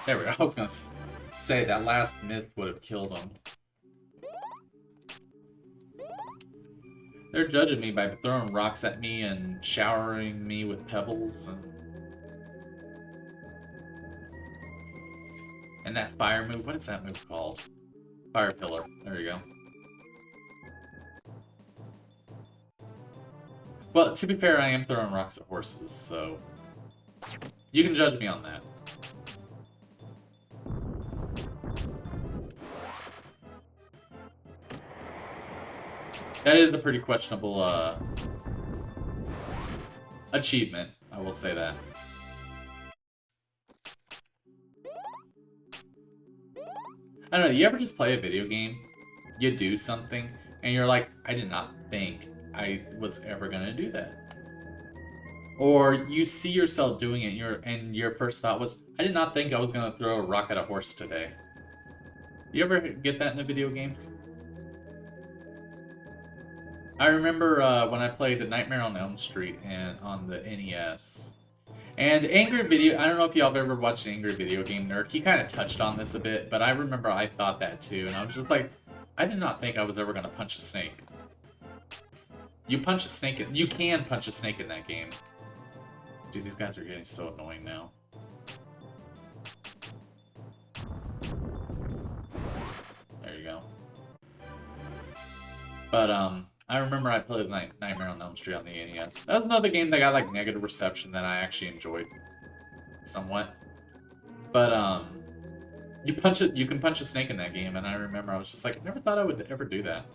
There we go. I was gonna say that last myth would have killed him. They're judging me by throwing rocks at me and showering me with pebbles and that fire move. What is that move called? Fire pillar. There you go. Well, to be fair, I am throwing rocks at horses, so you can judge me on that. That is a pretty questionable achievement, I will say that. I don't know, you ever just play a video game, you do something, and you're like, I did not think I was ever gonna do that. Or you see yourself doing it, and your first thought was, I did not think I was gonna throw a rock at a horse today. You ever get that in a video game? I remember when I played Nightmare on Elm Street and on the NES. And Angry Video, I don't know if y'all have ever watched Angry Video Game Nerd. He kind of touched on this a bit, but I remember I thought that too. And I was just like, I did not think I was ever going to punch a snake. You punch a snake, you can punch a snake in that game. Dude, these guys are getting so annoying now. There you go. But, I remember I played Nightmare on Elm Street on the NES. That was another game that got, like, negative reception that I actually enjoyed. Somewhat. But, you can punch a snake in that game, and I remember I was just like, I never thought I would ever do that.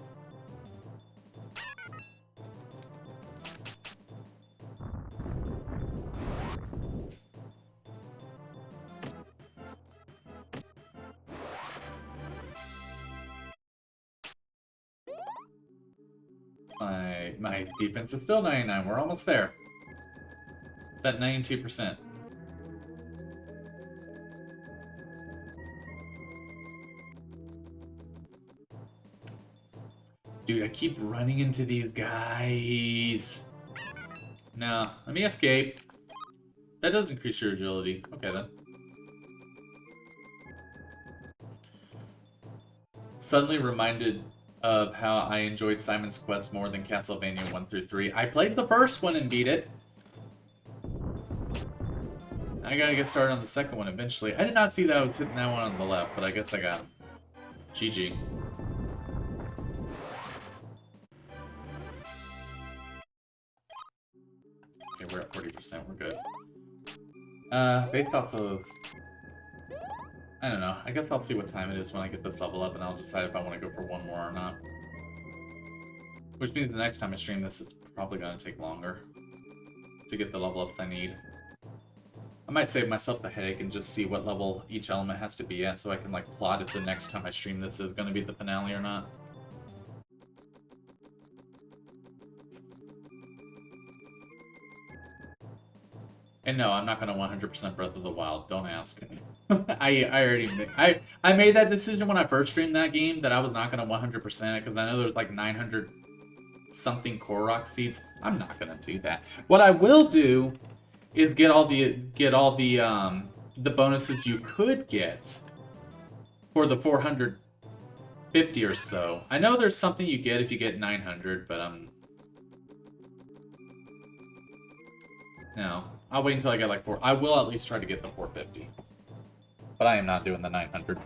My defense is still 99. We're almost there. It's at 92%. Dude, I keep running into these guys. No, let me escape. That does increase your agility. Okay, then. Suddenly reminded of how I enjoyed Simon's Quest more than Castlevania 1 through 3. I played the first one and beat it. I gotta get started on the second one eventually. I did not see that I was hitting that one on the left, but I guess I got him. GG. Okay, we're at 40%. We're good. Based off of... I don't know. I guess I'll see what time it is when I get this level up, and I'll decide if I want to go for one more or not. Which means the next time I stream this, it's probably going to take longer to get the level ups I need. I might save myself the headache and just see what level each element has to be at, so I can like plot if the next time I stream this is going to be the finale or not. And no, I'm not going to 100% Breath of the Wild. Don't ask. I made that decision when I first streamed that game that I was not going to 100% it because I know there's like 900 something Korok seeds. I'm not going to do that. What I will do is get all the bonuses you could get for the 450 or so. I know there's something you get if you get 900, but No. I'll wait until I get like 4. I will at least try to get the 450. But I am not doing the 900.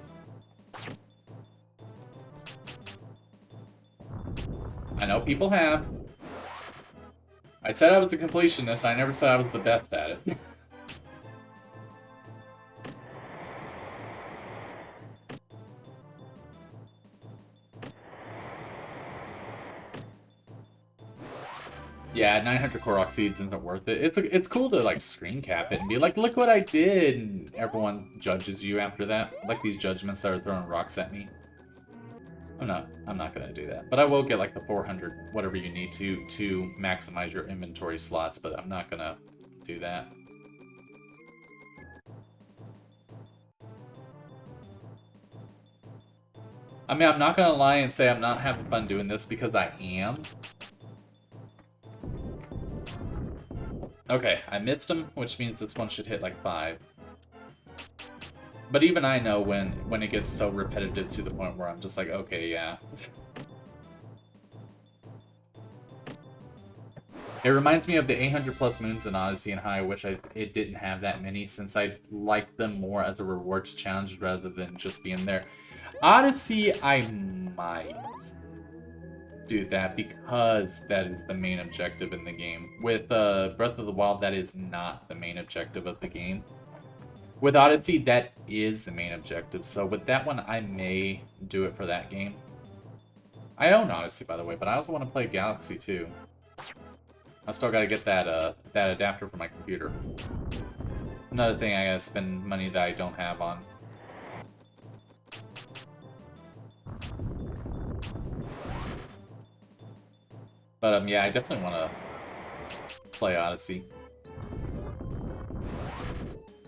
I know people have. I said I was a completionist. I never said I was the best at it. Yeah, 900 Korok seeds isn't worth it. It's cool to like screen cap it and be like, look what I did, and everyone judges you after that. Like these judgments that are throwing rocks at me. I'm not gonna do that. But I will get like the 400, whatever you need to maximize your inventory slots, but I'm not gonna do that. I mean, I'm not gonna lie and say I'm not having fun doing this because I am. Okay, I missed him, which means this one should hit like 5. But even I know when it gets so repetitive to the point where I'm just like, okay, yeah. It reminds me of the 800 plus moons in Odyssey and how I wish it didn't have that many, since I liked them more as a reward to challenge rather than just being there. Odyssey, I might do that because that is the main objective in the game. With Breath of the Wild, that is not the main objective of the game. With Odyssey, that is the main objective. So with that one, I may do it for that game. I own Odyssey, by the way, but I also want to play Galaxy too. I still got to get that that adapter for my computer. Another thing I gotta spend money that I don't have on. But yeah, I definitely want to play Odyssey.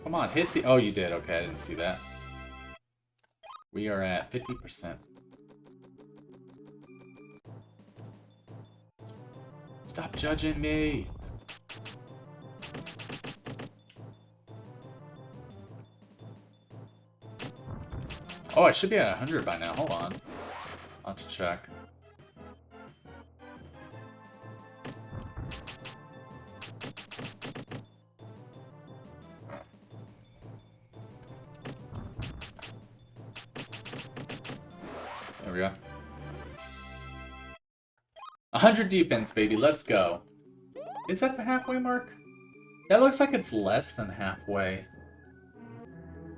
Come on, hit the... Oh, you did. Okay, I didn't see that. We are at 50%. Stop judging me! Oh, I should be at 100 by now. Hold on. I'll have to check. There we go. 100 defense, baby. Let's go. Is that the halfway mark? That looks like it's less than halfway.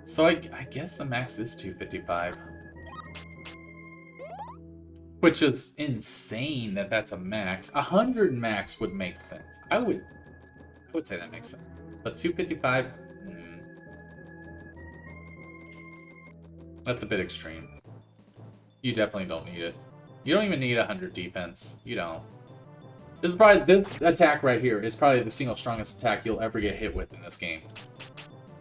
So I guess the max is 255. Which is insane that that's a max. 100 max would make sense. I would say that makes sense. But 255? That's a bit extreme. You definitely don't need it. You don't even need 100 defense. You don't. This is probably, this attack right here is probably the single strongest attack you'll ever get hit with in this game.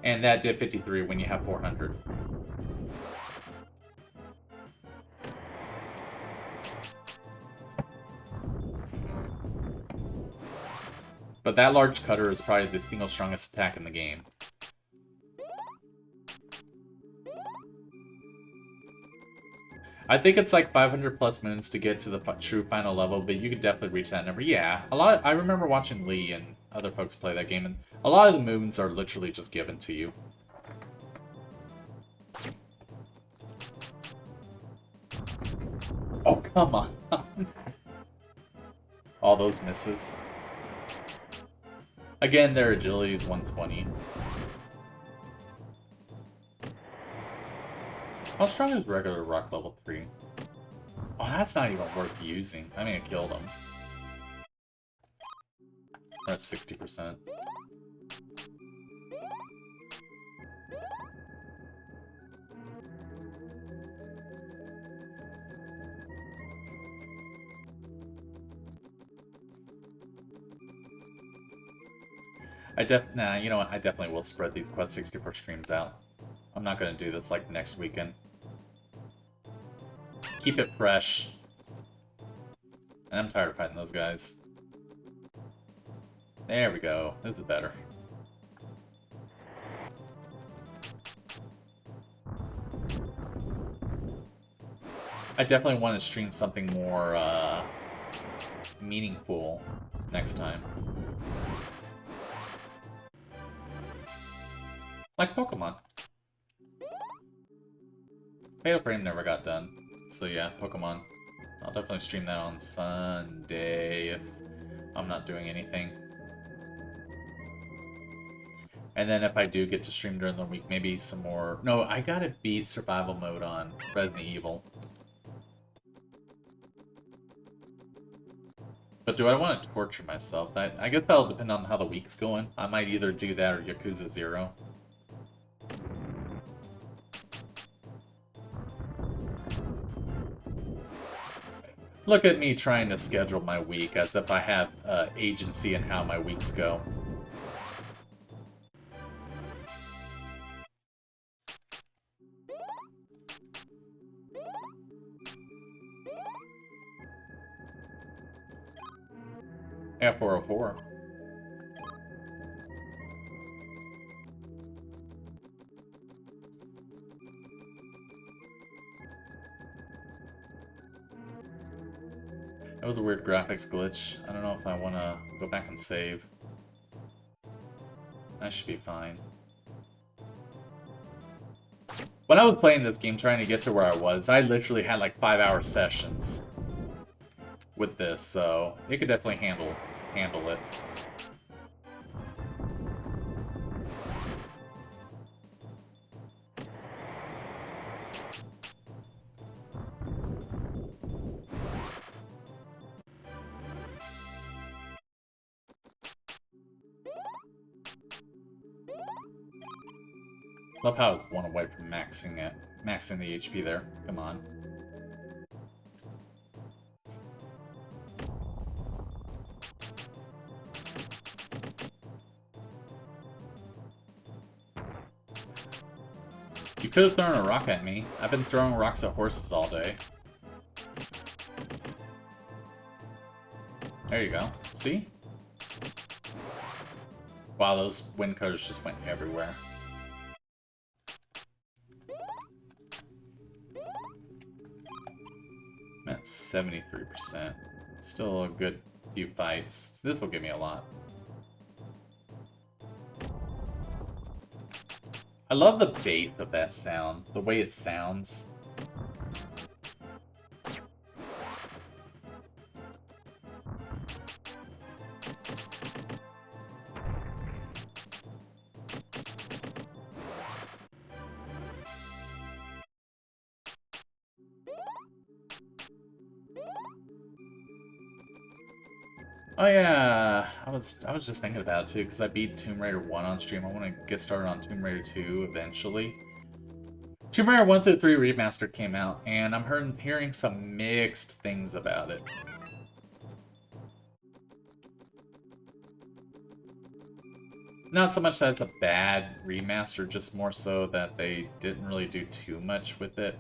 And that did 53 when you have 400. But that large cutter is probably the single strongest attack in the game. I think it's like 500 plus minutes to get to the true final level, but you could definitely reach that number. Yeah, I remember watching Lee and other folks play that game, and a lot of the movements are literally just given to you. Oh, come on. All those misses. Again, their agility is 120. How strong is regular rock level 3? Oh, that's not even worth using. I mean, I killed him. That's 60%. Nah, you know what? I definitely will spread these Quest 64 streams out. I'm not gonna do this like next weekend. Keep it fresh. And I'm tired of fighting those guys. There we go. This is better. I definitely want to stream something more meaningful next time. Like Pokemon. Fatal Frame never got done. So yeah, Pokemon. I'll definitely stream that on Sunday if I'm not doing anything. And then if I do get to stream during the week, maybe some more... No, I gotta beat survival mode on Resident Evil. But do I want to torture myself? I guess that'll depend on how the week's going. I might either do that or Yakuza 0. Look at me trying to schedule my week as if I have agency in how my weeks go. Yeah, 404. That was a weird graphics glitch. I don't know if I want to go back and save. That should be fine. When I was playing this game, trying to get to where I was, I literally had like 5-hour sessions with this, so it could definitely handle it. Love how I was one away from maxing the HP there. Come on. You could have thrown a rock at me. I've been throwing rocks at horses all day. There you go. See? Wow, those wind cutters just went everywhere. I'm at 73%. Still a good few fights. This will give me a lot. I love the bass of that sound, the way it sounds. Oh yeah, I was just thinking about it too, because I beat Tomb Raider 1 on stream. I want to get started on Tomb Raider 2 eventually. Tomb Raider 1 through 3 Remastered came out, and I'm hearing some mixed things about it. Not so much that it's a bad remaster, just more so that they didn't really do too much with it.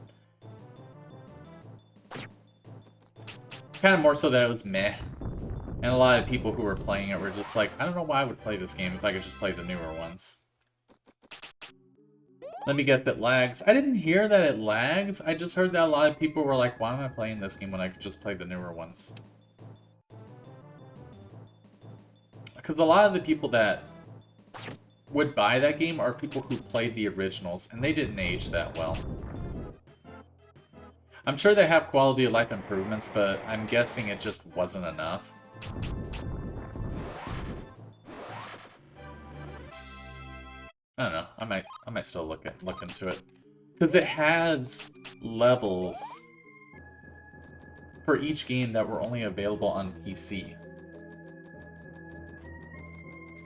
Kind of more so that it was meh. And a lot of people who were playing it were just like, I don't know why I would play this game if I could just play the newer ones. Let me guess, it lags. I didn't hear that it lags. I just heard that a lot of people were like, why am I playing this game when I could just play the newer ones? Because a lot of the people that would buy that game are people who played the originals, and they didn't age that well. I'm sure they have quality of life improvements, but I'm guessing it just wasn't enough. I don't know. I might still look into it, because it has levels for each game that were only available on PC.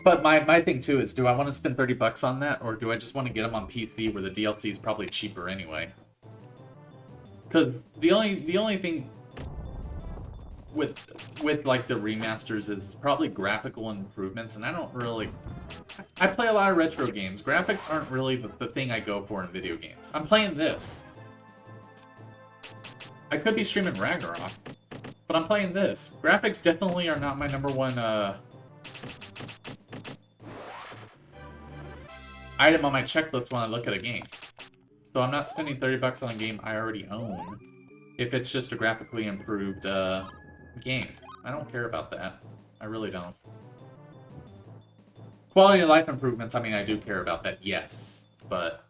But my thing too is, do I want to spend $30 on that, or do I just want to get them on PC where the DLC is probably cheaper anyway? Because the only thing with like the remasters is probably graphical improvements, and I don't really... I play a lot of retro games. Graphics aren't really the thing I go for in video games. I'm playing this. I could be streaming Ragnarok, but I'm playing this. Graphics definitely are not my number one item on my checklist when I look at a game. So I'm not spending $30 on a game I already own if it's just a graphically improved game. I don't care about that. I really don't. Quality of life improvements, I mean, I do care about that, yes. but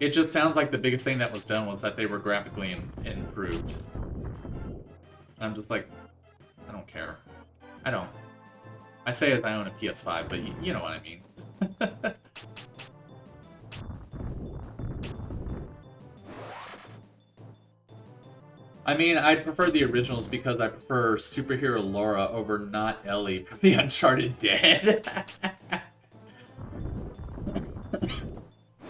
it just sounds like the biggest thing that was done was that they were graphically improved. I'm just like, I don't care. I don't. I say as I own a PS5, but you know what I mean. I mean, I prefer the originals because I prefer superhero Laura over not Ellie from the Uncharted Dead.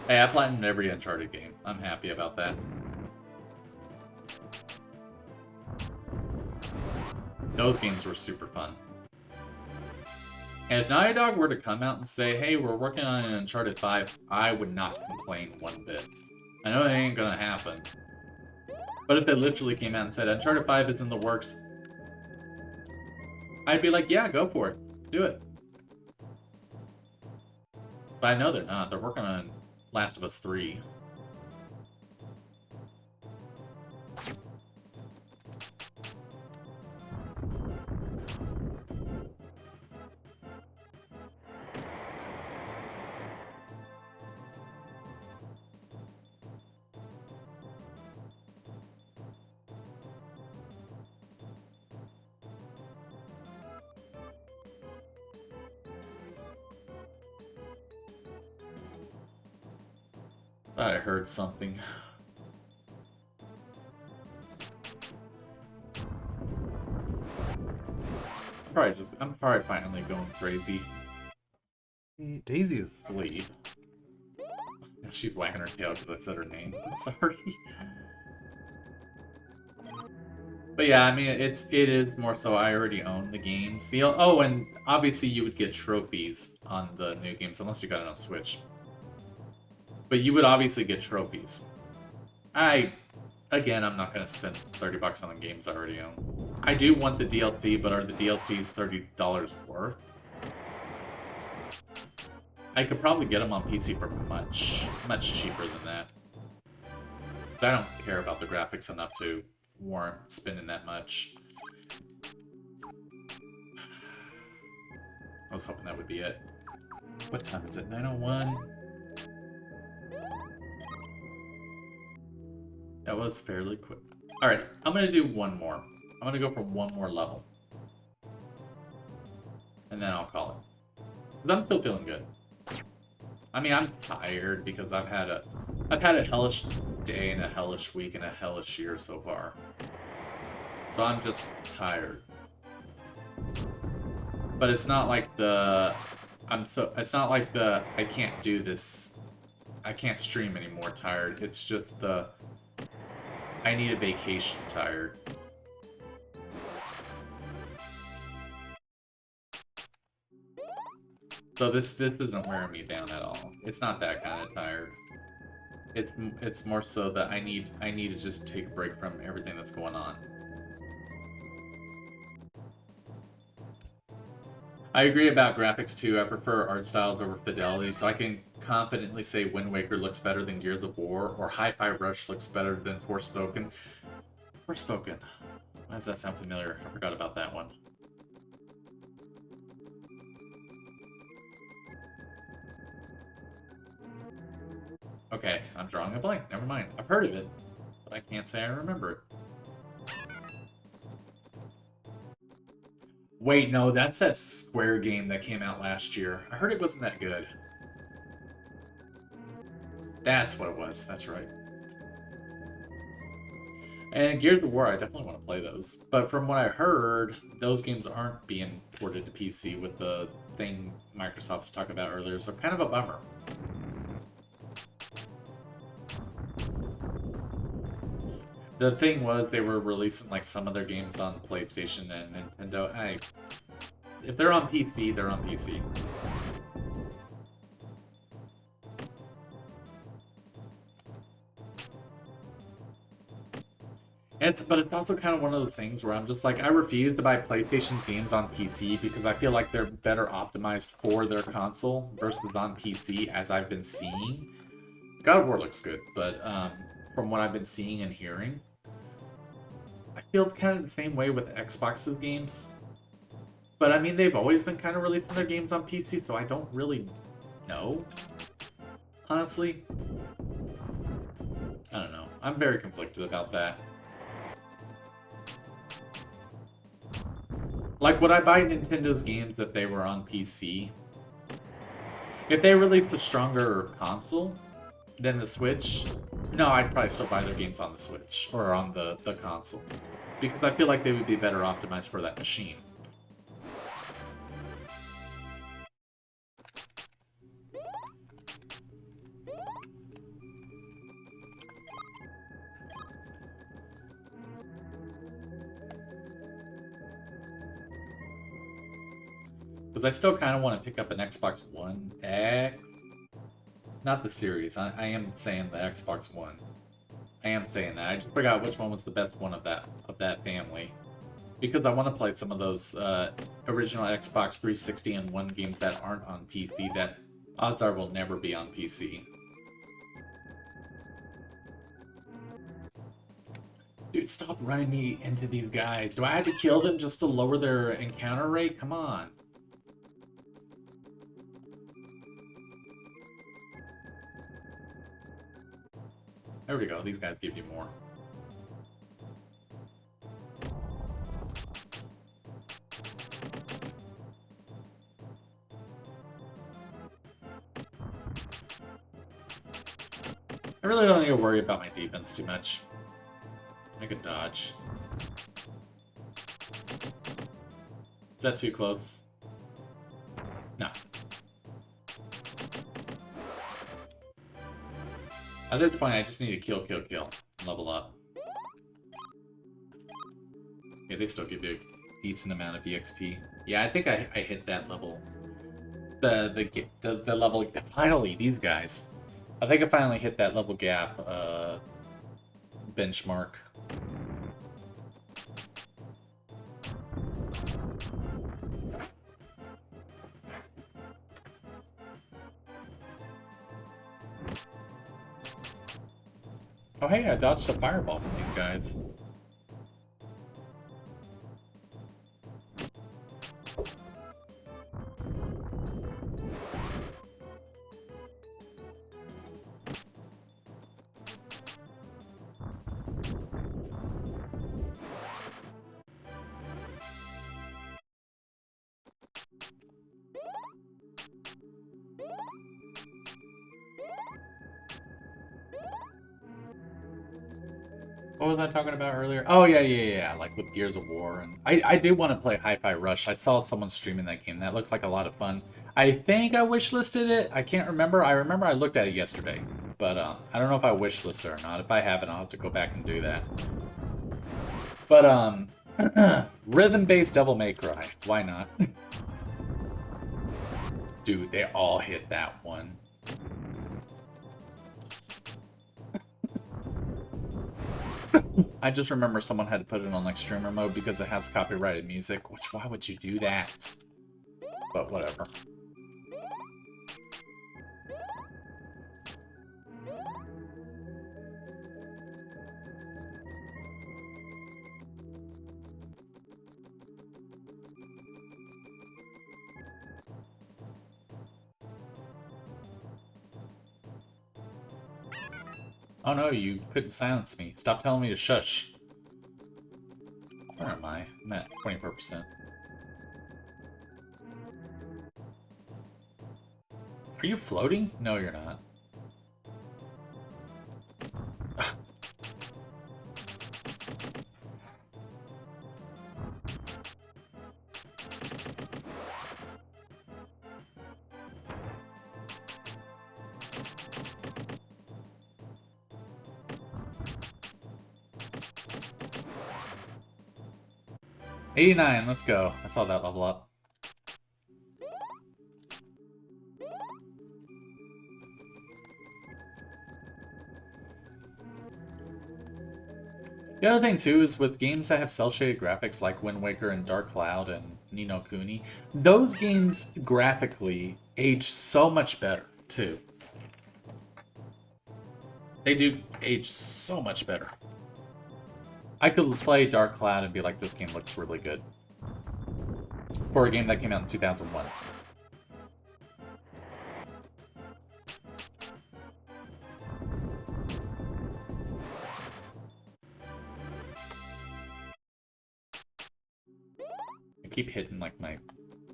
Hey, I platinumed every Uncharted game. I'm happy about that. Those games were super fun. And if Naughty Dog were to come out and say, hey, we're working on an Uncharted 5, I would not complain one bit. I know it ain't gonna happen. But if they literally came out and said, Uncharted 5 is in the works, I'd be like, yeah, go for it. Do it. But I know they're not. They're working on Last of Us 3. I heard something. I'm probably finally going crazy. Daisy is asleep. She's wagging her tail because I said her name. I'm sorry. But yeah, I mean, it is more so I already own the games. Oh, and obviously you would get trophies on the new games, unless you got it on Switch. But you would obviously get trophies. Again, I'm not going to spend $30 on the games I already own. I do want the DLC, but are the DLCs $30 worth? I could probably get them on PC for much, much cheaper than that. But I don't care about the graphics enough to warrant spending that much. I was hoping that would be it. What time is it? 9:01? That was fairly quick. Alright, I'm going to do one more. I'm going to go for one more level. And then I'll call it. Because I'm still feeling good. I mean, I'm tired because I've had a hellish day and a hellish week and a hellish year so far. So I'm just tired. But it's not like it's not like I can't do this, I can't stream anymore tired. It's just I need a vacation tired. So this isn't wearing me down at all. It's not that kind of tired. It's more so that I need to just take a break from everything that's going on. I agree about graphics too. I prefer art styles over fidelity, so I can confidently say Wind Waker looks better than Gears of War, or Hi-Fi Rush looks better than Forspoken. Forspoken. Why does that sound familiar? I forgot about that one. Okay, I'm drawing a blank. Never mind. I've heard of it, but I can't say I remember it. Wait, no, that's that Square game that came out last year. I heard it wasn't that good. That's what it was. That's right. And Gears of War, I definitely want to play those. But from what I heard, those games aren't being ported to PC with the thing Microsoft was talking about earlier, so kind of a bummer. The thing was, they were releasing like some of their games on PlayStation and Nintendo. If they're on PC, they're on PC. But it's also kind of one of those things where I'm just like, I refuse to buy PlayStation's games on PC because I feel like they're better optimized for their console versus on PC, as I've been seeing. God of War looks good, but from what I've been seeing and hearing, I feel kind of the same way with Xbox's games. But I mean, they've always been kind of releasing their games on PC, so I don't really know. Honestly, I don't know. I'm very conflicted about that. Like, would I buy Nintendo's games if they were on PC? If they released a stronger console than the Switch, no, I'd probably still buy their games on the Switch or on the console. Because I feel like they would be better optimized for that machine. Because I still kind of want to pick up an Xbox One X. Not the series. I am saying the Xbox One. I am saying that. I just forgot which one was the best one of that family. Because I want to play some of those original Xbox 360 and One games that aren't on PC that odds are will never be on PC. Dude, stop running me into these guys. Do I have to kill them just to lower their encounter rate? Come on. There we go. These guys give you more. I really don't need to worry about my defense too much. I could dodge. Is that too close? No. At this point, I just need to kill, level up. Yeah, they still give you a decent amount of EXP. Yeah, I think I hit that level. The level. Finally, these guys. I think I finally hit that level gap benchmark. Oh hey, I dodged a fireball from these guys. What was I talking about earlier? Oh, yeah, like with Gears of War. And I did want to play Hi-Fi Rush. I saw someone streaming that game. That looked like a lot of fun. I think I wishlisted it. I can't remember. I remember I looked at it yesterday. But I don't know if I wishlisted it or not. If I haven't, I'll have to go back and do that. But, rhythm-based Devil May Cry. Why not? Dude, they all hit that one. I just remember someone had to put it on like streamer mode because it has copyrighted music, which why would you do that? But whatever. Oh no, you couldn't silence me. Stop telling me to shush. Where am I? I'm at 24%. Are you floating? No, you're not. $89, let's go. I saw that level up. The other thing too is with games that have cel-shaded graphics like Wind Waker and Dark Cloud and Ni no Kuni, those games graphically age so much better too. They do age so much better. I could play Dark Cloud and be like, this game looks really good. For a game that came out in 2001. keep hitting like my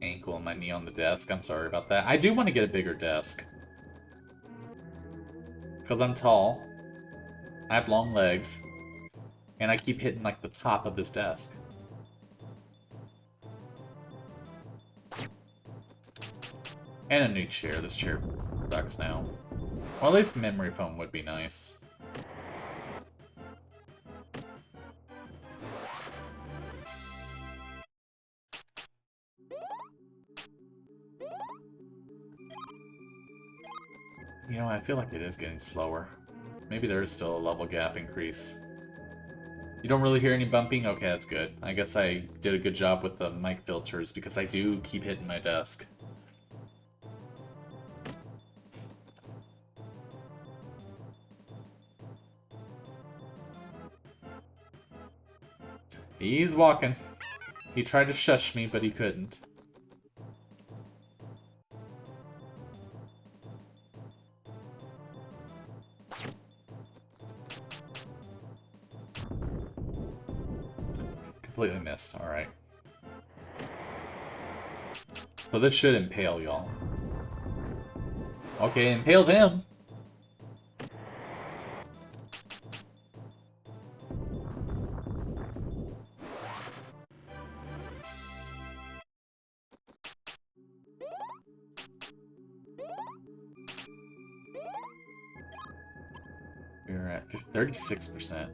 ankle and my knee on the desk. I'm sorry about that. I do want to get a bigger desk. Because I'm tall. I have long legs. And I keep hitting like the top of this desk. And a new chair. This chair sucks now. Well, at least memory foam would be nice. You know, I feel like it is getting slower. Maybe there is still a level gap increase. You don't really hear any bumping? Okay, that's good. I guess I did a good job with the mic filters because I do keep hitting my desk. He's walking. He tried to shush me, but he couldn't. Completely missed. Alright. So this should impale y'all. Okay, impaled him. We're at 36%.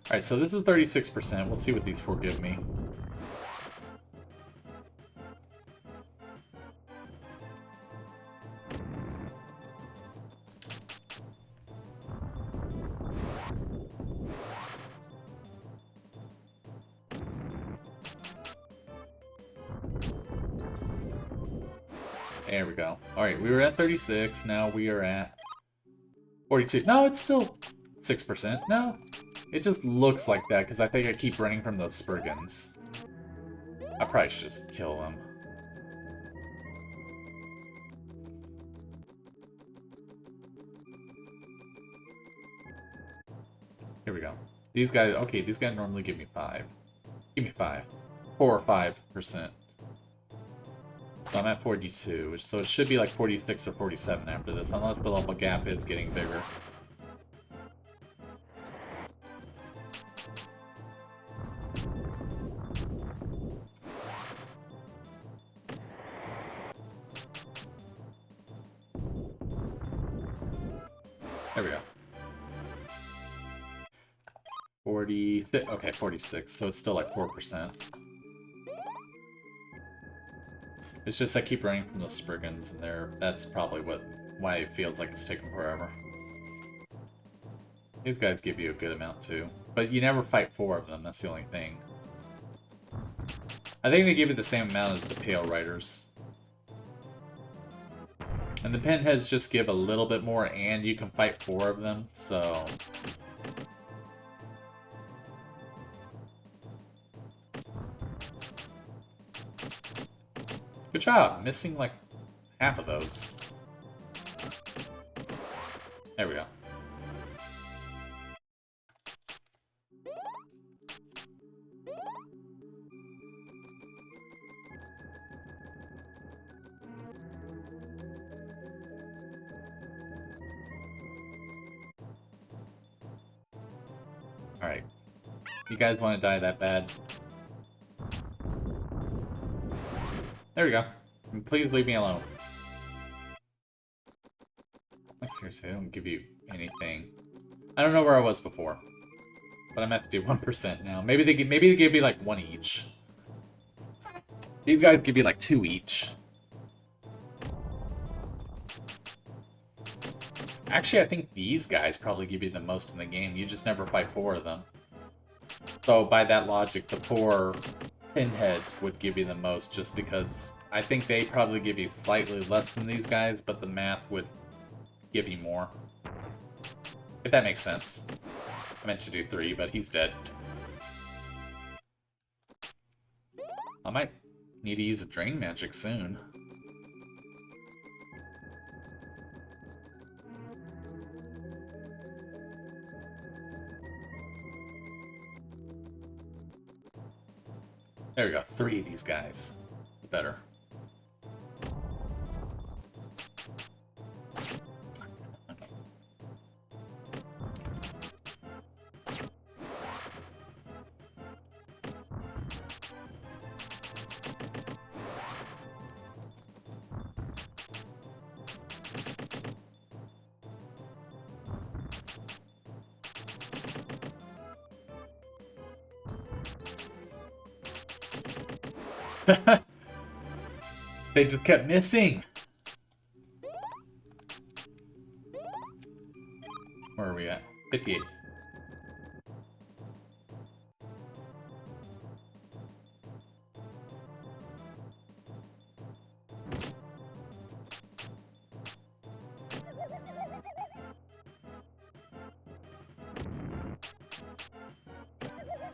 Alright, so this is 36%. We'll see what these four give me. There we go. Alright, we were at 36, now we are at 42. No, it's still 6%. No, it just looks like that because I think I keep running from those Spurgins. I probably should just kill them. Here we go. These guys, okay, these guys normally give me 5. Give me 5. 4 or 5%. So I'm at 42, so it should be like 46 or 47 after this, unless the level gap is getting bigger. There we go. 46, okay, 46, so it's still like 4%. It's just I keep running from those Spriggans, and that's probably why it feels like it's taking forever. These guys give you a good amount too, but you never fight 4 of them, that's the only thing. I think they give you the same amount as the Pale Riders. And the Pinheads just give a little bit more, and you can fight 4 of them, so... Good job, missing like half of those. There we go. Alright. You guys want to die that bad? There we go. And please leave me alone. Like, seriously, I don't give you anything. I don't know where I was before. But I'm at 51% now. Maybe they give you like 1 each. These guys give you like 2 each. Actually, I think these guys probably give you the most in the game. You just never fight 4 of them. So by that logic, the 4 Pinheads would give you the most just because I think they probably give you slightly less than these guys, but the math would give you more. If that makes sense. I meant to do 3, but he's dead. I might need to use a Drain Magic soon. There we go. 3 of these guys. Better. They just kept missing. Where are we at? 58.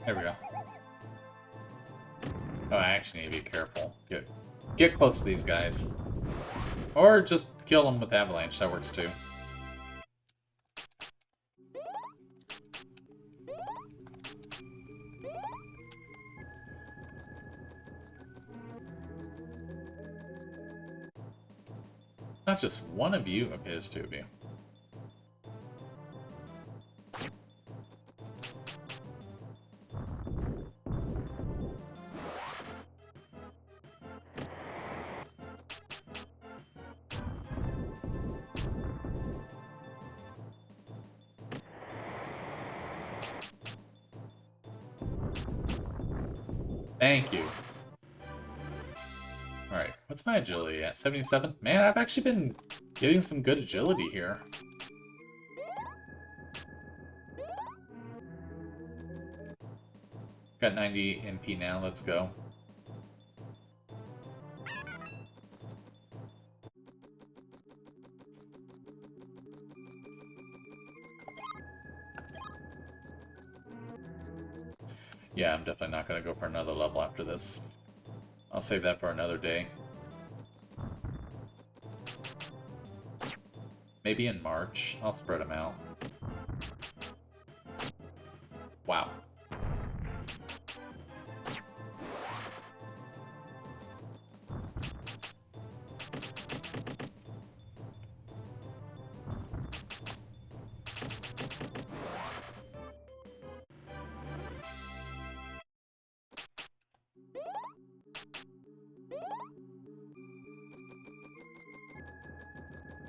There we go. Oh, I actually need to be careful. Get close to these guys. Or just kill them with avalanche, that works too. Not just one of you. Okay, there's 2 of you. Thank you. Alright, what's my agility at? 77? Man, I've actually been getting some good agility here. Got 90 MP now, let's go. Yeah, I'm definitely not going to go for another level after this. I'll save that for another day. Maybe in March. I'll spread them out. Wow.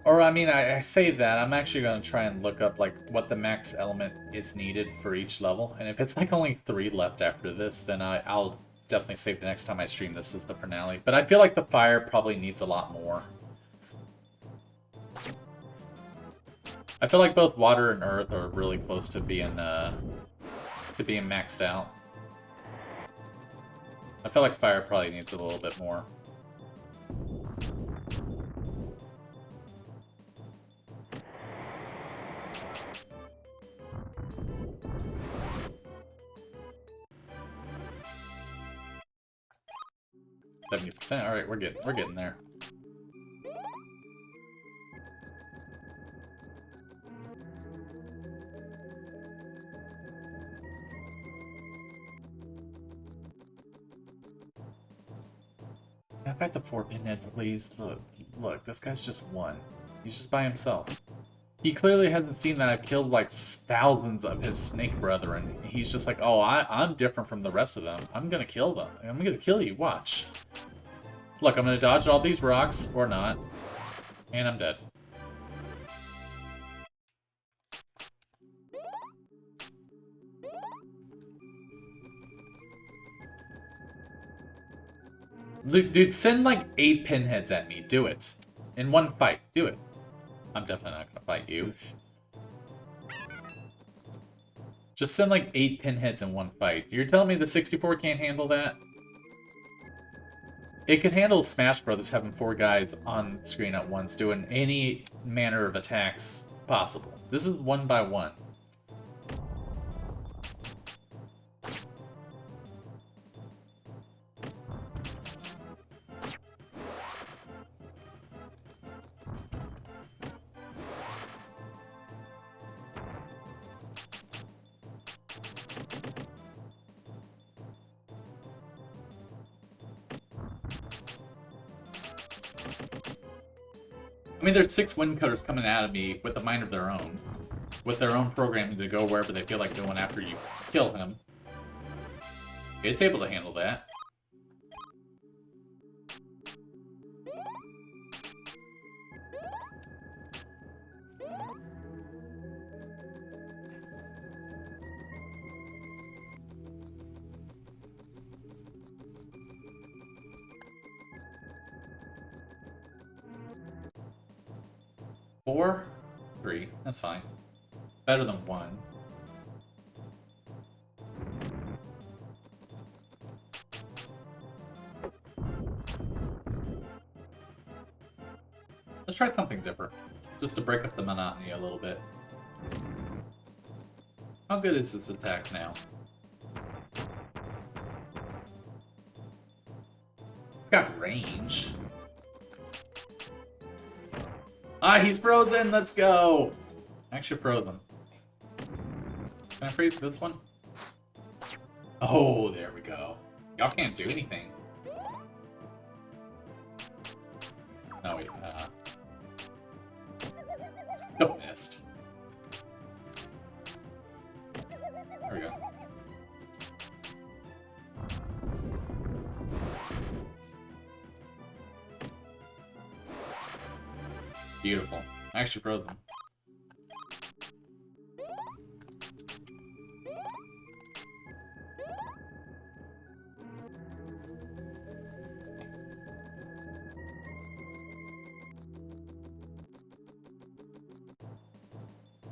Or, I mean, I say that, I'm actually going to try and look up, like, what the max element is needed for each level. And if it's, like, only 3 left after this, then I'll definitely save the next time I stream this as the finale. But I feel like the fire probably needs a lot more. I feel like both water and earth are really close to being maxed out. I feel like fire probably needs a little bit more. %. All right, we're getting there. Can I fight the 4 pinheads, please? Look, this guy's just 1. He's just by himself. He clearly hasn't seen that I've killed like thousands of his snake brethren. He's just like, oh, I'm different from the rest of them. I'm gonna kill them. I'm gonna kill you. Watch. Look, I'm gonna dodge all these rocks, or not. And I'm dead. Dude, send like 8 pinheads at me. Do it. In one fight. Do it. I'm definitely not gonna fight you. Just send like 8 pinheads in one fight. You're telling me the 64 can't handle that? It could handle Smash Brothers having 4 guys on screen at once doing any manner of attacks possible. This is 1 by 1. I mean, there's 6 wind cutters coming out of me with a mind of their own. With their own programming to go wherever they feel like going after you kill him. It's able to handle that. Four? 3. That's fine. Better than 1. Let's try something different. Just to break up the monotony a little bit. How good is this attack now? It's got range. Ah, he's frozen! Let's go! Actually frozen. Can I freeze this one? Oh, there we go. Y'all can't do anything. No, wait. Still missed. There we go. Beautiful. I actually froze them.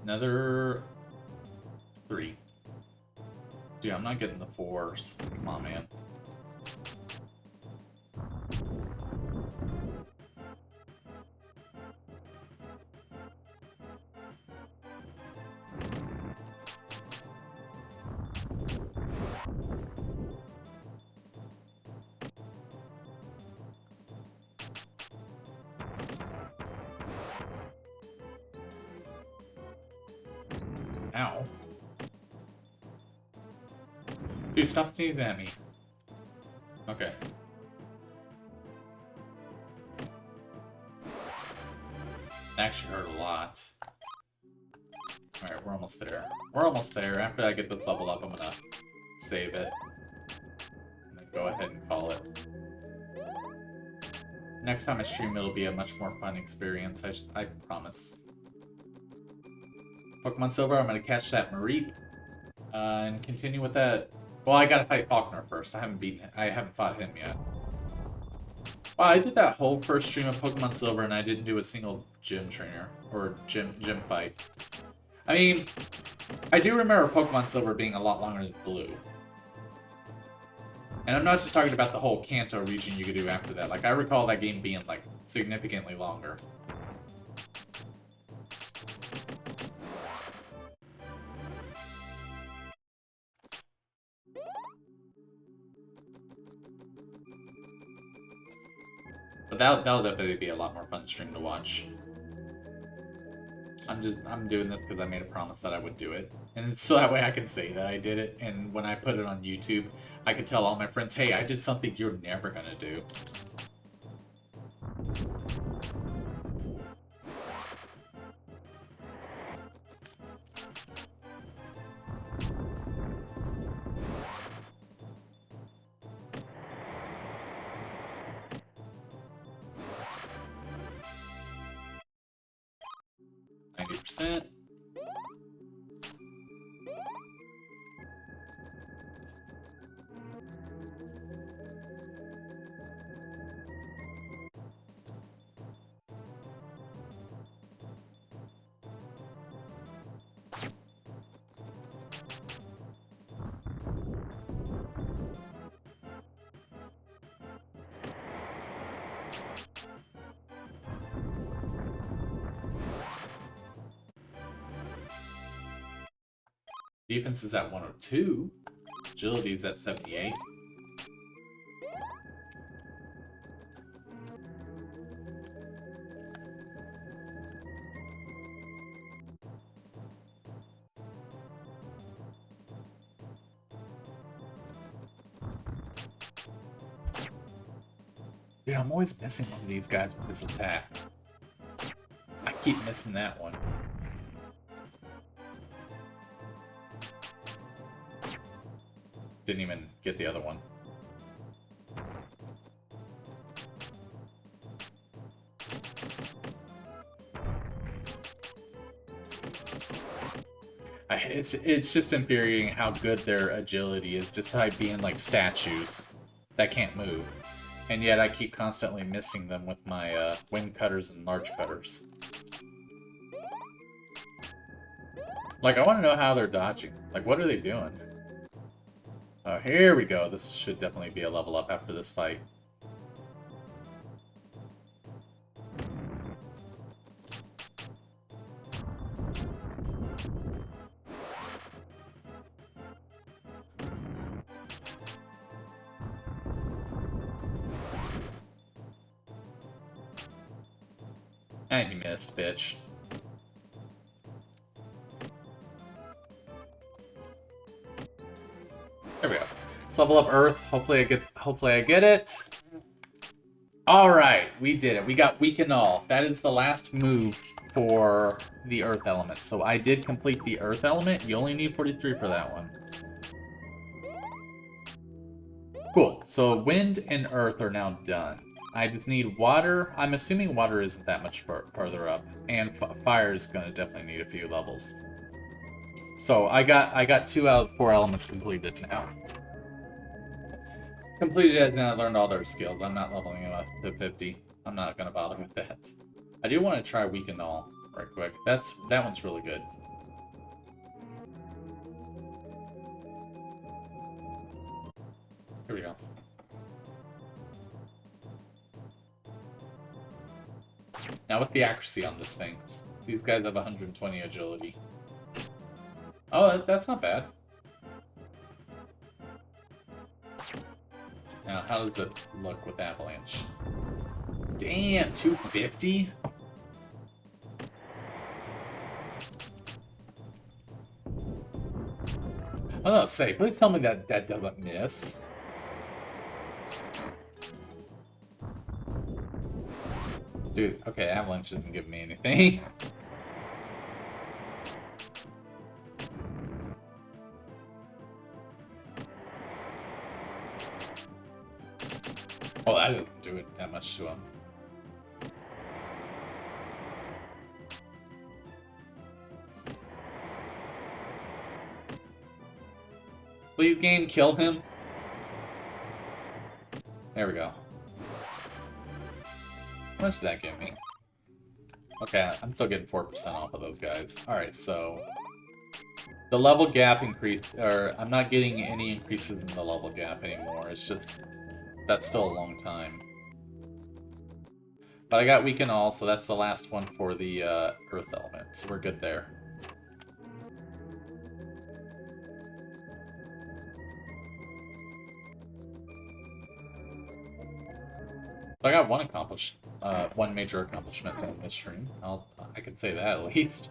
Another 3. Dude, I'm not getting the 4s. Come on, man. Ow. Dude, stop sneezing at me. Okay. That actually hurt a lot. Alright, we're almost there. We're almost there. After I get this level up, I'm gonna save it. And then go ahead and call it. Next time I stream, it'll be a much more fun experience, I promise. Pokemon Silver, I'm gonna catch that Mareep. And continue with that. Well, I gotta fight Faulkner first. I haven't fought him yet. Wow, I did that whole first stream of Pokemon Silver and I didn't do a single gym trainer. Or gym fight. I mean, I do remember Pokemon Silver being a lot longer than Blue. And I'm not just talking about the whole Kanto region you could do after that. Like, I recall that game being, like, significantly longer. But that'll definitely be a lot more fun stream to watch. I'm doing this because I made a promise that I would do it. And so that way I can say that I did it, and when I put it on YouTube, I can tell all my friends, hey, I did something you're never gonna do. %. Defense is at 102. Agility is at 78. Dude, I'm always missing one of these guys with this attack. I keep missing that one. Didn't even get the other one. It's just infuriating how good their agility is, just by being like statues that can't move. And yet I keep constantly missing them with my wing cutters and large cutters. Like, I want to know how they're dodging. Like, what are they doing? Oh, here we go. This should definitely be a level up after this fight. And he missed, bitch. There we go. Let's level up Earth. Hopefully I get it. Alright, we did it. We got Weaken All. That is the last move for the Earth element. So I did complete the Earth element. You only need 43 for that one. Cool. So Wind and Earth are now done. I just need Water. I'm assuming Water isn't that much farther up. And Fire is going to definitely need a few levels. So I got 2 out of 4 elements completed now. Completed as in I learned all their skills. I'm not leveling them up to 50. I'm not going to bother with that. I do want to try Weaken All right quick. That one's really good. Here we go. Now what's the accuracy on this thing? These guys have 120 agility. Oh, that's not bad. Now, how does it look with Avalanche? Damn, 250? I was gonna say, please tell me that doesn't miss. Dude, okay, Avalanche doesn't give me anything. Oh, that doesn't do it that much to him. Please, game, kill him. There we go. How much does that give me? Okay, I'm still getting 4% off of those guys. Alright, so... the level gap increase, or I'm not getting any increases in the level gap anymore. It's just... that's still a long time. But I got Weaken All, so that's the last one for the Earth element. So we're good there. So I got one major accomplishment in this stream. I can say that at least.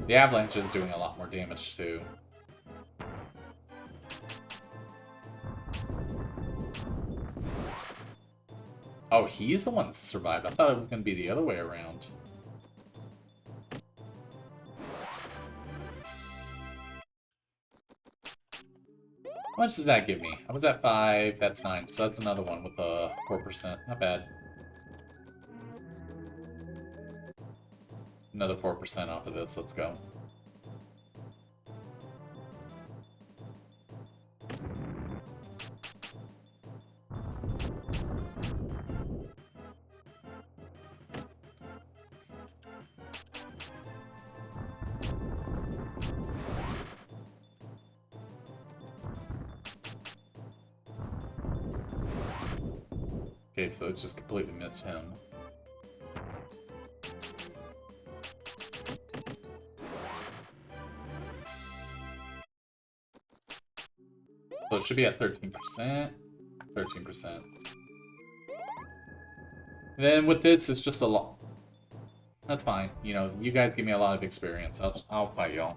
The Avalanche is doing a lot more damage too. Oh, he's the one that survived. I thought it was going to be the other way around. How much does that give me? I was at 5, that's 9, so that's another one with a 4%. Not bad. Another 4% off of this, let's go. Okay, so it just completely missed him. So it should be at 13%. 13%. Then with this, it's just a lot. That's fine. You know, you guys give me a lot of experience. I'll fight y'all.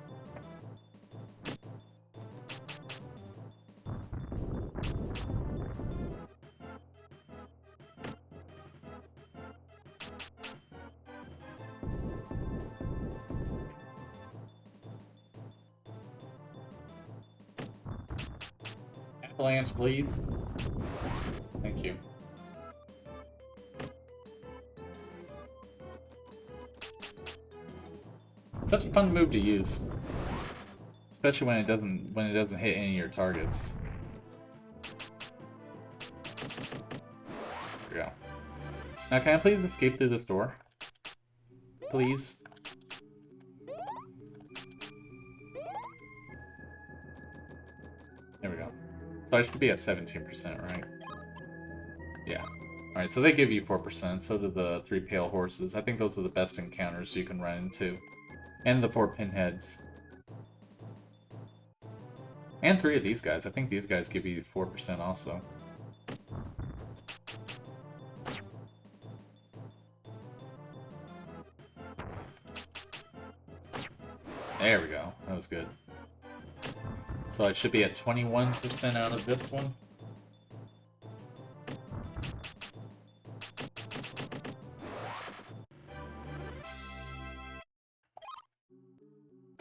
avalanche, please. Thank you. Such a fun move to use, especially when it doesn't hit any of your targets. There we go. Now, can I please escape through this door? Please. There we go. So I should be at 17%, right? Yeah. Alright, so they give you 4%, so do the 3 pale horses. I think those are the best encounters you can run into. And the 4 pinheads. And 3 of these guys. I think these guys give you 4% also. There we go. That was good. So I should be at 21% out of this one.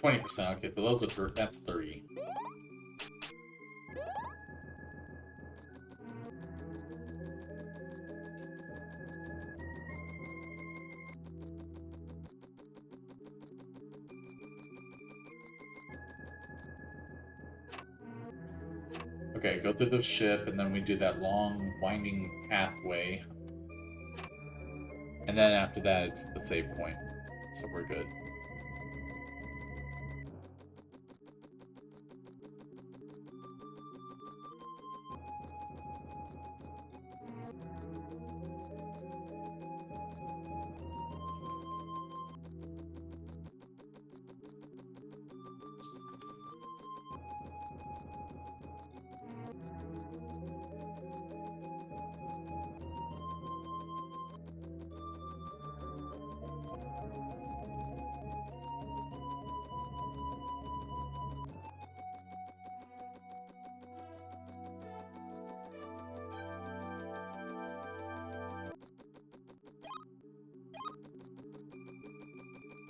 %. Okay, so those are that's 3. Okay, go through the ship, and then we do that long, winding pathway. And then after that, it's the save point. So we're good.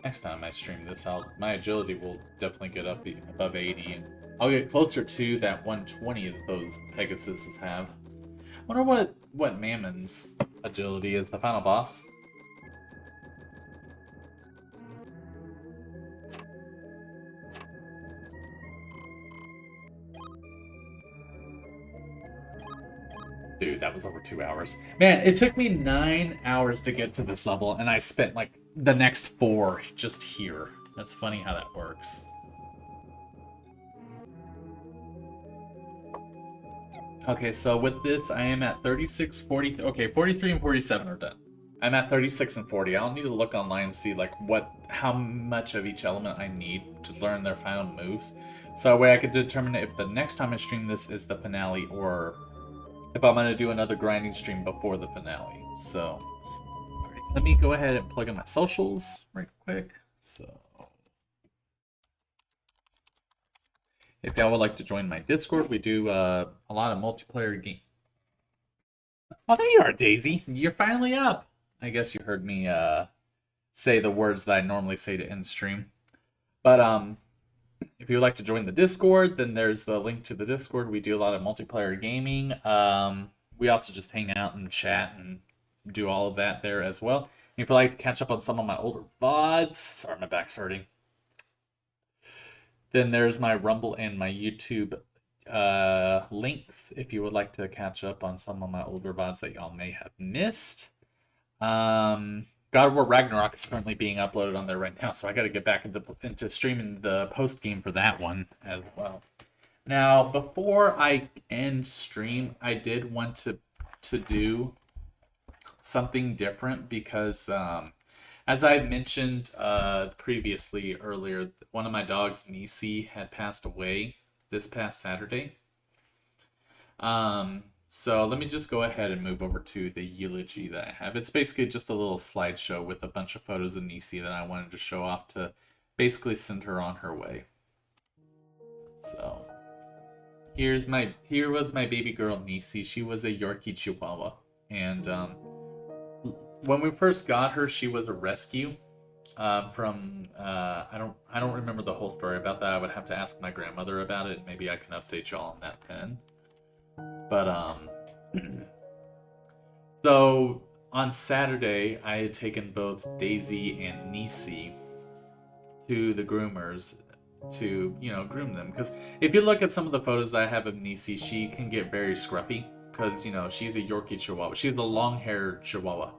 Next time I stream this out, my agility will definitely get up above 80, and I'll get closer to that 120 that those Pegasuses have. I wonder what Mammon's agility is, the final boss. Dude, that was over 2 hours. Man, it took me 9 hours to get to this level, and I spent like the next 4 just here. That's funny how that works. Okay, so with this, I am at 36, 40. Okay, 43 and 47 are done. I'm at 36 and 40. I'll need to look online and see like how much of each element I need to learn their final moves. So that way I could determine if the next time I stream this is the finale, or if I'm going to do another grinding stream before the finale. So, alright, let me go ahead and plug in my socials right quick. So, if y'all would like to join my Discord, we do a lot of multiplayer game. Oh, there you are, Daisy. You're finally up. I guess you heard me say the words that I normally say to end stream. But if you would like to join the Discord, then there's the link to the Discord. We do a lot of multiplayer gaming. We also just hang out and chat and do all of that there as well. And if you'd like to catch up on some of my older VODs, sorry, my back's hurting. Then there's my Rumble and my YouTube links if you would like to catch up on some of my older VODs that y'all may have missed. God of War Ragnarok is currently being uploaded on there right now, so I got to get back into streaming the post game for that one as well. Now, before I end stream, I did want to do something different because, as I mentioned previously earlier, one of my dogs, Nisi, had passed away this past Saturday. So let me just go ahead and move over to the eulogy that I have. It's basically just a little slideshow with a bunch of photos of Nisi that I wanted to show off to basically send her on her way. So here was my baby girl Nisi. She was a Yorkie Chihuahua, and when we first got her, she was a rescue from I don't remember the whole story about that. I would have to ask my grandmother about it. Maybe I can update y'all on that then. But so on Saturday, I had taken both Daisy and Nisi to the groomers to, groom them. Because if you look at some of the photos that I have of Nisi, she can get very scruffy. Because, she's a Yorkie Chihuahua. She's the long-haired Chihuahua.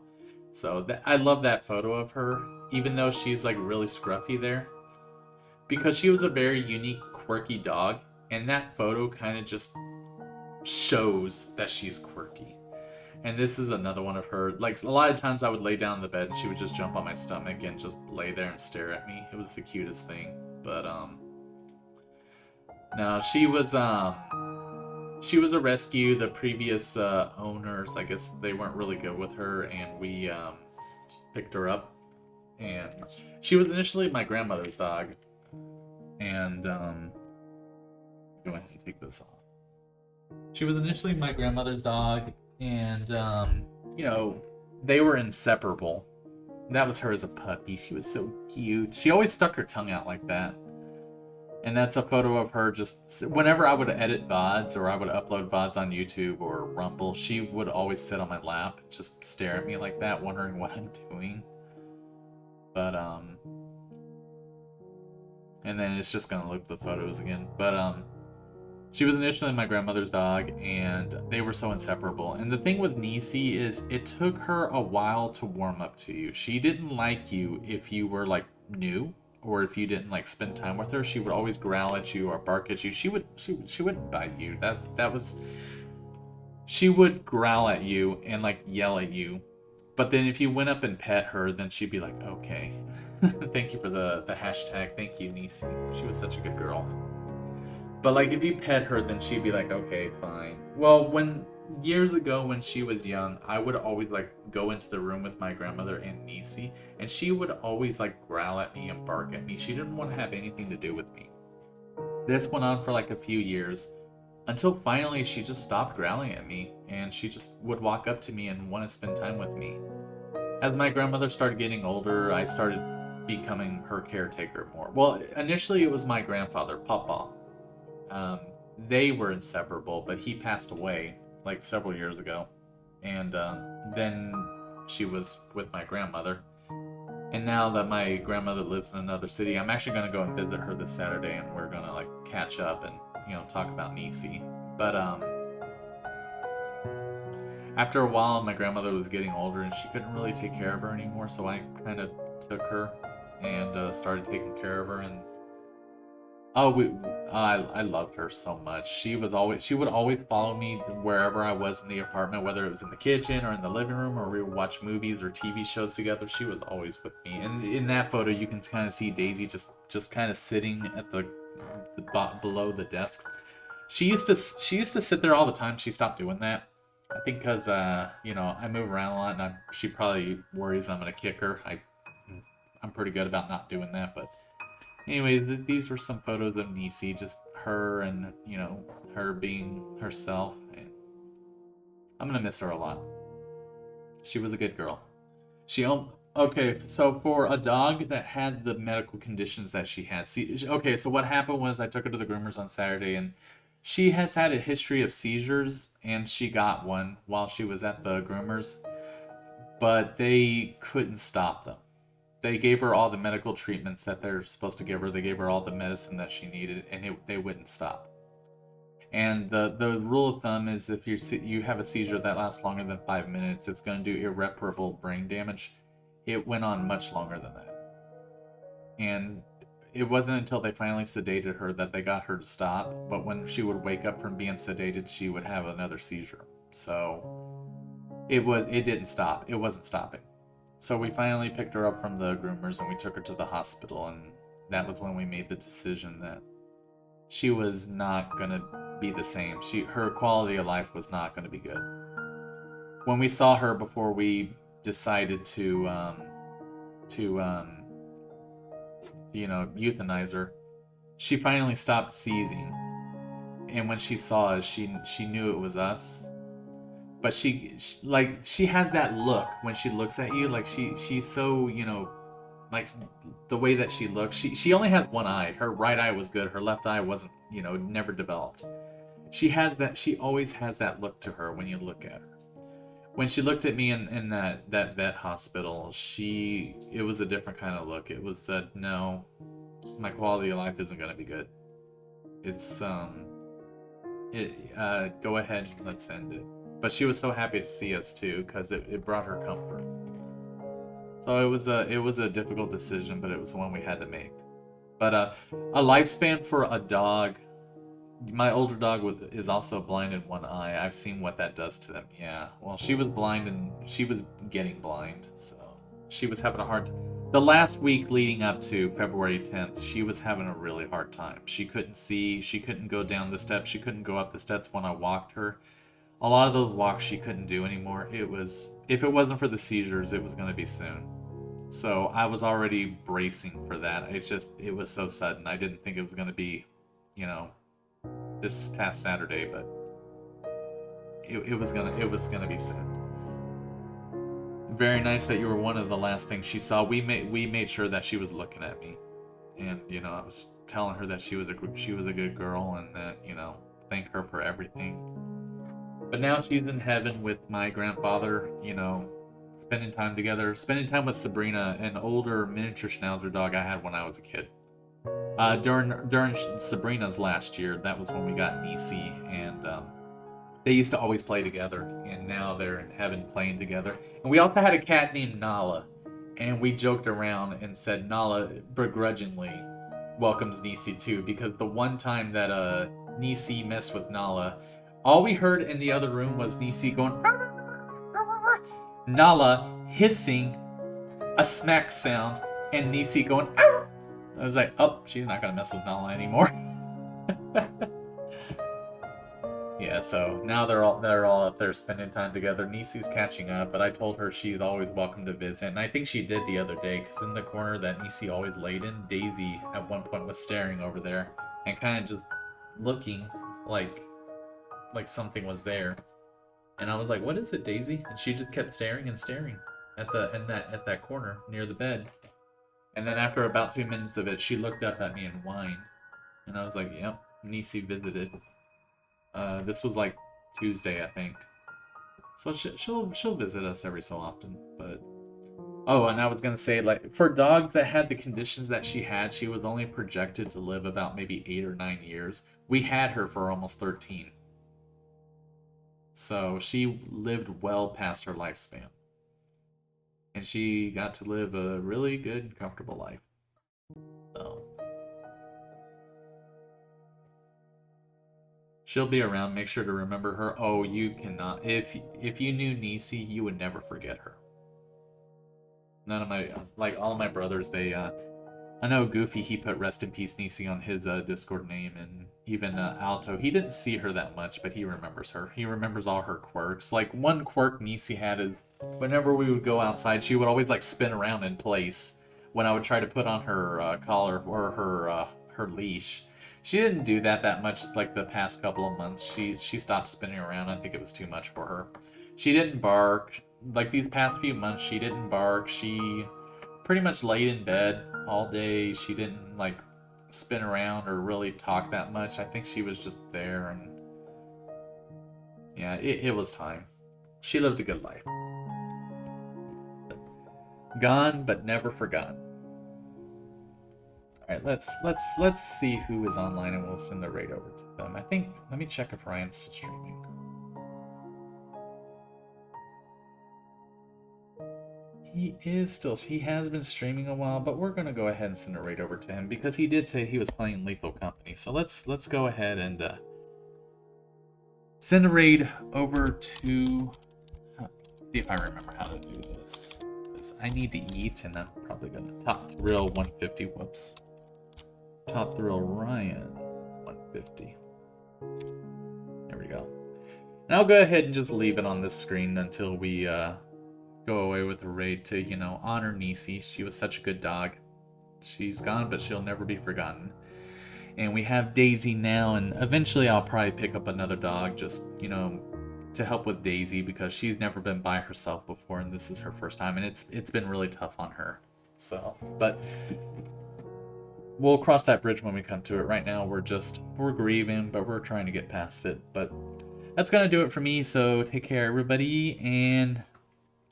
So I love that photo of her, even though she's like really scruffy there. Because she was a very unique, quirky dog. And that photo kind of just shows that she's quirky. And this is another one of her. Like, a lot of times I would lay down in the bed and she would just jump on my stomach and just lay there and stare at me. It was the cutest thing. But, no, she was a rescue. The previous, owners, I guess they weren't really good with her, and we, picked her up. And she was initially my grandmother's dog. And, go ahead and take this off. She was initially my grandmother's dog, and, they were inseparable. That was her as a puppy. She was so cute. She always stuck her tongue out like that. And that's a photo of her just... Whenever I would edit VODs, or I would upload VODs on YouTube or Rumble, she would always sit on my lap and just stare at me like that, wondering what I'm doing. But, and then it's just gonna loop the photos again. But, she was initially my grandmother's dog, and they were so inseparable. And the thing with Nisi is it took her a while to warm up to you. She didn't like you if you were, like, new, or if you didn't, like, spend time with her. She would always growl at you or bark at you. She wouldn't bite you. That was... She would growl at you and, like, yell at you. But then if you went up and pet her, then she'd be like, okay. Thank you for the hashtag. Thank you, Nisi. She was such a good girl. But, like, if you pet her, then she'd be like, okay, fine. Well, years ago when she was young, I would always, like, go into the room with my grandmother and Nisi, and she would always, like, growl at me and bark at me. She didn't want to have anything to do with me. This went on for, like, a few years, until finally she just stopped growling at me, and she just would walk up to me and want to spend time with me. As my grandmother started getting older, I started becoming her caretaker more. Well, initially it was my grandfather, Papa. They were inseparable, but he passed away like several years ago, and then she was with my grandmother. And now that my grandmother lives in another city, I'm actually going to go and visit her this Saturday, and we're going to, like, catch up and, talk about Nisi. But after a while, my grandmother was getting older and she couldn't really take care of her anymore, so I kind of took her and started taking care of her. And I loved her so much. She would always follow me wherever I was in the apartment, whether it was in the kitchen or in the living room, or we would watch movies or TV shows together. She was always with me. And in that photo, you can kind of see Daisy just kind of sitting at the below the desk. She used to sit there all the time. She stopped doing that. I think because I move around a lot, and she probably worries I'm gonna kick her. I'm pretty good about not doing that, but. Anyways, these were some photos of Nisi, just her and, her being herself. And I'm going to miss her a lot. She was a good girl. Okay, so for a dog that had the medical conditions that she had. Okay, so what happened was I took her to the groomers on Saturday, and she has had a history of seizures, and she got one while she was at the groomers, but they couldn't stop them. They gave her all the medical treatments that they're supposed to give her. They gave her all the medicine that she needed, and they wouldn't stop. And the rule of thumb is if you have a seizure that lasts longer than 5 minutes, it's going to do irreparable brain damage. It went on much longer than that. And it wasn't until they finally sedated her that they got her to stop. But when she would wake up from being sedated, she would have another seizure. So it didn't stop. It wasn't stopping. So we finally picked her up from the groomers and we took her to the hospital, and that was when we made the decision that she was not going to be the same. Her quality of life was not going to be good. When we saw her before we decided to euthanize her, she finally stopped seizing. And when she saw us, she knew it was us. But she has that look when she looks at you, like she's so, like the way that she looks. She only has one eye. Her right eye was good. Her left eye wasn't, never developed. She has that. She always has that look to her when you look at her. When she looked at me in that vet hospital, it was a different kind of look. It was that, no, my quality of life isn't gonna be good. It's go ahead, let's end it. But she was so happy to see us too, because it brought her comfort. So it was a difficult decision, but it was one we had to make. But a lifespan for a dog. My older dog is also blind in one eye. I've seen what that does to them. Yeah. Well, she was blind and she was getting blind, so she was having a hard time. The last week leading up to February 10th, she was having a really hard time. She couldn't see. She couldn't go down the steps. She couldn't go up the steps when I walked her. A lot of those walks she couldn't do anymore. If it wasn't for the seizures, it was going to be soon. So I was already bracing for that. It was so sudden. I didn't think it was going to be, this past Saturday, but it was gonna be soon. Very nice that you were one of the last things she saw. We made sure that she was looking at me, and I was telling her that she was a good girl, and that thank her for everything. But now she's in heaven with my grandfather. Spending time together, spending time with Sabrina, an older miniature Schnauzer dog I had when I was a kid. During Sabrina's last year, that was when we got Nisi, and they used to always play together, and now they're in heaven playing together. And we also had a cat named Nala, and we joked around and said Nala begrudgingly welcomes Nisi too, because the one time that Nisi messed with Nala, all we heard in the other room was Nisi going, Nala hissing a smack sound, and Nisi going, Arr! I was like, oh, she's not gonna mess with Nala anymore. Yeah, so now they're all up there spending time together. Nisi's catching up, but I told her she's always welcome to visit, and I think she did the other day, because in the corner that Nisi always laid in, Daisy at one point was staring over there and kind of just looking like something was there. And I was like, what is it, Daisy? And she just kept staring and staring at that corner near the bed. And then after about 2 minutes of it, she looked up at me and whined. And I was like, yep, Nisi visited. This was like Tuesday, I think. So she'll visit us every so often. But oh, and I was gonna say, like, for dogs that had the conditions that she had, she was only projected to live about maybe 8 or 9 years. We had her for almost 13. So she lived well past her lifespan. And she got to live a really good, comfortable life. So she'll be around. Make sure to remember her. Oh, you cannot. If you knew Nisi, you would never forget her. None of my, all of my brothers, they, I know Goofy, he put rest in peace Nisi on his Discord name, and even Alto, he didn't see her that much, but he remembers her. He remembers all her quirks. Like, one quirk Nisi had is, whenever we would go outside, she would always, like, spin around in place when I would try to put on her collar or her leash. She didn't do that much, like, the past couple of months. She stopped spinning around. I think it was too much for her. She didn't bark. Like, these past few months, she didn't bark. She pretty much laid in bed all day. She didn't, like, spin around or really talk that much. I think she was just there, and yeah, it was time. She lived a good life. Gone but never forgotten. All right, let's see who is online, and we'll send the raid over to them. I think, let me check if Ryan's still streaming. He has been streaming a while, but we're gonna go ahead and send a raid over to him because he did say he was playing Lethal Company. So let's go ahead and send a raid over to. See if I remember how to do this. Because I need to eat, and I'm probably gonna top thrill 150. Whoops. Top thrill Ryan 150. There we go. And I'll go ahead and just leave it on this screen until we go away with a raid to, honor Nisi. She was such a good dog. She's gone, but she'll never be forgotten. And we have Daisy now, and eventually I'll probably pick up another dog just, to help with Daisy, because she's never been by herself before, and this is her first time, and it's been really tough on her. So, but we'll cross that bridge when we come to it. Right now, we're grieving, but we're trying to get past it. But that's gonna do it for me. So take care, everybody, and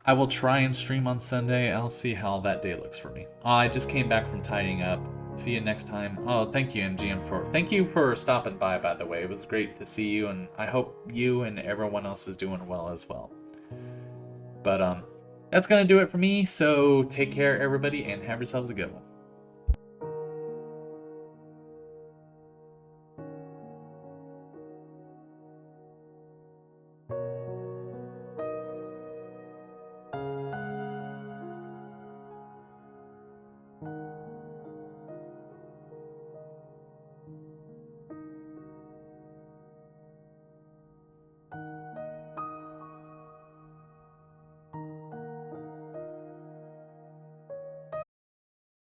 I will try and stream on Sunday. I'll see how that day looks for me. I just came back from tidying up. See you next time. Oh, thank you, MGM, thank you for stopping by the way. It was great to see you, and I hope you and everyone else is doing well as well. But that's gonna do it for me. So take care, everybody, and have yourselves a good one.